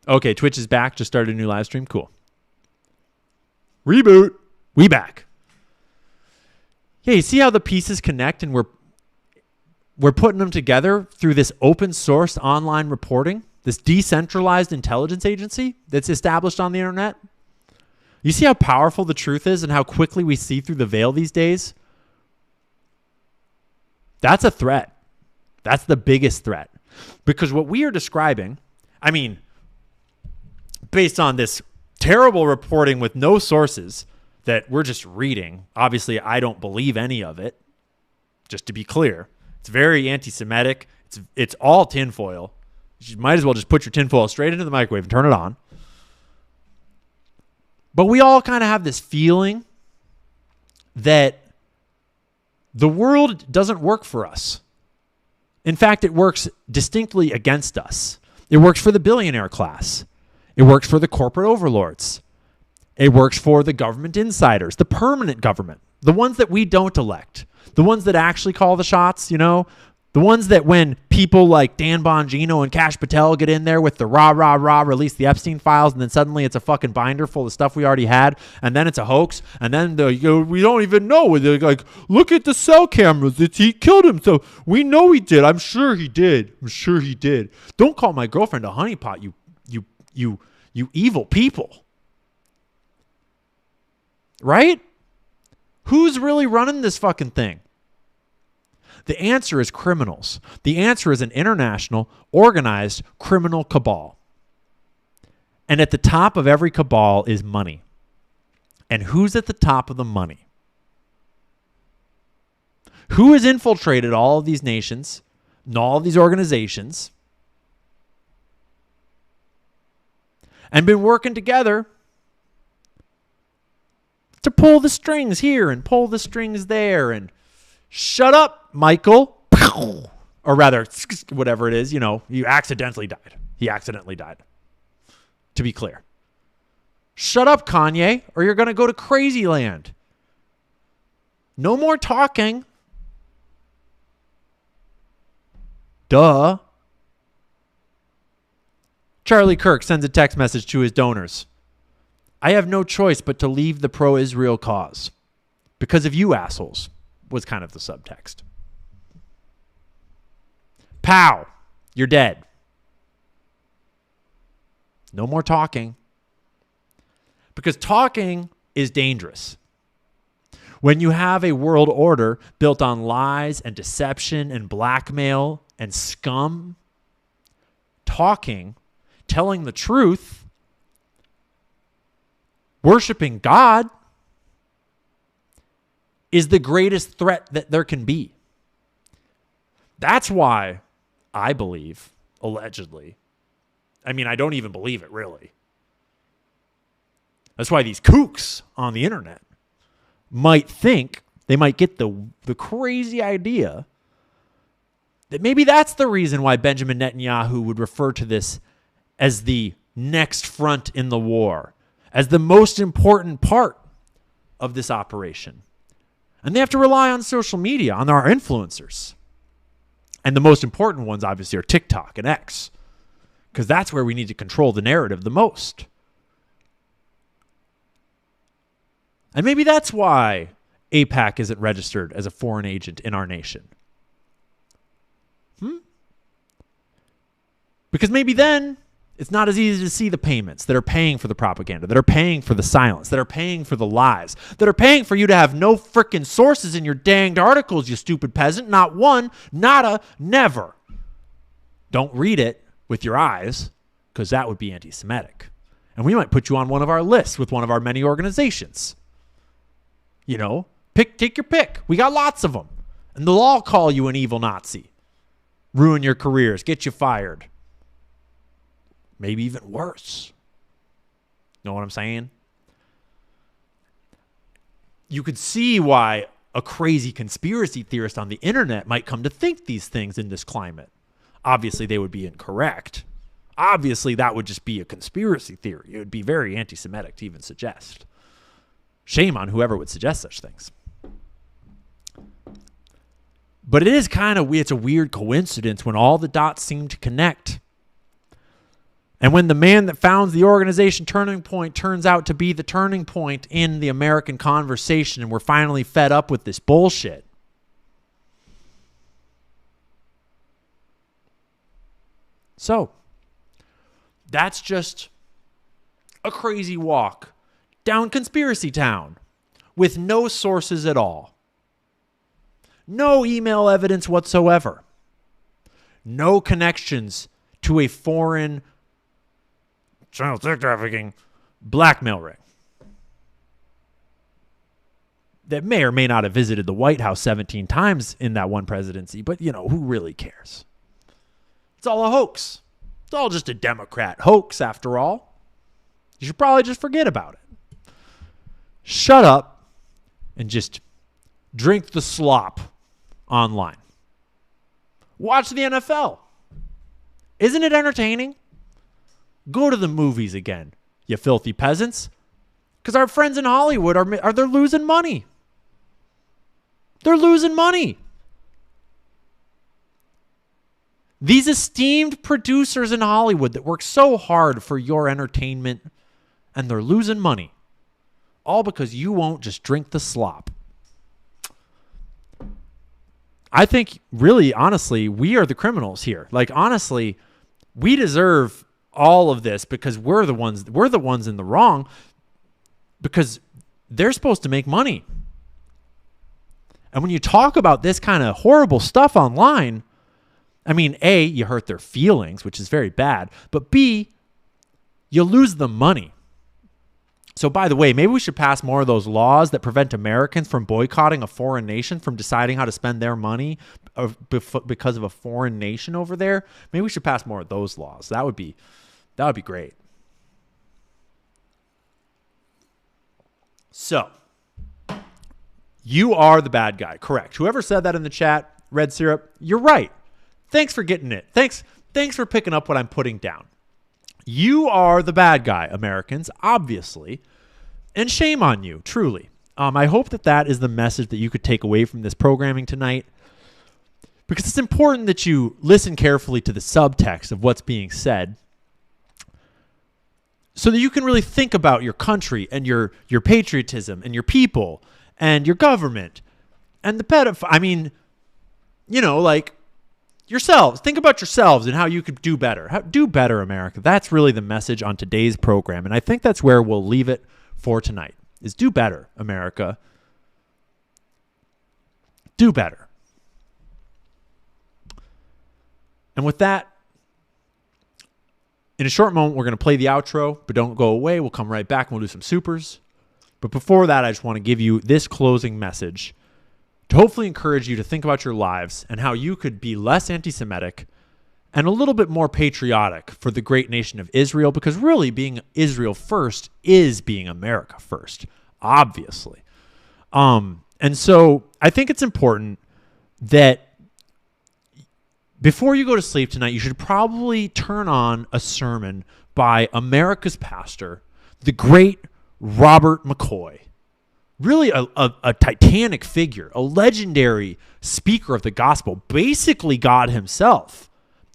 Okay, Twitch is back. Just started a new live stream. Cool. Reboot. We back. Yeah, you see how the pieces connect and we're putting them together through this open source online reporting, this decentralized intelligence agency that's established on the internet? You see how powerful the truth is and how quickly we see through the veil these days? That's a threat. That's the biggest threat. Because what we are describing, I mean, based on this terrible reporting with no sources that we're just reading, obviously I don't believe any of it, just to be clear. It's very anti-Semitic. It's all tinfoil. You might as well just put your tinfoil straight into the microwave and turn it on. But we all kind of have this feeling that the world doesn't work for us. In fact, it works distinctly against us. It works for the billionaire class. It works for the corporate overlords. It works for the government insiders, the permanent government, the ones that we don't elect, the ones that actually call the shots, you know, The ones that when people like Dan Bongino and Kash Patel get in there with the rah, release the Epstein files, and then suddenly it's a fucking binder full of stuff we already had, and then it's a hoax, and then we don't even know. They're like, look at the cell cameras. He killed him, so we know he did. I'm sure he did. Don't call my girlfriend a honeypot, you evil people. Right? Who's really running this fucking thing? The answer is criminals. The answer is an international, organized criminal cabal. And at the top of every cabal is money. And who's at the top of the money? Who has infiltrated all of these nations and all of these organizations and been working together to pull the strings here and pull the strings there and shut up, Michael. Or rather, whatever it is, you accidentally died. He accidentally died. To be clear. Shut up, Kanye, or you're going to go to crazy land. No more talking. Duh. Charlie Kirk sends a text message to his donors. I have no choice but to leave the pro-Israel cause. Because of you assholes. Was kind of the subtext. Pow, you're dead. No more talking. Because talking is dangerous. When you have a world order built on lies and deception and blackmail and scum, talking, telling the truth, worshiping God, is the greatest threat that there can be. That's why I believe, allegedly, I mean, I don't even believe it really. That's why these kooks on the internet might think, they might get the crazy idea that maybe that's the reason why Benjamin Netanyahu would refer to this as the next front in the war, as the most important part of this operation. And they have to rely on social media, on our influencers. And the most important ones, obviously, are TikTok and X. Because that's where we need to control the narrative the most. And maybe that's why AIPAC isn't registered as a foreign agent in our nation. Because maybe then it's not as easy to see the payments that are paying for the propaganda, that are paying for the silence, that are paying for the lies, that are paying for you to have no frickin' sources in your danged articles, you stupid peasant. Not one, nada, never. Don't read it with your eyes, because that would be anti-Semitic. And we might put you on one of our lists with one of our many organizations. Take your pick. We got lots of them. And they'll all call you an evil Nazi. Ruin your careers, get you fired. Maybe even worse. Know what I'm saying? You could see why a crazy conspiracy theorist on the internet might come to think these things in this climate. Obviously, they would be incorrect. Obviously, that would just be a conspiracy theory. It would be very anti-Semitic to even suggest. Shame on whoever would suggest such things. But it is kind of weird. It's a weird coincidence when all the dots seem to connect. And when the man that founds the organization Turning Point turns out to be the turning point in the American conversation, and we're finally fed up with this bullshit. So, that's just a crazy walk down Conspiracy Town with no sources at all. No email evidence whatsoever. No connections to a foreign child sex trafficking blackmail ring that may or may not have visited the White House 17 times in that one presidency, but who really cares? It's all a hoax. It's all just a Democrat hoax after all. You should probably just forget about it. Shut up and just drink the slop online. Watch the NFL. Isn't it entertaining? Go to the movies again, you filthy peasants. Because our friends in Hollywood they're losing money. They're losing money. These esteemed producers in Hollywood that work so hard for your entertainment, and they're losing money. All because you won't just drink the slop. I think, really, honestly, we are the criminals here. Like, honestly, we deserve all of this because we're the ones in the wrong, because they're supposed to make money. And when you talk about this kind of horrible stuff online, I mean, A, you hurt their feelings, which is very bad, but B, you lose the money. So, by the way, maybe we should pass more of those laws that prevent Americans from boycotting a foreign nation from deciding how to spend their money because of a foreign nation over there. Maybe we should pass more of those laws. That would be great. So, you are the bad guy. Correct. Whoever said that in the chat, Red Syrup, you're right. Thanks for getting it. Thanks for picking up what I'm putting down. You are the bad guy, Americans, obviously, and shame on you, truly. I hope that is the message that you could take away from this programming tonight, because it's important that you listen carefully to the subtext of what's being said so that you can really think about your country and your patriotism and your people and your government and the pedophile. I mean, like, yourselves. Think about yourselves and how you could do better. Do better, America. That's really the message on today's program. And I think that's where we'll leave it for tonight, is do better, America. Do better. And with that, in a short moment, we're going to play the outro, but don't go away. We'll come right back and we'll do some supers. But before that, I just want to give you this closing message to hopefully encourage you to think about your lives and how you could be less anti-Semitic and a little bit more patriotic for the great nation of Israel, because really being Israel first is being America first, obviously. And so I think it's important that before you go to sleep tonight, you should probably turn on a sermon by America's pastor, the great Robert McCoy. Really a titanic figure, a legendary speaker of the gospel, basically God himself,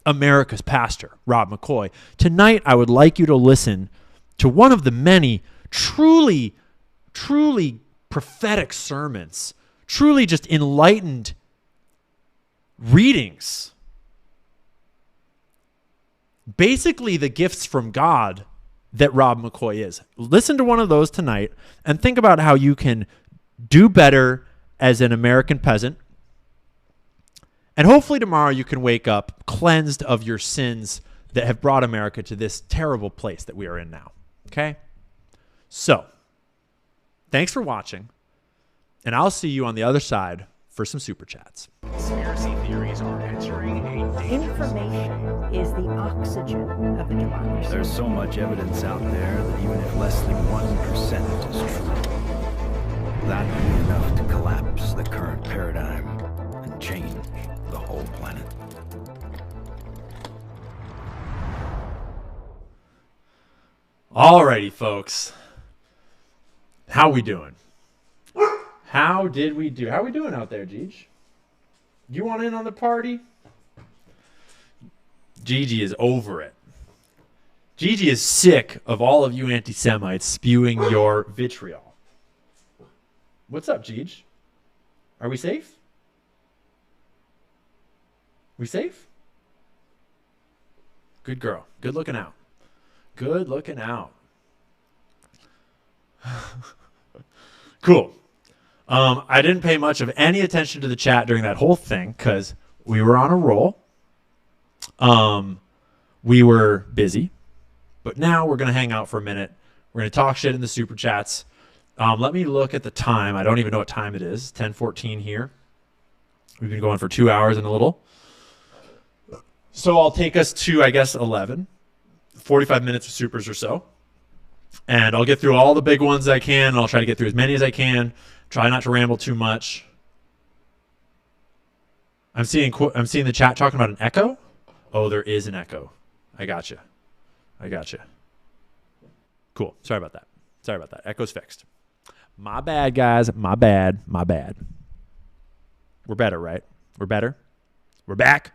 America's pastor, Rob McCoy. Tonight, I would like you to listen to one of the many truly, truly prophetic sermons, truly just enlightened readings. Basically, the gifts from God that Rob McCoy is. Listen to one of those tonight and think about how you can do better as an American peasant. And hopefully tomorrow you can wake up cleansed of your sins that have brought America to this terrible place that we are in now. Okay? So, thanks for watching, and I'll see you on the other side for some super chats. Conspiracy theories are entering a Information is the oxygen of a democracy. There's so much evidence out there that even if less than 1% is true, that would be enough to collapse the current paradigm and change the whole planet. Alrighty, folks. How we doing? How did we do? How we doing out there, Gigi? You want in on the party? Gigi is over it. Gigi is sick of all of you anti-Semites spewing your vitriol. What's up, Gigi? Are we safe? We safe? Good girl. Good looking out. Good looking out. Cool. I didn't pay much of any attention to the chat during that whole thing because we were on a roll. We were busy. But now we're going to hang out for a minute. We're going to talk shit in the super chats. Let me look at the time. I don't even know what time it is. 10:14 here. We've been going for 2 hours and a little. So I'll take us to, I guess, 11. 45 minutes of supers or so. And I'll get through all the big ones I can. And I'll try to get through as many as I can. Try not to ramble too much. I'm seeing the chat talking about an echo. Oh, there is an echo. I gotcha. Cool. Sorry about that. Echo's fixed. My bad, guys. My bad. We're better, right? We're better? We're back?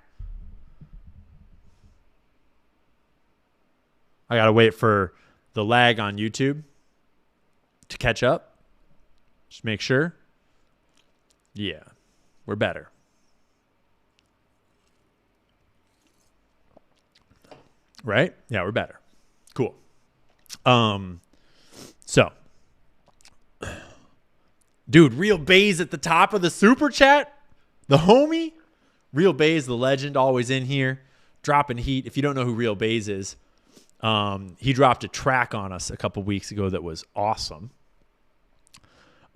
I got to wait for the lag on YouTube to catch up. Just make sure. Yeah, we're better. Right? Yeah, we're better. Cool. So, dude, Real Bays at the top of the super chat. The homie. Real Bays, the legend, always in here, dropping heat. If you don't know who Real Bays is, he dropped a track on us a couple weeks ago that was awesome.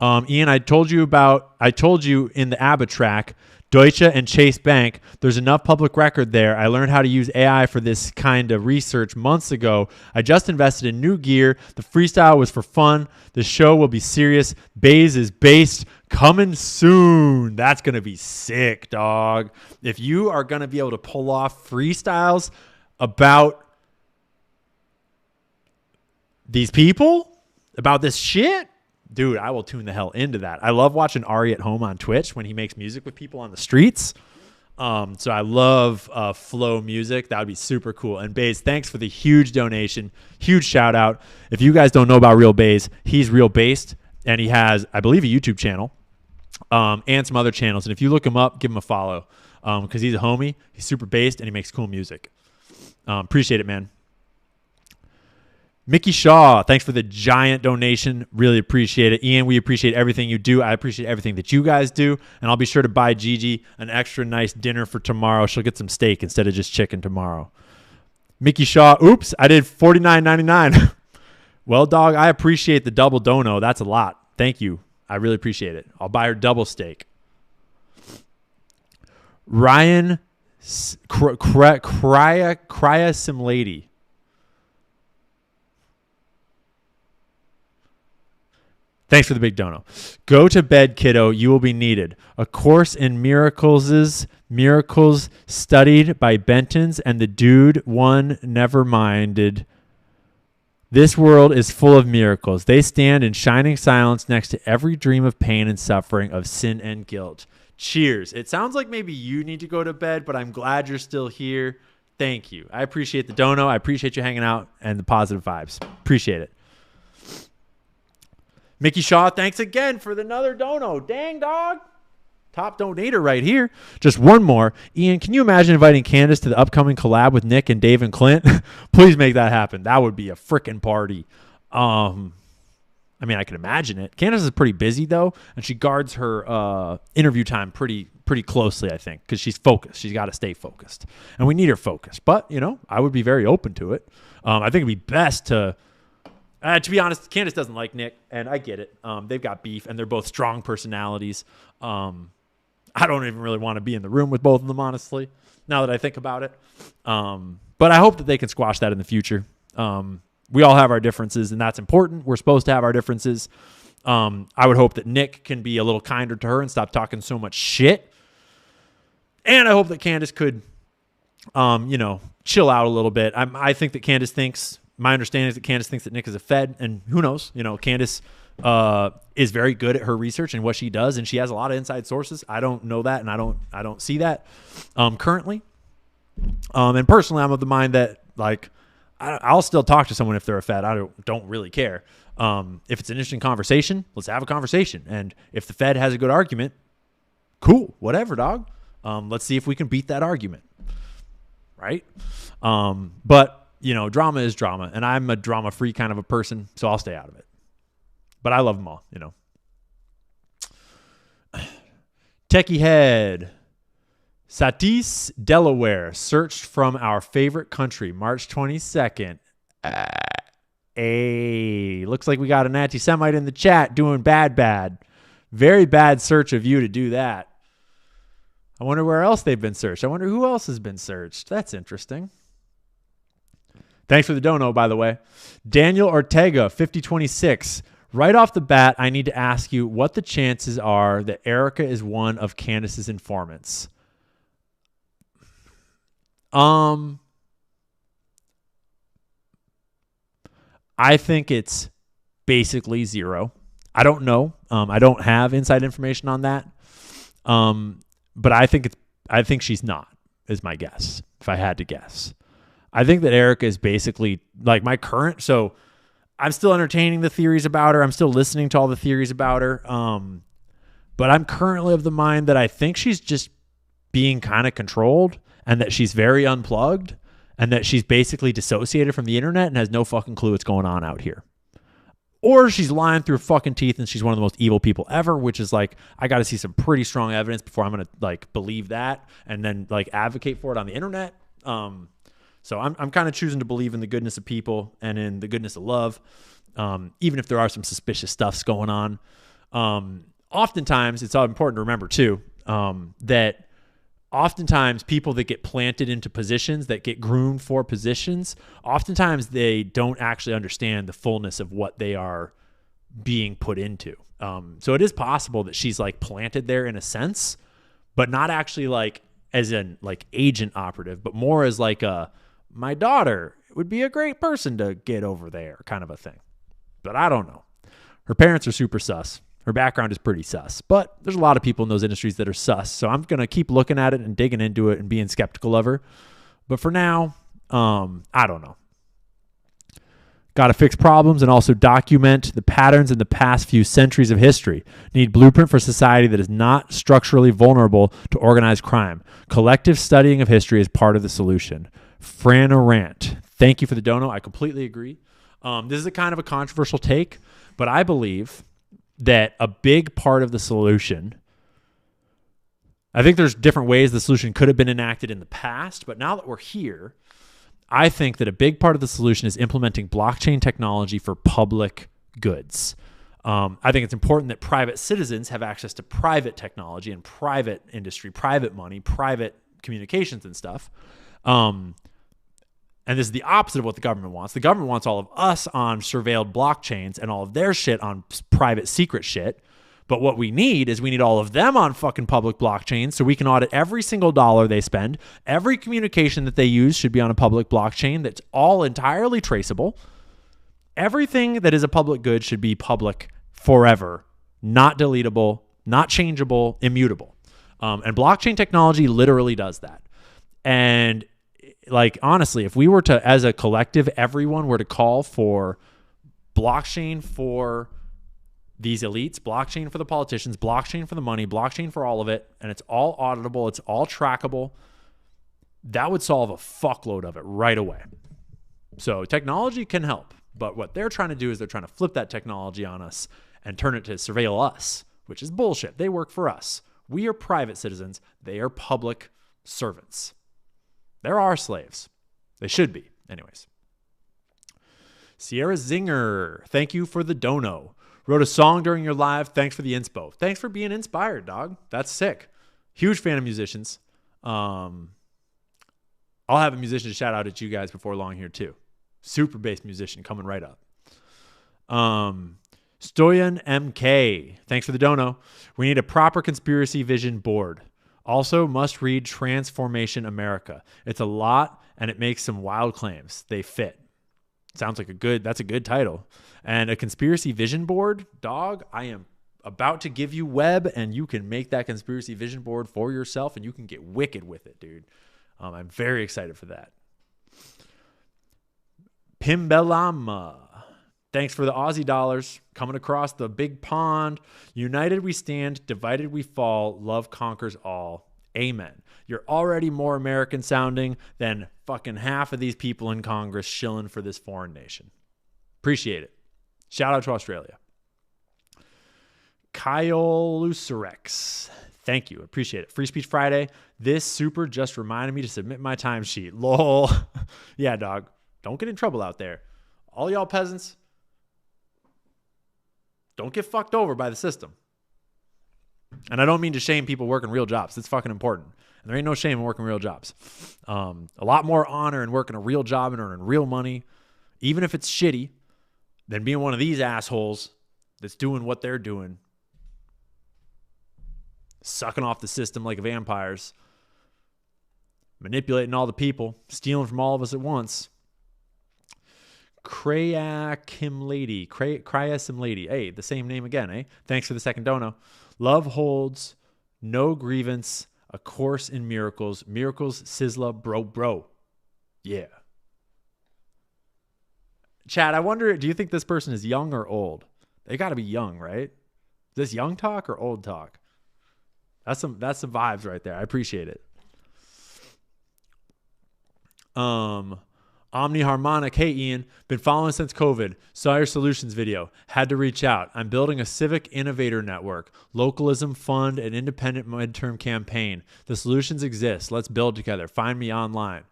Ian, I told you in the ABBA track, Deutsche and Chase Bank, there's enough public record there. I learned how to use AI for this kind of research months ago. I just invested in new gear. The freestyle was for fun. The show will be serious. Bays is based. Coming soon. That's going to be sick, dog. If you are going to be able to pull off freestyles about these people, about this shit, dude, I will tune the hell into that. I love watching Ari at home on Twitch when he makes music with people on the streets. So I love flow music. That would be super cool. And Bays, thanks for the huge donation. Huge shout out. If you guys don't know about Real Bays, he's Real Based, and he has, I believe, a YouTube channel and some other channels. And if you look him up, give him a follow because he's a homie. He's super based, and he makes cool music. Appreciate it, man. Mickey Shaw, thanks for the giant donation. Really appreciate it. Ian, we appreciate everything you do. I appreciate everything that you guys do. And I'll be sure to buy Gigi an extra nice dinner for tomorrow. She'll get some steak instead of just chicken tomorrow. Mickey Shaw, oops, I did $49.99. Well, dog, I appreciate the double dono. That's a lot. Thank you. I really appreciate it. I'll buy her double steak. Ryan Crya Lady. Thanks for the big dono. Go to bed, kiddo. You will be needed. A course in miracles studied by Bentons and the dude one never minded. This world is full of miracles. They stand in shining silence next to every dream of pain and suffering, of sin and guilt. Cheers. It sounds like maybe you need to go to bed, but I'm glad you're still here. Thank you. I appreciate the dono. I appreciate you hanging out and the positive vibes. Appreciate it. Mickey Shaw, thanks again for another dono. Dang, dog. Top donator right here. Just one more. Ian, can you imagine inviting Candace to the upcoming collab with Nick and Dave and Clint? Please make that happen. That would be a freaking party. I mean, I can imagine it. Candace is pretty busy, though, and she guards her interview time pretty closely, I think, because she's focused. She's got to stay focused, and we need her focused. But, you know, I would be very open to it. I think it'd be best to be honest, Candace doesn't like Nick, and I get it. They've got beef, and they're both strong personalities. I don't even really want to be in the room with both of them, honestly, now that I think about it. But I hope that they can squash that in the future. We all have our differences, and that's important. We're supposed to have our differences. I would hope that Nick can be a little kinder to her and stop talking so much shit. And I hope that Candace could, chill out a little bit. I think that Candace thinks... My understanding is that Candace thinks that Nick is a Fed, and who knows? You know, Candace is very good at her research and what she does, and she has a lot of inside sources. I don't know that, and I don't see that currently. And personally, I'm of the mind that like I'll still talk to someone if they're a Fed. I don't really care. If it's an interesting conversation, let's have a conversation. And if the Fed has a good argument, cool, whatever, dog. Let's see if we can beat that argument, right? But you know, drama is drama, and I'm a drama-free kind of a person, so I'll stay out of it. But I love them all, you know. Techie Head. Satis, Delaware, searched from our favorite country, March 22nd. Looks like we got an anti-Semite in the chat doing bad. Very bad search of you to do that. I wonder where else they've been searched. I wonder who else has been searched. That's interesting. Thanks for the dono, by the way. Daniel Ortega, 5026. Right off the bat, I need to ask you what the chances are that Erica is one of Candace's informants. I think it's basically zero. I don't know. I don't have inside information on that. But I think she's not, is my guess, if I had to guess. I think that Erica is basically like my current. So I'm still entertaining the theories about her. I'm still listening to all the theories about her. But I'm currently of the mind that I think she's just being kind of controlled and that she's very unplugged and that she's basically dissociated from the internet and has no fucking clue what's going on out here. Or she's lying through her fucking teeth and she's one of the most evil people ever, which is like, I got to see some pretty strong evidence before I'm going to like believe that and then like advocate for it on the internet. So I'm kind of choosing to believe in the goodness of people and in the goodness of love, even if there are some suspicious stuffs going on. Oftentimes, it's all important to remember too, that oftentimes people that get planted into positions, that get groomed for positions, oftentimes they don't actually understand the fullness of what they are being put into. So it is possible that she's like planted there in a sense, but not actually like as in like agent operative, but more as like my daughter would be a great person to get over there kind of a thing. But I don't know. Her parents are super sus. Her background is pretty sus, but there's a lot of people in those industries that are sus. So I'm going to keep looking at it and digging into it and being skeptical of her. But for now, I don't know. Got to fix problems and also document the patterns in the past few centuries of history. Need blueprint for society that is not structurally vulnerable to organized crime. Collective studying of history is part of the solution. Fran Arant, thank you for the dono. I completely agree. This is a kind of a controversial take, but I believe that a big part of the solution, I think there's different ways the solution could have been enacted in the past, but now that we're here, I think that a big part of the solution is implementing blockchain technology for public goods. I think it's important that private citizens have access to private technology and private industry, private money, private communications and stuff. And this is the opposite of what the government wants. The government wants all of us on surveilled blockchains and all of their shit on private secret shit. But what we need is we need all of them on fucking public blockchains so we can audit every single dollar they spend. Every communication that they use should be on a public blockchain that's all entirely traceable. Everything that is a public good should be public forever, not deletable, not changeable, immutable. And blockchain technology literally does that. And like, honestly, if we were to, as a collective, everyone were to call for blockchain for these elites, blockchain for the politicians, blockchain for the money, blockchain for all of it, and it's all auditable, it's all trackable, that would solve a fuckload of it right away. So technology can help, but what they're trying to do is they're trying to flip that technology on us and turn it to surveil us, which is bullshit. They work for us. We are private citizens. They are public servants. There are slaves. They should be. Anyways. Sierra Zinger, thank you for the dono. Wrote a song during your live. Thanks for the inspo. Thanks for being inspired, dog. That's sick. Huge fan of musicians. I'll have a musician shout out at you guys before long here too. Super bass musician coming right up. Stoyan MK, thanks for the dono. We need a proper conspiracy vision board. Also, must read Transformation America. It's a lot, and it makes some wild claims. They fit. Sounds like that's a good title. And a conspiracy vision board, dog, I am about to give you web, and you can make that conspiracy vision board for yourself, and you can get wicked with it, dude. I'm very excited for that. Pimbelama, thanks for the Aussie dollars. Coming across the big pond. United we stand, divided we fall. Love conquers all. Amen. You're already more American sounding than fucking half of these people in Congress shilling for this foreign nation. Appreciate it. Shout out to Australia. Kyle Lucerex, thank you. Appreciate it. Free Speech Friday. This super just reminded me to submit my timesheet. Lol. Yeah, dog. Don't get in trouble out there. All y'all peasants, don't get fucked over by the system. And I don't mean to shame people working real jobs. It's fucking important. And there ain't no shame in working real jobs. A lot more honor in working a real job and earning real money, even if it's shitty, than being one of these assholes that's doing what they're doing. Sucking off the system like vampires. Manipulating all the people. Stealing from all of us at once. Cryasim Lady. Hey, the same name again, eh? Thanks for the second dono. Love holds, no grievance, a course in miracles. Miracles, sizzla, bro. Yeah. Chad, I wonder, do you think this person is young or old? They got to be young, right? Is this young talk or old talk? That's some vibes right there. I appreciate it. Omni Harmonic. Hey, Ian. Been following since COVID. Saw your solutions video. Had to reach out. I'm building a civic innovator network. Localism fund an independent midterm campaign. The solutions exist. Let's build together. Find me online.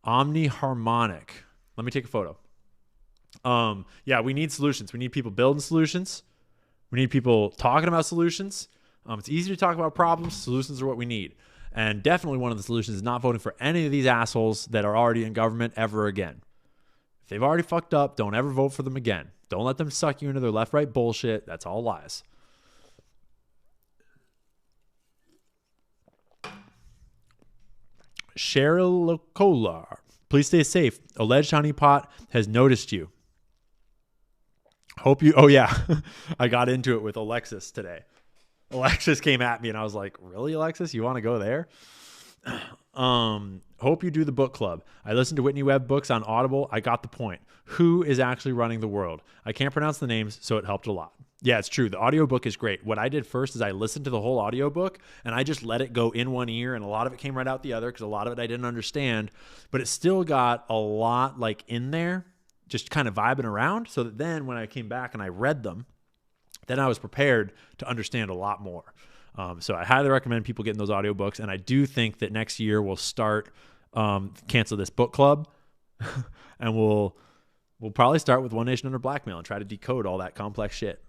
Omni Harmonic. Let me take a photo. Yeah, we need solutions. We need people building solutions. We need people talking about solutions. It's easy to talk about problems. Solutions are what we need. And definitely one of the solutions is not voting for any of these assholes that are already in government ever again. If they've already fucked up, don't ever vote for them again. Don't let them suck you into their left-right bullshit. That's all lies. Cheryl Kolar. Please stay safe. Alleged honeypot has noticed you. Hope you... Oh, yeah. I got into it with Alexis today. Alexis came at me and I was like, really, Alexis? You want to go there? Hope you do the book club. I listened to Whitney Webb books on Audible. I got the point. Who is actually running the world? I can't pronounce the names, so it helped a lot. Yeah, it's true. The audiobook is great. What I did first is I listened to the whole audiobook and I just let it go in one ear, and a lot of it came right out the other because a lot of it I didn't understand, but it still got a lot like in there, just kind of vibing around, so that then when I came back and I read them, then I was prepared to understand a lot more. So I highly recommend people getting those audiobooks. And I do think that next year we'll start, cancel this book club and we'll probably start with One Nation Under Blackmail and try to decode all that complex shit.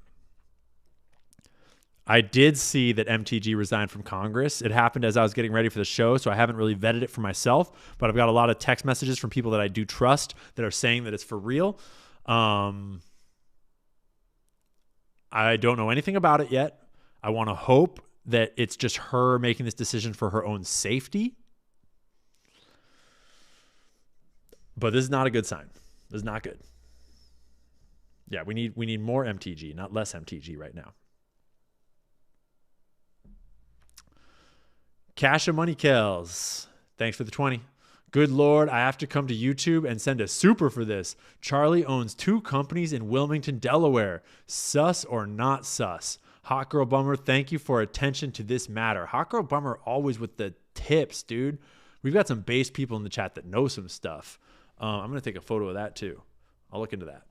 I did see that MTG resigned from Congress. It happened as I was getting ready for the show, so I haven't really vetted it for myself, but I've got a lot of text messages from people that I do trust that are saying that it's for real. I don't know anything about it yet. I want to hope that it's just her making this decision for her own safety. But this is not a good sign. This is not good. Yeah, we need more MTG, not less MTG right now. Cash of Money Kells. Thanks for the 20. Good Lord, I have to come to YouTube and send a super for this. Charlie owns 2 companies in Wilmington, Delaware. Sus or not sus? Hot Girl Bummer, thank you for attention to this matter. Hot Girl Bummer always with the tips, dude. We've got some base people in the chat that know some stuff. I'm going to take a photo of that too. I'll look into that.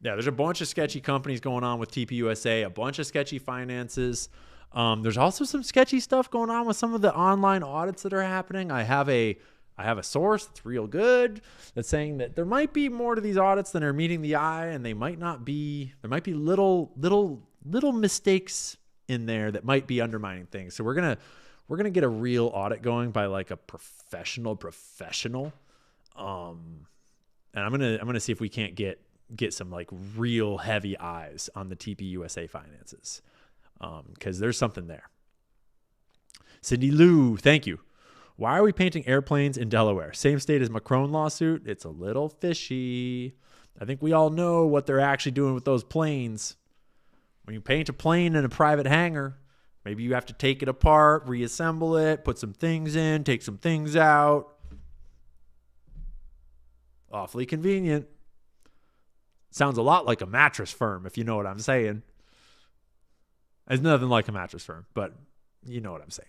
Yeah, there's a bunch of sketchy companies going on with TPUSA, a bunch of sketchy finances. There's also some sketchy stuff going on with some of the online audits that are happening. I have a source that's real good that's saying that there might be more to these audits than are meeting the eye, and they might not be. There might be little mistakes in there that might be undermining things. So we're gonna get a real audit going by like a professional. And I'm gonna see if we can't get some like real heavy eyes on the TPUSA finances. Because there's something there. Cindy Lou, thank you. Why are we painting airplanes in Delaware? Same state as Macron lawsuit. It's a little fishy. I think we all know what they're actually doing with those planes. When you paint a plane in a private hangar, maybe you have to take it apart, reassemble it, put some things in, take some things out. Awfully convenient. Sounds a lot like a mattress firm, if you know what I'm saying. It's nothing like a mattress firm, but you know what I'm saying.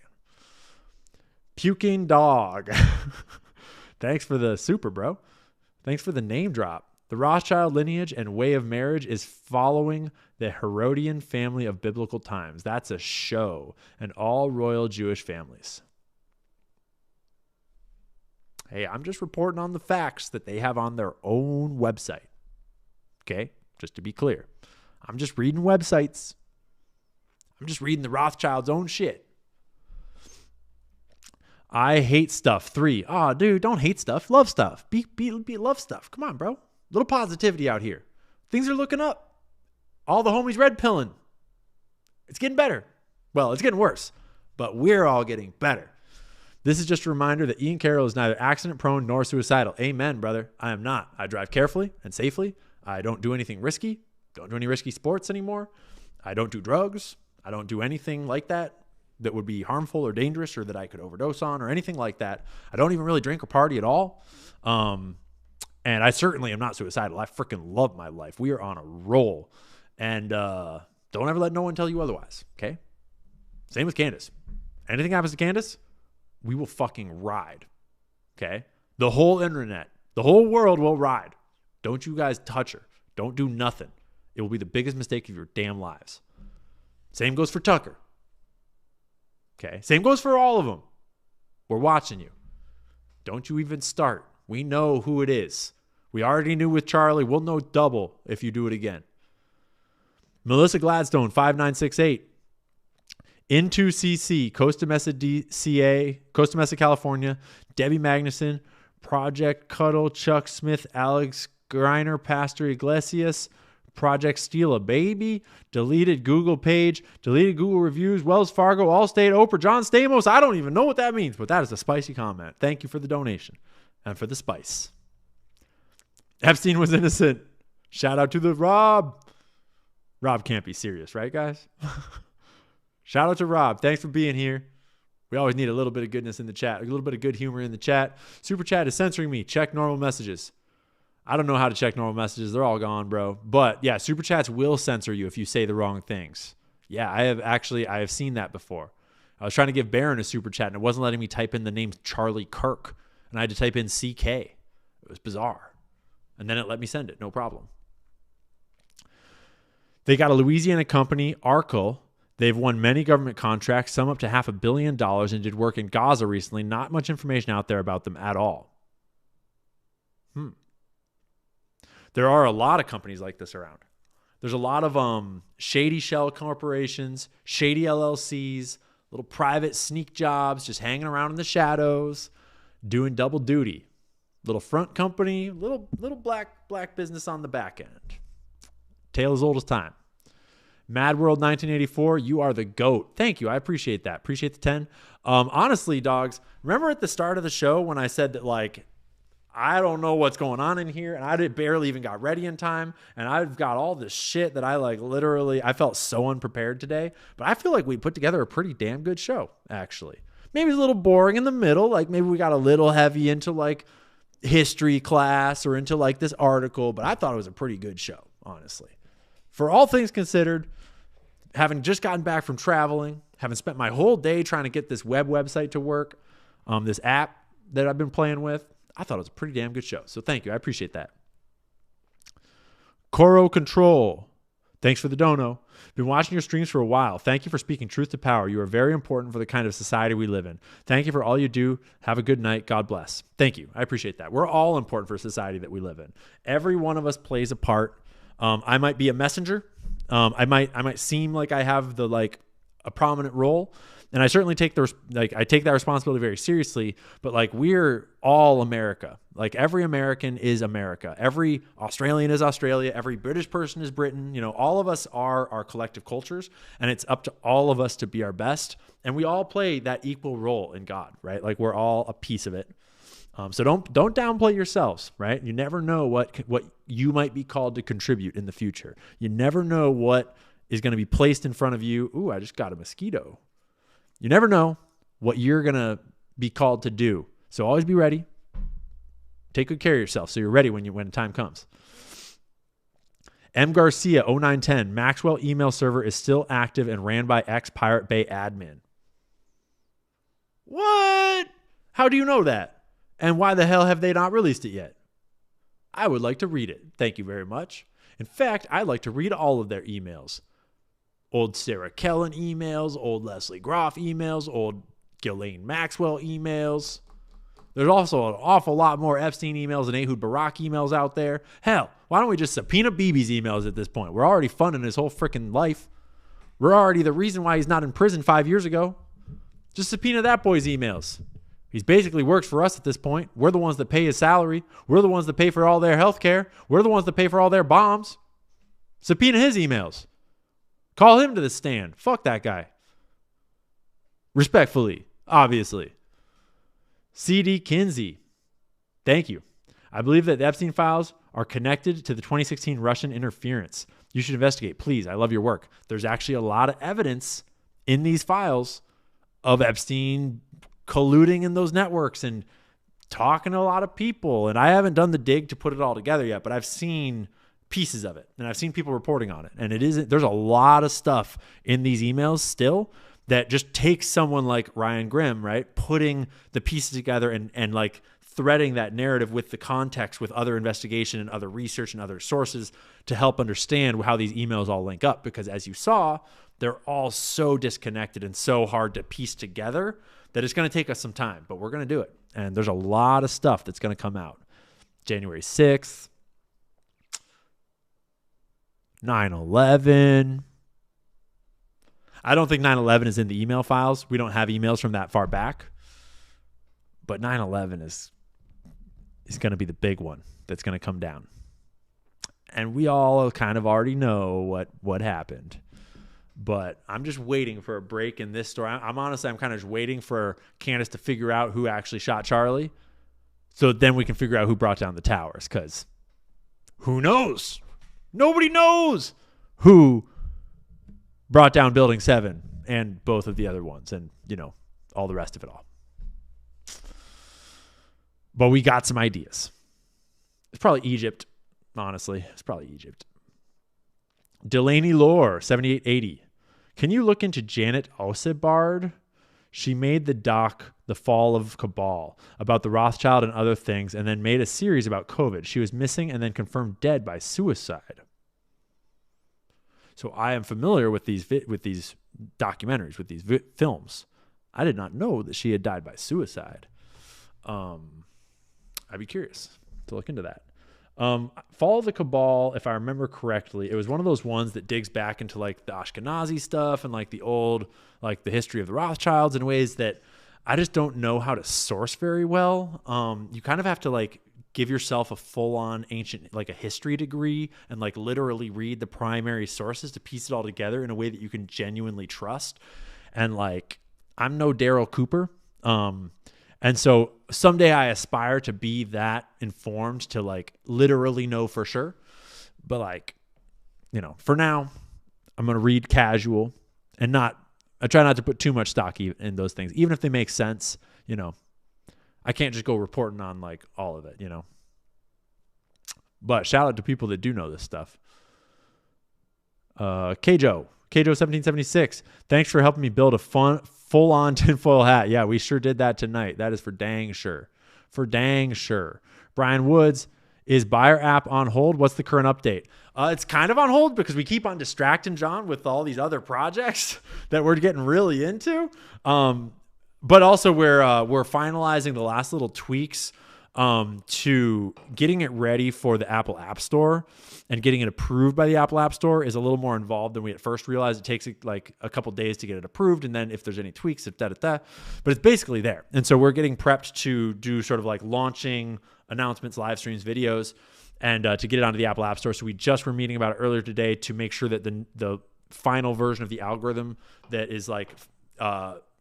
Puking Dog. Thanks for the super, bro. Thanks for the name drop. The Rothschild lineage and way of marriage is following the Herodian family of biblical times. That's a show, and all royal Jewish families. Hey, I'm just reporting on the facts that they have on their own website. Okay? Just to be clear. I'm just reading websites. I'm just reading the Rothschilds' own shit. I hate stuff. 3. Oh, dude, don't hate stuff. Love stuff. Be love stuff. Come on, bro. Little positivity out here. Things are looking up. All the homies red pilling. It's getting better. Well, it's getting worse, but we're all getting better. This is just a reminder that Ian Carroll is neither accident prone nor suicidal. Amen, brother. I am not. I drive carefully and safely. I don't do anything risky. Don't do any risky sports anymore. I don't do drugs. I don't do anything like that that would be harmful or dangerous or that I could overdose on or anything like that. I don't even really drink or party at all. And I certainly am not suicidal. I freaking love my life. We are on a roll. And don't ever let no one tell you otherwise, okay? Same with Candace. Anything happens to Candace, we will fucking ride, okay? The whole internet, the whole world will ride. Don't you guys touch her. Don't do nothing. It will be the biggest mistake of your damn lives. Same goes for Tucker. Okay? Same goes for all of them. We're watching you. Don't you even start. We know who it is. We already knew with Charlie. We'll know double if you do it again. Melissa Gladstone, 5968. Into CC, Costa Mesa DCA, Costa Mesa, California. Debbie Magnuson, Project Cuddle, Chuck Smith, Alex Greiner, Pastor Iglesias, Project Steal a Baby, deleted Google page, deleted Google reviews, Wells Fargo, Allstate, Oprah, John Stamos. I don't even know what that means, but that is a spicy comment. Thank you for the donation and for the spice. Epstein was innocent. Shout out to the Rob. Rob can't be serious, right, guys? Shout out to Rob. Thanks for being here. We always need a little bit of goodness in the chat, a little bit of good humor in the chat. Super chat is censoring me. Check normal messages. I don't know how to check normal messages. They're all gone, bro. But yeah, super chats will censor you if you say the wrong things. Yeah, I have seen that before. I was trying to give Baron a super chat and it wasn't letting me type in the name Charlie Kirk. And I had to type in CK. It was bizarre. And then it let me send it. No problem. They got a Louisiana company, Arkel. They've won many government contracts, some up to $500 million, and did work in Gaza recently. Not much information out there about them at all. There are a lot of companies like this around. There's a lot of shady shell corporations, shady LLCs, little private sneak jobs, just hanging around in the shadows, doing double duty. Little front company, little black business on the back end. Tale as old as time. Mad World 1984, you are the GOAT. Thank you. I appreciate that. Appreciate the 10. Honestly, dogs, remember at the start of the show when I said that, like, I don't know what's going on in here, and I barely even got ready in time, and I've got all this shit that I, like, literally, I felt so unprepared today, but I feel like we put together a pretty damn good show, actually. Maybe it's a little boring in the middle, like maybe we got a little heavy into, like, history class or into, like, this article, but I thought it was a pretty good show, honestly. For all things considered, having just gotten back from traveling, having spent my whole day trying to get this website to work, this app that I've been playing with, I thought it was a pretty damn good show. So thank you. I appreciate that. Coro Control. Thanks for the dono. Been watching your streams for a while. Thank you for speaking truth to power. You are very important for the kind of society we live in. Thank you for all you do. Have a good night. God bless. Thank you. I appreciate that. We're all important for a society that we live in. Every one of us plays a part. I might be a messenger. I might seem like I have a prominent role, and I certainly take I take that responsibility very seriously. But like, we're all America. Like, every American is America. Every Australian is Australia. Every British person is Britain. You know, all of us are our collective cultures, and it's up to all of us to be our best. And we all play that equal role in God, right? Like, we're all a piece of it. So don't downplay yourselves, right? You never know what you might be called to contribute in the future. You never know what is going to be placed in front of you. Ooh, I just got a mosquito. You never know what you're going to be called to do. So always be ready. Take good care of yourself so you're ready when the time comes. M. Garcia, 0910, Maxwell email server is still active and ran by ex-Pirate Bay admin. What? How do you know that? And why the hell have they not released it yet? I would like to read it. Thank you very much. In fact, I'd like to read all of their emails. Old Sarah Kellen emails, old Leslie Groff emails, old Ghislaine Maxwell emails. There's also an awful lot more Epstein emails and Ehud Barak emails out there. Hell, why don't we just subpoena Bibi's emails at this point? We're already funding his whole freaking life. We're already the reason why he's not in prison 5 years ago. Just subpoena that boy's emails. He's basically works for us at this point. We're the ones that pay his salary. We're the ones that pay for all their health care. We're the ones that pay for all their bombs. Subpoena his emails. Call him to the stand. Fuck that guy. Respectfully, obviously. C.D. Kinsey. Thank you. I believe that the Epstein files are connected to the 2016 Russian interference. You should investigate, please. I love your work. There's actually a lot of evidence in these files of Epstein colluding in those networks and talking to a lot of people. And I haven't done the dig to put it all together yet, but I've seen pieces of it and I've seen people reporting on it. And there's a lot of stuff in these emails still that just takes someone like Ryan Grimm, right? Putting the pieces together and like threading that narrative with the context, with other investigation and other research and other sources to help understand how these emails all link up. Because as you saw, they're all so disconnected and so hard to piece together that it's going to take us some time, but we're going to do it. And there's a lot of stuff that's going to come out. January 6th, 9/11. I don't think 9/11 is in the email files. We don't have emails from that far back. But 9/11 is going to be the big one that's going to come down. And we all kind of already know what happened. But I'm just waiting for a break in this story. I'm kind of just waiting for Candace to figure out who actually shot Charlie. So then we can figure out who brought down the towers. Because who knows? Nobody knows who brought down Building 7 and both of the other ones. And, all the rest of it all. But we got some ideas. It's probably Egypt, honestly. It's probably Egypt. Delaney Lore, 7880. Can you look into Janet Osebard? She made the doc The Fall of Cabal about the Rothschild and other things, and then made a series about COVID. She was missing and then confirmed dead by suicide. So I am familiar with these documentaries, with these films. I did not know that she had died by suicide. I'd be curious to look into that. Fall of the Cabal, if I remember correctly, it was one of those ones that digs back into like the Ashkenazi stuff and like the old, like the history of the Rothschilds in ways that I just don't know how to source very well. You kind of have to like give yourself a full-on ancient, like a history degree and like literally read the primary sources to piece it all together in a way that you can genuinely trust. And like, I'm no Daryl Cooper. And so someday I aspire to be that informed to like literally know for sure. But like, for now, I'm going to read casual and I try not to put too much stock in those things. Even if they make sense, I can't just go reporting on like all of it, But shout out to people that do know this stuff. Kjo 1776. Thanks for helping me build a full-on tinfoil hat. Yeah, we sure did that tonight. That is for dang sure. For dang sure. Brian Woods, is Buyer app on hold? What's the current update? It's kind of on hold because we keep on distracting John with all these other projects that we're getting really into. But also we're finalizing the last little tweaks to getting it ready for the Apple App Store, and getting it approved by the Apple App Store is a little more involved than we at first realized. It takes like a couple days to get it approved, and then if there's any tweaks, but it's basically there. And so we're getting prepped to do sort of like launching announcements, live streams, videos, and to get it onto the Apple App Store. So we just were meeting about it earlier today to make sure that the final version of the algorithm that is like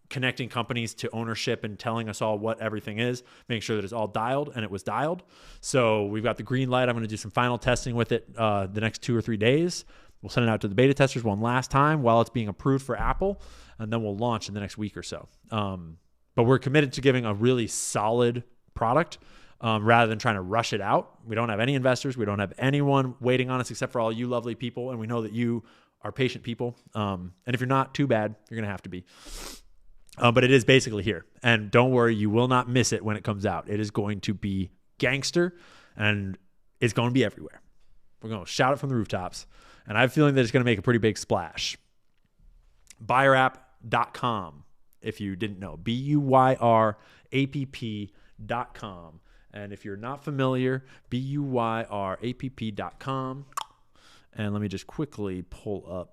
connecting companies to ownership and telling us all what everything is, make sure that it's all dialed, and it was dialed. So we've got the green light. I'm going to do some final testing with it the next 2 or 3 days. We'll send it out to the beta testers one last time while it's being approved for Apple, and then we'll launch in the next week or so. But we're committed to giving a really solid product rather than trying to rush it out. We don't have any investors. We don't have anyone waiting on us except for all you lovely people, and we know that you are patient people. And if you're not, too bad. You're going to have to be. But it is basically here. And don't worry, you will not miss it when it comes out. It is going to be gangster, and it's going to be everywhere. We're going to shout it from the rooftops. And I have a feeling that it's going to make a pretty big splash. Buyerapp.com, if you didn't know. BUYRAPP.com. And if you're not familiar, BUYRAPP.com. And let me just quickly pull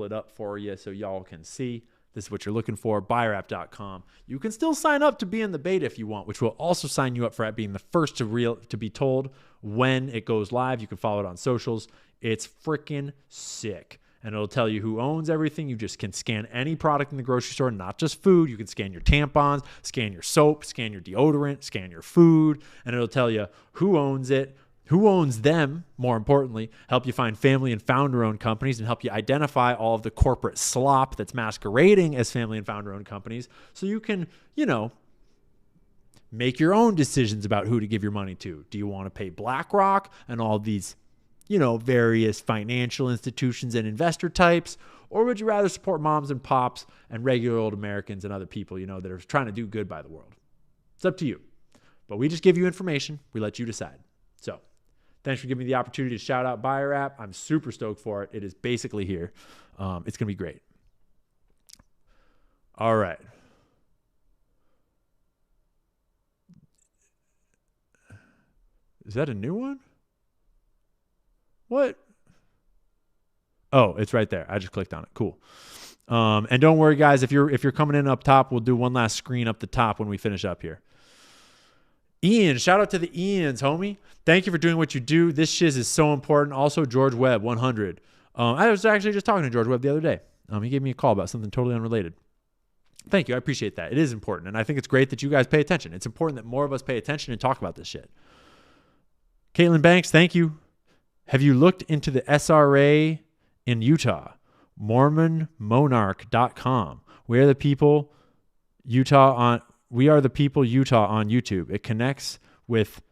it up for you so y'all can see. This is what you're looking for, buyerapp.com. You can still sign up to be in the beta if you want, which will also sign you up for being the first to be told when it goes live. You can follow it on socials. It's freaking sick. And it'll tell you who owns everything. You just can scan any product in the grocery store, not just food. You can scan your tampons, scan your soap, scan your deodorant, scan your food, and it'll tell you who owns it, Who owns them, more importantly, help you find family and founder-owned companies and help you identify all of the corporate slop that's masquerading as family and founder-owned companies so you can, make your own decisions about who to give your money to. Do you want to pay BlackRock and all these, various financial institutions and investor types, or would you rather support moms and pops and regular old Americans and other people, that are trying to do good by the world? It's up to you. But we just give you information. We let you decide. So thanks for giving me the opportunity to shout out Buyer App. I'm super stoked for it. It is basically here. It's going to be great. All right. Is that a new one? What? Oh, it's right there. I just clicked on it. Cool. And don't worry, guys. If you're coming in up top, we'll do one last screen up the top when we finish up here. Ian, shout out to the Ians, homie. Thank you for doing what you do. This shiz is so important. Also, George Webb, 100. I was actually just talking to George Webb the other day. He gave me a call about something totally unrelated. Thank you. I appreciate that. It is important. And I think it's great that you guys pay attention. It's important that more of us pay attention and talk about this shit. Caitlin Banks, thank you. Have you looked into the SRA in Utah? MormonMonarch.com. We are the people Utah on YouTube. It connects with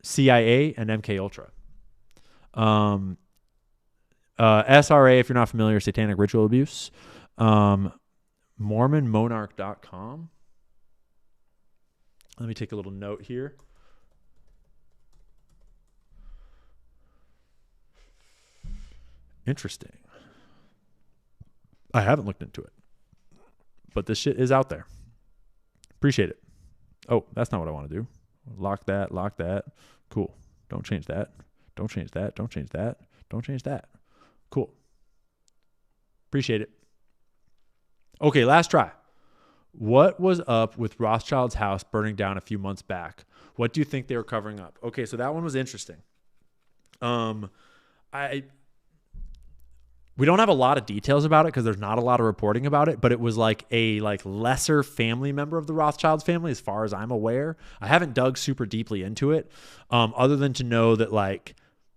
CIA and MK Ultra. SRA, if you're not familiar, satanic ritual abuse. MormonMonarch.com. Let me take a little note here. Interesting. I haven't looked into it, but this shit is out there. Appreciate it. Oh, that's not what I want to do. Lock that. Cool. Don't change that. Don't change that. Don't change that. Don't change that. Cool. Appreciate it. Okay, last try. What was up with Rothschild's house burning down a few months back? What do you think they were covering up? Okay, so that one was interesting. We don't have a lot of details about it because there's not a lot of reporting about it, but it was like a lesser family member of the Rothschilds family as far as I'm aware. I haven't dug super deeply into it other than to know that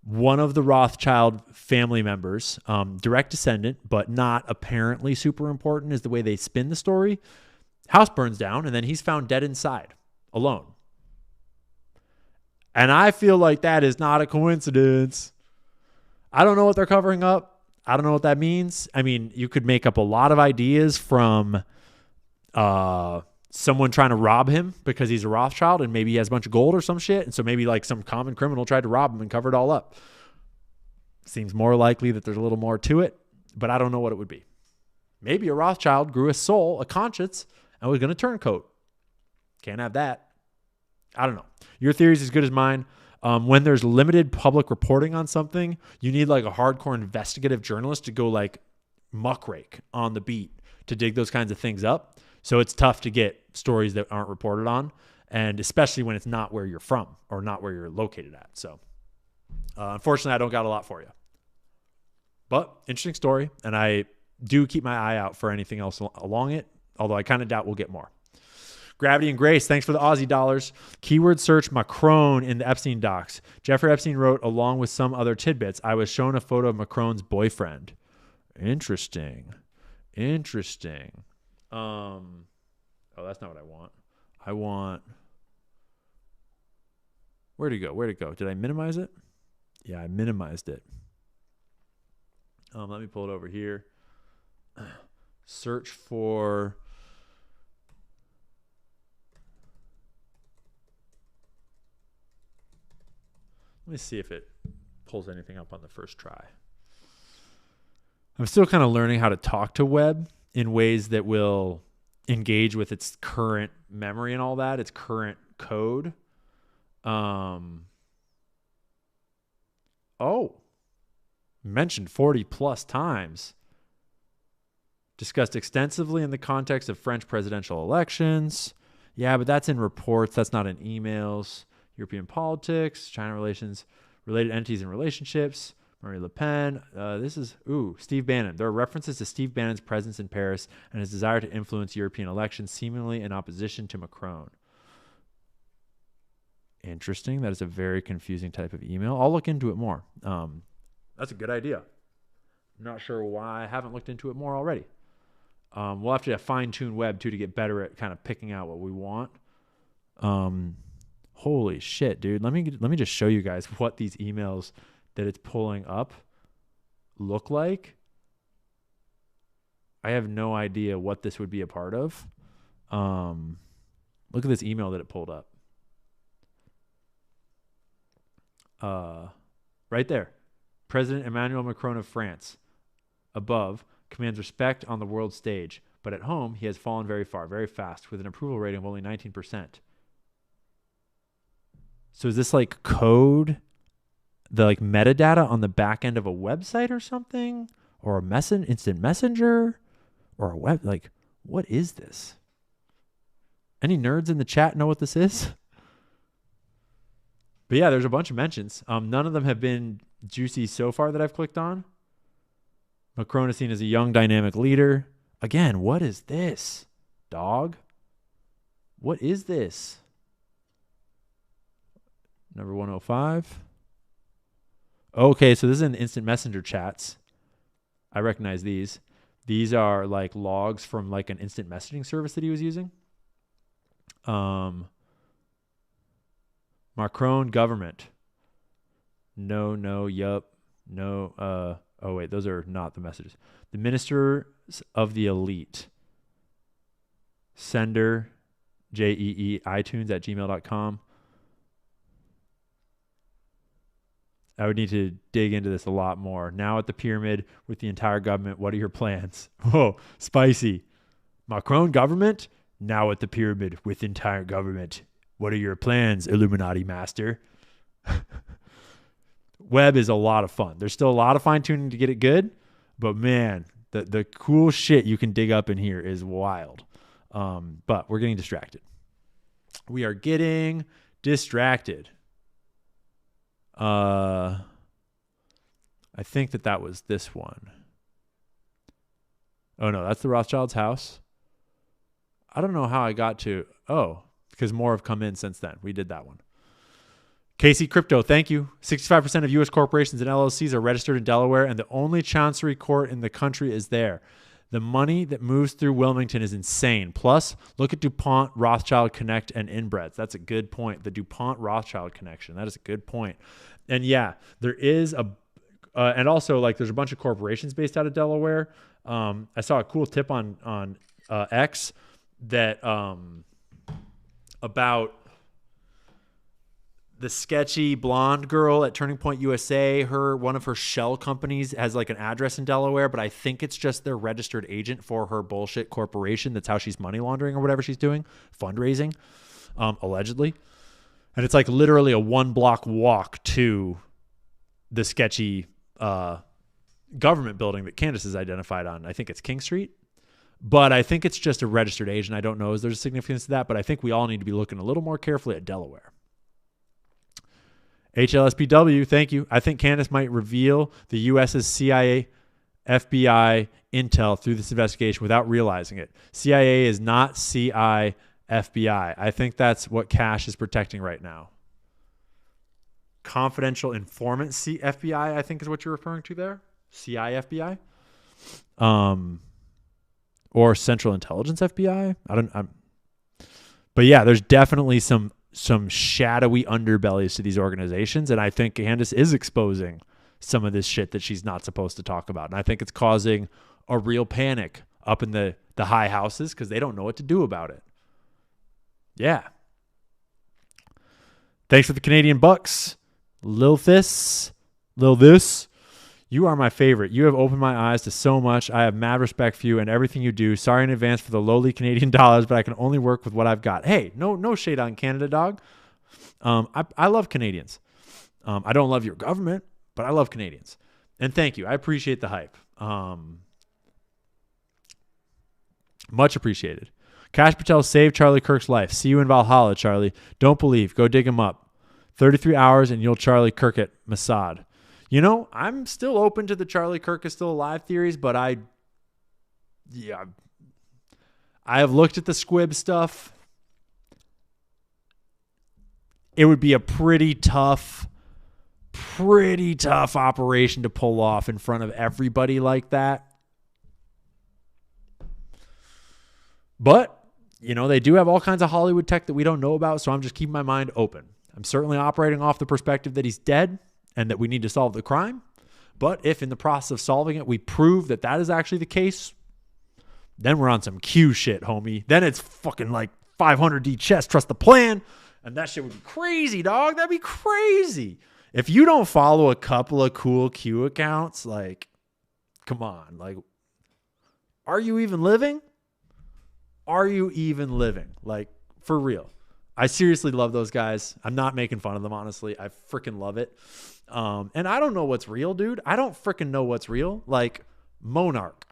one of the Rothschild family members, direct descendant, but not apparently super important is the way they spin the story. House burns down and then he's found dead inside, alone. And I feel like that is not a coincidence. I don't know what they're covering up. I don't know what that means. I mean, you could make up a lot of ideas from someone trying to rob him because he's a Rothschild and maybe he has a bunch of gold or some shit. And so maybe some common criminal tried to rob him and cover it all up. Seems more likely that there's a little more to it, but I don't know what it would be. Maybe a Rothschild grew a soul, a conscience, and was going to turncoat. Can't have that. I don't know. Your theory is as good as mine. When there's limited public reporting on something, you need a hardcore investigative journalist to go muckrake on the beat to dig those kinds of things up. So it's tough to get stories that aren't reported on, and especially when it's not where you're from or not where you're located at. So unfortunately, I don't got a lot for you. But interesting story, and I do keep my eye out for anything else along it, although I kind of doubt we'll get more. Gravity and Grace, thanks for the Aussie dollars. Keyword search Macron in the Epstein docs. Jeffrey Epstein wrote, along with some other tidbits, I was shown a photo of Macron's boyfriend. Interesting. Oh, that's not what I want. Where'd it go? Did I minimize it? Yeah, I minimized it. Let me pull it over here. Search for... Let me see if it pulls anything up on the first try. I'm still kind of learning how to talk to Webb in ways that will engage with its current memory and all that, its current code. Mentioned 40 plus times. Discussed extensively in the context of French presidential elections. Yeah, but that's in reports. That's not in emails. European politics, China relations, related entities and relationships, Marie Le Pen. Steve Bannon. There are references to Steve Bannon's presence in Paris and his desire to influence European elections, seemingly in opposition to Macron. Interesting. That is a very confusing type of email. I'll look into it more. That's a good idea. Not sure why I haven't looked into it more already. We'll have to fine-tune web too to get better at kind of picking out what we want. Holy shit, dude. Let me just show you guys what these emails that it's pulling up look like. I have no idea what this would be a part of. Look at this email that it pulled up. Right there. President Emmanuel Macron of France. Above, commands respect on the world stage, but at home he has fallen very far, very fast, with an approval rating of only 19%. So is this like code, the like metadata on the back end of a website or something, or a instant messenger, or a web? Like, what is this? Any nerds in the chat know what this is? But yeah, there's a bunch of mentions. None of them have been juicy so far that I've clicked on. Macron is seen as a young, dynamic leader. Again, what is this, dog? What is this? Number 105. Okay, so this is in the instant messenger chats. I recognize these. These are like logs from like an instant messaging service that he was using. Macron government. No, yup. No, oh wait, those are not the messages. The ministers of the elite. Sender, JEE, iTunes at gmail.com. I would need to dig into this a lot more. Now at the pyramid with the entire government, what are your plans? Whoa, spicy. Macron government? Now at the pyramid with entire government. What are your plans, Illuminati master? Web is a lot of fun. There's still a lot of fine tuning to get it good, but man, the cool shit you can dig up in here is wild. But we're getting distracted. We are getting distracted. I think that was this one. Oh no, that's the Rothschilds' house. I don't know how I got to, because more have come in since then. We did that one. Casey Crypto, thank you. 65% of U.S. corporations and LLCs are registered in Delaware, and the only chancery court in the country is there. The money that moves through Wilmington is insane. Plus, look at DuPont, Rothschild Connect, and Inbreds. That's a good point. The DuPont Rothschild connection. That is a good point. And yeah, there is and also like there's a bunch of corporations based out of Delaware. I saw a cool tip on X that about the sketchy blonde girl at Turning Point USA. One of her shell companies has like an address in Delaware, but I think it's just their registered agent for her bullshit corporation. That's how she's money laundering or whatever she's doing, fundraising, allegedly. And it's like literally a 1-block walk to the sketchy government building that Candace is identified on. I think it's King Street. But I think it's just a registered agent. I don't know if there's a significance to that, but I think we all need to be looking a little more carefully at Delaware. HLSPW, thank you. I think Candace might reveal the U.S.'s CIA, FBI intel through this investigation without realizing it. CIA is not CI FBI. I think that's what Cash is protecting right now. Confidential informant FBI, I think is what you're referring to there. CI FBI. Or Central Intelligence FBI. But yeah, there's definitely some shadowy underbellies to these organizations, and I think Candace is exposing some of this shit that she's not supposed to talk about. And I think it's causing a real panic up in the high houses because they don't know what to do about it. Yeah. Thanks for the Canadian bucks. Lil This. You are my favorite. You have opened my eyes to so much. I have mad respect for you and everything you do. Sorry in advance for the lowly Canadian dollars, but I can only work with what I've got. Hey, no shade on Canada, dog. I love Canadians. I don't love your government, but I love Canadians. And thank you. I appreciate the hype. Much appreciated. Cash Patel saved Charlie Kirk's life. See you in Valhalla, Charlie. Don't believe. Go dig him up. 33 hours and you'll Charlie Kirk it, Mossad. You know, I'm still open to the Charlie Kirk is still alive theories, but I have looked at the squib stuff. it would be a pretty tough operation to pull off in front of everybody like that. But, you know, they do have all kinds of Hollywood tech that we don't know about, so I'm just keeping my mind open. I'm certainly operating off the perspective that he's dead and that we need to solve the crime. But if in the process of solving it, we prove that that is actually the case, then we're on some Q shit, homie. Then it's fucking like 500D chess, trust the plan. And that shit would be crazy, dog. That'd be crazy. If you don't follow a couple of cool Q accounts, like, come on. Like, are you even living? Are you even living? Like, for real. I seriously love those guys. I'm not making fun of them, honestly. I freaking love it. And I don't know what's real, dude. I don't freaking know what's real. Like, Monarch.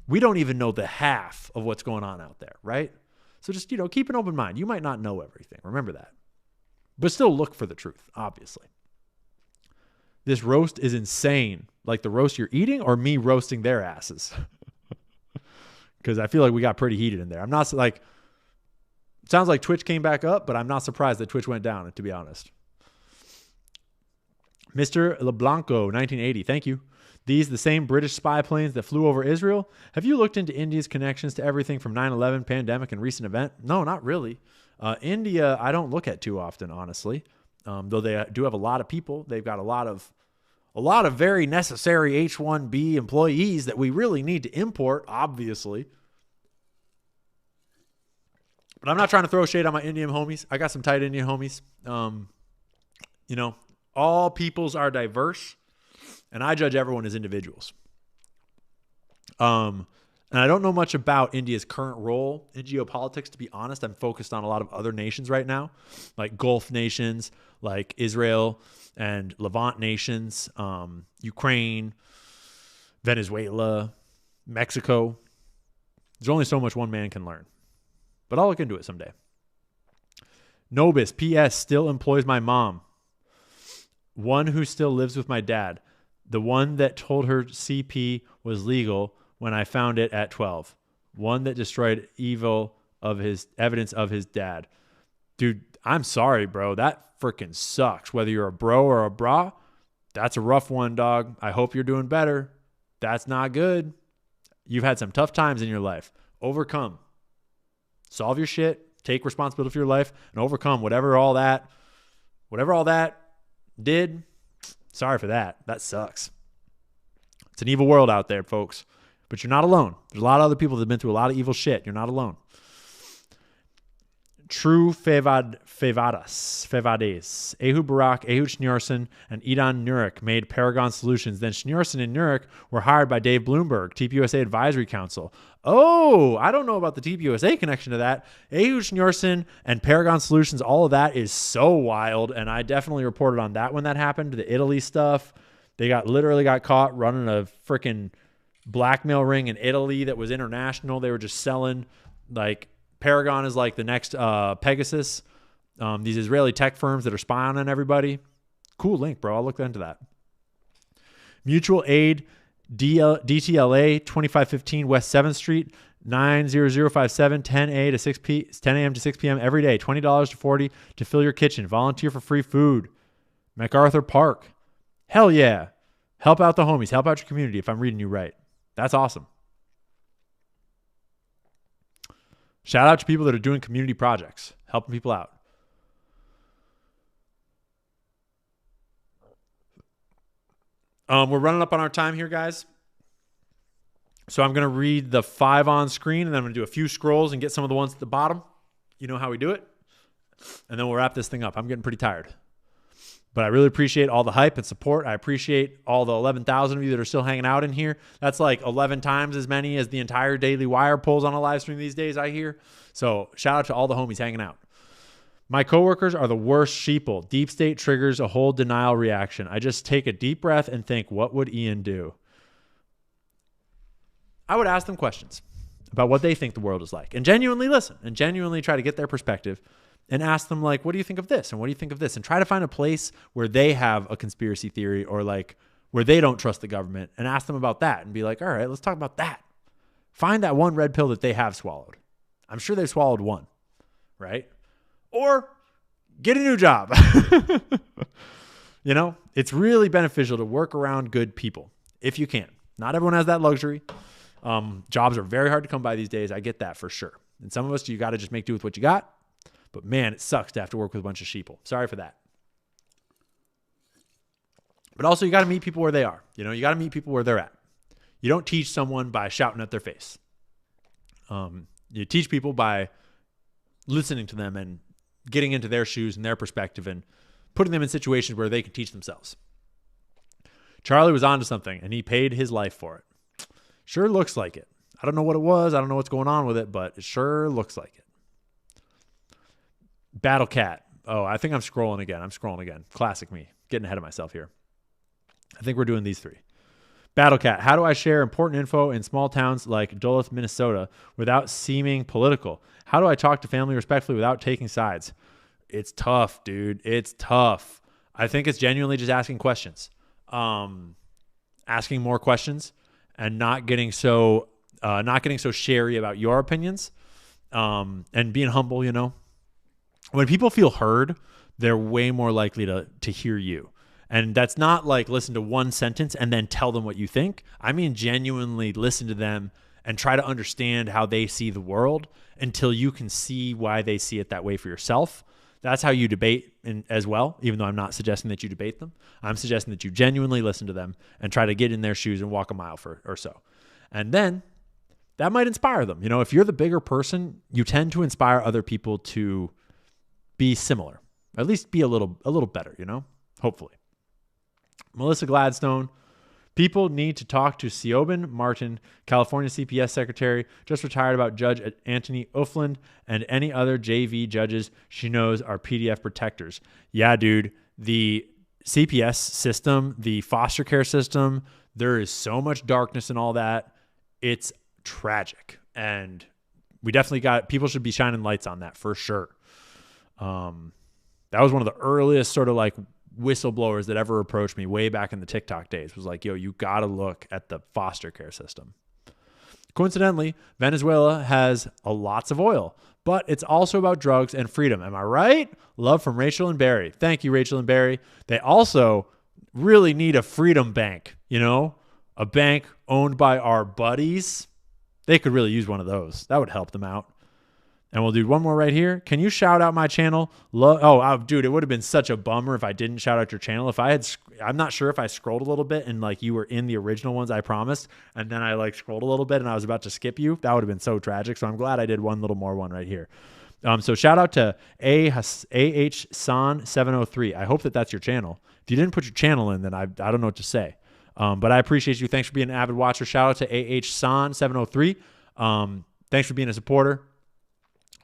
We don't even know the half of what's going on out there, right? So just, you know, keep an open mind. You might not know everything. Remember that. But still look for the truth, obviously. This roast is insane. Like the roast you're eating or me roasting their asses? Because I feel like we got pretty heated in there. I'm not like, sounds like Twitch came back up, but I'm not surprised that Twitch went down, to be honest. Mr. LeBlanco, 1980, thank you. These the same British spy planes that flew over Israel? Have you looked into India's connections to everything from 9/11, pandemic, and recent event? No, not really. India, I don't look at too often, honestly. Though they do have a lot of people. They've got a lot of very necessary H-1B employees that we really need to import, obviously. But I'm not trying to throw shade on my Indian homies. I got some tight Indian homies. You know, all peoples are diverse, and I judge everyone as individuals. And I don't know much about India's current role in geopolitics, to be honest. I'm focused on a lot of other nations right now, like Gulf nations, like Israel and Levant nations, Ukraine, Venezuela, Mexico. There's only so much one man can learn. But I'll look into it someday. Nobis, P.S. still employs my mom. One who still lives with my dad. The one that told her CP was legal when I found it at 12. One that destroyed evidence of his dad. Dude, I'm sorry, bro. That freaking sucks. Whether you're a bro or a bra, that's a rough one, dog. I hope you're doing better. That's not good. You've had some tough times in your life. Overcome. Solve your shit. Take responsibility for your life and overcome whatever all that did. Sorry for that. That sucks. It's an evil world out there, folks. But you're not alone. There's a lot of other people that have been through a lot of evil shit. You're not alone. True Fevades, Ehud Barak, Ehud Schneerson, and Idan Nurek made Paragon Solutions. Then Schneerson and Nurek were hired by Dave Bloomberg, TPUSA Advisory Council. Oh, I don't know about the TPUSA connection to that. Ehud Schneerson and Paragon Solutions, all of that is so wild, and I definitely reported on that when that happened, the Italy stuff. They literally got caught running a freaking blackmail ring in Italy that was international. They were just selling, like, Paragon is like the next Pegasus. These Israeli tech firms that are spying on everybody. Cool link, bro. I'll look into that. Mutual Aid, DTLA, 2515 West 7th Street, 90057, 10 a.m. to 6 p.m. every day. $20 to $40 to fill your kitchen. Volunteer for free food. MacArthur Park. Hell yeah. Help out the homies. Help out your community if I'm reading you right. That's awesome. Shout out to people that are doing community projects, helping people out. We're running up on our time here, guys. So I'm going to read the 5 on screen, and then I'm going to do a few scrolls and get some of the ones at the bottom. You know how we do it. And then we'll wrap this thing up. I'm getting pretty tired. But I really appreciate all the hype and support. I appreciate all the 11,000 of you that are still hanging out in here. That's like 11 times as many as the entire Daily Wire pulls on a live stream these days, I hear. So shout out to all the homies hanging out. My coworkers are the worst sheeple. Deep state triggers a whole denial reaction. I just take a deep breath and think, what would Ian do? I would ask them questions about what they think the world is like and genuinely listen and genuinely try to get their perspective. And ask them, like, what do you think of this? And what do you think of this? And try to find a place where they have a conspiracy theory or, like, where they don't trust the government and ask them about that and be like, all right, let's talk about that. Find that one red pill that they have swallowed. I'm sure they've swallowed one, right? Or get a new job. You know, it's really beneficial to work around good people if you can. Not everyone has that luxury. Jobs are very hard to come by these days. I get that for sure. And some of us, you got to just make do with what you got. But man, it sucks to have to work with a bunch of sheeple. Sorry for that. But also, you got to meet people where they are. You know, you got to meet people where they're at. You don't teach someone by shouting at their face. You teach people by listening to them and getting into their shoes and their perspective and putting them in situations where they can teach themselves. Charlie was onto something, and he paid his life for it. Sure looks like it. I don't know what it was. I don't know what's going on with it, but it sure looks like it. Battle Cat. Oh, I think I'm scrolling again. Classic me. Getting ahead of myself here. I think we're doing these three. Battle Cat. How do I share important info in small towns like Duluth, Minnesota without seeming political? How do I talk to family respectfully without taking sides? It's tough, dude. It's tough. I think it's genuinely just asking questions. Asking more questions and not getting so sherry about your opinions, and being humble. You know, when people feel heard, they're way more likely to hear you. And that's not like listen to one sentence and then tell them what you think. I mean, genuinely listen to them and try to understand how they see the world until you can see why they see it that way for yourself. That's how you debate as well, even though I'm not suggesting that you debate them. I'm suggesting that you genuinely listen to them and try to get in their shoes and walk a mile or so. And then that might inspire them. You know, if you're the bigger person, you tend to inspire other people to be similar, at least be a little better, you know, hopefully. Melissa Gladstone. People need to talk to Siobhan Martin, California CPS Secretary, just retired, about Judge Anthony Ufland and any other JV judges she knows are PDF protectors. Yeah, dude, the CPS system, the foster care system, there is so much darkness and all that. It's tragic. And we definitely people should be shining lights on that for sure. That was one of the earliest sort of like whistleblowers that ever approached me way back in the TikTok days. Was like, yo, you got to look at the foster care system. Coincidentally, Venezuela has lots of oil, but it's also about drugs and freedom. Am I right? Love from Rachel and Barry. Thank you, Rachel and Barry. They also really need a freedom bank, you know, a bank owned by our buddies. They could really use one of those. That would help them out. And we'll do one more right here. Can you shout out my channel? Dude, it would have been such a bummer if I didn't shout out your channel. I'm not sure if I scrolled a little bit and like you were in the original ones I promised, and then I like scrolled a little bit and I was about to skip you. That would have been so tragic. So I'm glad I did one little more one right here. So shout out to AHSan703. I hope that that's your channel. If you didn't put your channel in, then I don't know what to say. But I appreciate you. Thanks for being an avid watcher. Shout out to AHSan703. Thanks for being a supporter.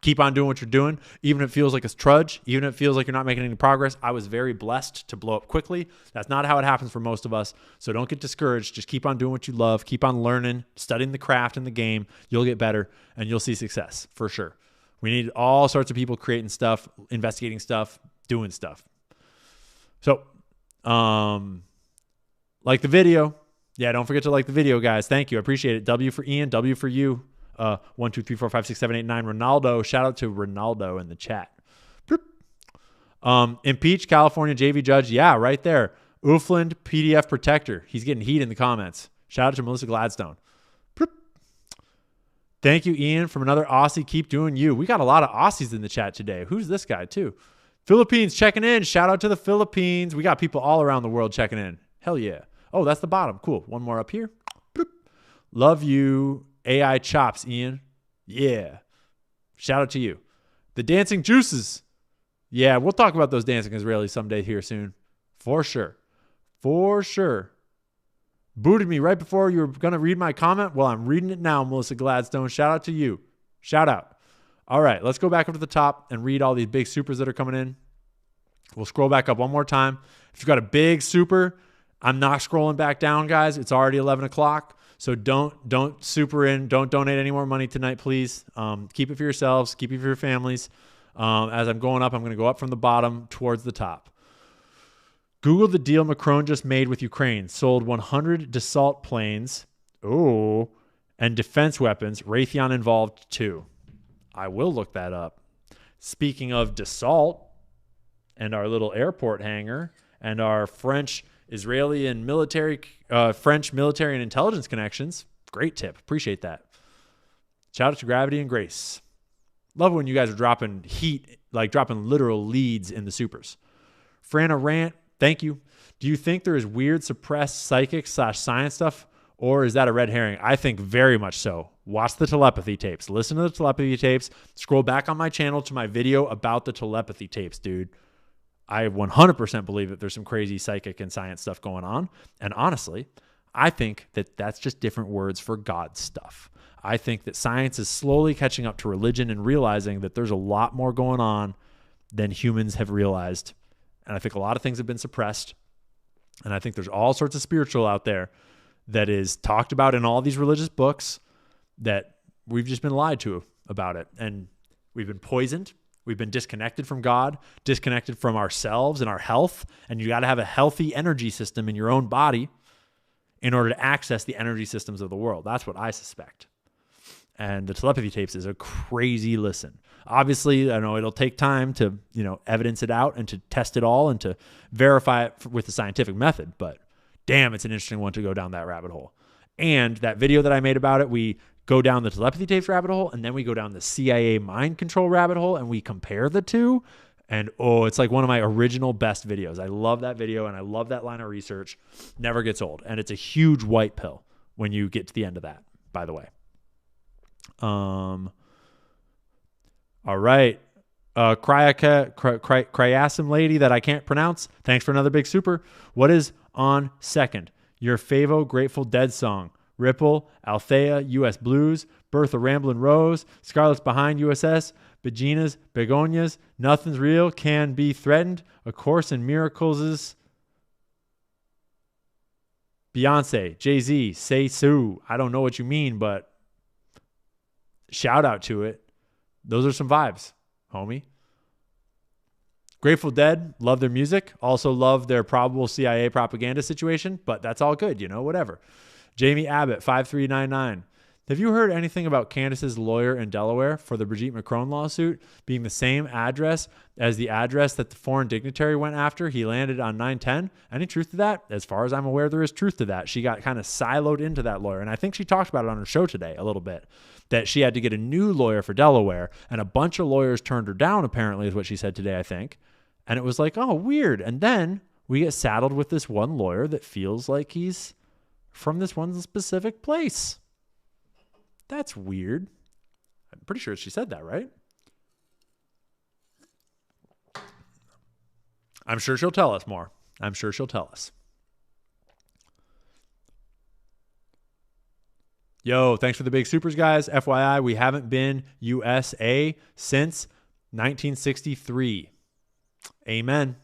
Keep on doing what you're doing, even if it feels like it's trudge, even if it feels like you're not making any progress. I was very blessed to blow up quickly. That's not how it happens for most of us. So don't get discouraged. Just keep on doing what you love. Keep on learning, studying the craft and the game. You'll get better and you'll see success for sure. We need all sorts of people creating stuff, investigating stuff, doing stuff. So, like the video. Yeah, don't forget to like the video, guys. Thank you. I appreciate it. W for Ian, W for you. 1, 2, 3, 4, 5, 6, 7, 8, 9. Ronaldo. Shout out to Ronaldo in the chat. Impeach California JV judge. Yeah, right there. Ufland PDF protector. He's getting heat in the comments. Shout out to Melissa Gladstone. Thank you, Ian, from another Aussie. Keep doing you. We got a lot of Aussies in the chat today. Who's this guy too? Philippines checking in. Shout out to the Philippines. We got people all around the world checking in. Hell yeah. Oh, that's the bottom. Cool. One more up here. Love you. AI chops, Ian. Yeah. Shout out to you. The dancing juices. Yeah, we'll talk about those dancing Israelis someday here soon. For sure. For sure. Booted me right before you were going to read my comment. Well, I'm reading it now, Melissa Gladstone. Shout out to you. Shout out. All right, let's go back up to the top and read all these big supers that are coming in. We'll scroll back up one more time. If you've got a big super, I'm not scrolling back down, guys. It's already 11 o'clock. So don't super in. Don't donate any more money tonight, please. Keep it for yourselves. Keep it for your families. As I'm going up, I'm going to go up from the bottom towards the top. Google the deal Macron just made with Ukraine. Sold 100 Dassault planes. Oh, and defense weapons. Raytheon involved too. I will look that up. Speaking of Dassault, and our little airport hangar and our French, Israeli, and French military and intelligence connections. Great tip. Appreciate that. Shout out to Gravity and Grace. Love when you guys are dropping heat, like dropping literal leads in the supers. Frana Rant, thank you. Do you think there is weird suppressed psychic/science stuff, or is that a red herring? I think very much so. Watch the telepathy tapes. Listen to the telepathy tapes. Scroll back on my channel to my video about the telepathy tapes, dude. I 100% believe that there's some crazy psychic and science stuff going on. And honestly, I think that that's just different words for God stuff. I think that science is slowly catching up to religion and realizing that there's a lot more going on than humans have realized. And I think a lot of things have been suppressed. And I think there's all sorts of spiritual out there that is talked about in all these religious books that we've just been lied to about it. And we've been poisoned. We've been disconnected from God, disconnected from ourselves and our health. And you got to have a healthy energy system in your own body in order to access the energy systems of the world. That's what I suspect. And the telepathy tapes is a crazy listen. Obviously, I know it'll take time to, evidence it out and to test it all and to verify it with the scientific method. But damn, it's an interesting one to go down that rabbit hole. And that video that I made about it, we go down the telepathy tapes rabbit hole, and then we go down the CIA mind control rabbit hole, and we compare the two. And it's like one of my original best videos. I love that video, and I love that line of research. Never gets old. And it's a huge white pill when you get to the end of that, by the way. All right. Cryasim lady that I can't pronounce. Thanks for another big super. What is on second? Your Favo Grateful Dead song. Ripple, Althea, U.S. Blues, Bertha Ramblin' Rose, Scarlet's Behind USS, Begina's, Begonias, Nothing's Real, Can Be Threatened, A Course in Miracles' Beyonce, Jay-Z, Say Sue. I don't know what you mean, but shout out to it. Those are some vibes, homie. Grateful Dead, love their music. Also love their probable CIA propaganda situation, but that's all good, whatever. Jamie Abbott, 5399. Have you heard anything about Candace's lawyer in Delaware for the Brigitte Macron lawsuit being the same address as the address that the foreign dignitary went after? He landed on 910. Any truth to that? As far as I'm aware, there is truth to that. She got kind of siloed into that lawyer. And I think she talked about it on her show today a little bit, that she had to get a new lawyer for Delaware. And a bunch of lawyers turned her down, apparently, is what she said today, I think. And it was like, oh, weird. And then we get saddled with this one lawyer that feels like he's from this one specific place. That's weird. I'm pretty sure she said that, right? I'm sure she'll tell us more. I'm sure she'll tell us. Yo, thanks for the big supers, guys. FYI, we haven't been USA since 1963. Amen.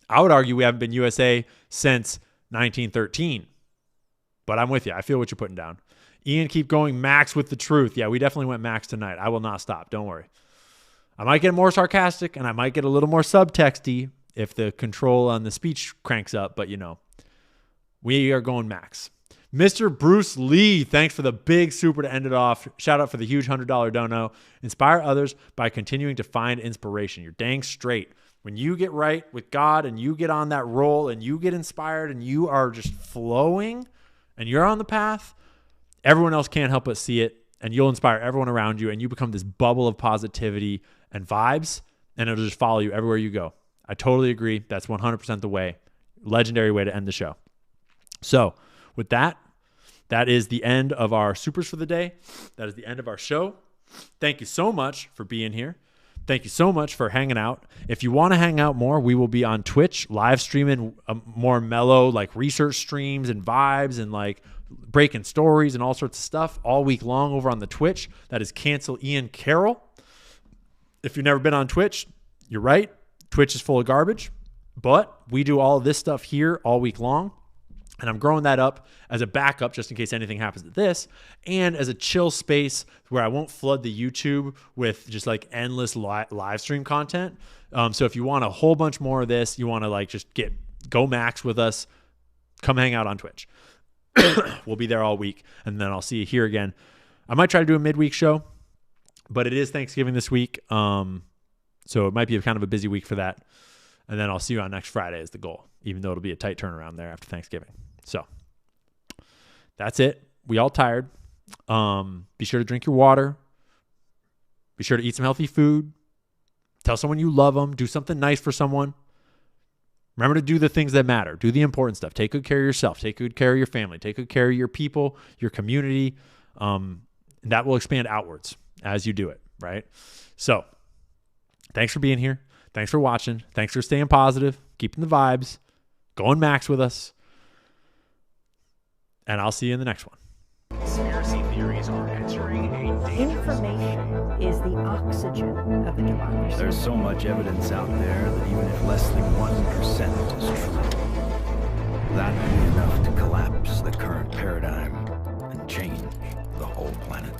I would argue we haven't been USA since 1913. But I'm with you. I feel what you're putting down. Ian, keep going max with the truth. Yeah, we definitely went max tonight. I will not stop. Don't worry. I might get more sarcastic and I might get a little more subtexty if the control on the speech cranks up. But, we are going max. Mr. Bruce Lee, thanks for the big super to end it off. Shout out for the huge $100 dono. Inspire others by continuing to find inspiration. You're dang straight. When you get right with God and you get on that roll and you get inspired and you are just flowing and you're on the path, everyone else can't help but see it, and you'll inspire everyone around you, and you become this bubble of positivity and vibes, and it'll just follow you everywhere you go. I totally agree. That's 100% the way. Legendary way to end the show. So with that, that is the end of our supers for the day. That is the end of our show. Thank you so much for being here. Thank you so much for hanging out. If you want to hang out more, we will be on Twitch live streaming more mellow, like research streams and vibes and like breaking stories and all sorts of stuff all week long over on the Twitch. That is Cancel Ian Carroll. If you've never been on Twitch, you're right. Twitch is full of garbage, but we do all of this stuff here all week long. And I'm growing that up as a backup just in case anything happens to this, and as a chill space where I won't flood the YouTube with just like endless live stream content. So if you want a whole bunch more of this, you want to like just go max with us, come hang out on Twitch. We'll be there all week, and then I'll see you here again. I might try to do a midweek show, but it is Thanksgiving this week. So it might be kind of a busy week for that. And then I'll see you on next Friday is the goal, even though it'll be a tight turnaround there after Thanksgiving. So that's it. We all tired. Be sure to drink your water. Be sure to eat some healthy food. Tell someone you love them. Do something nice for someone. Remember to do the things that matter. Do the important stuff. Take good care of yourself. Take good care of your family. Take good care of your people, your community. That will expand outwards as you do it, right? So thanks for being here. Thanks for watching. Thanks for staying positive, keeping the vibes, going max with us. And I'll see you in the next one. Conspiracy theories are entering a dangerous... Information is the oxygen of a democracy. There's so much evidence out there that even if less than 1% is true, that would be enough to collapse the current paradigm and change the whole planet.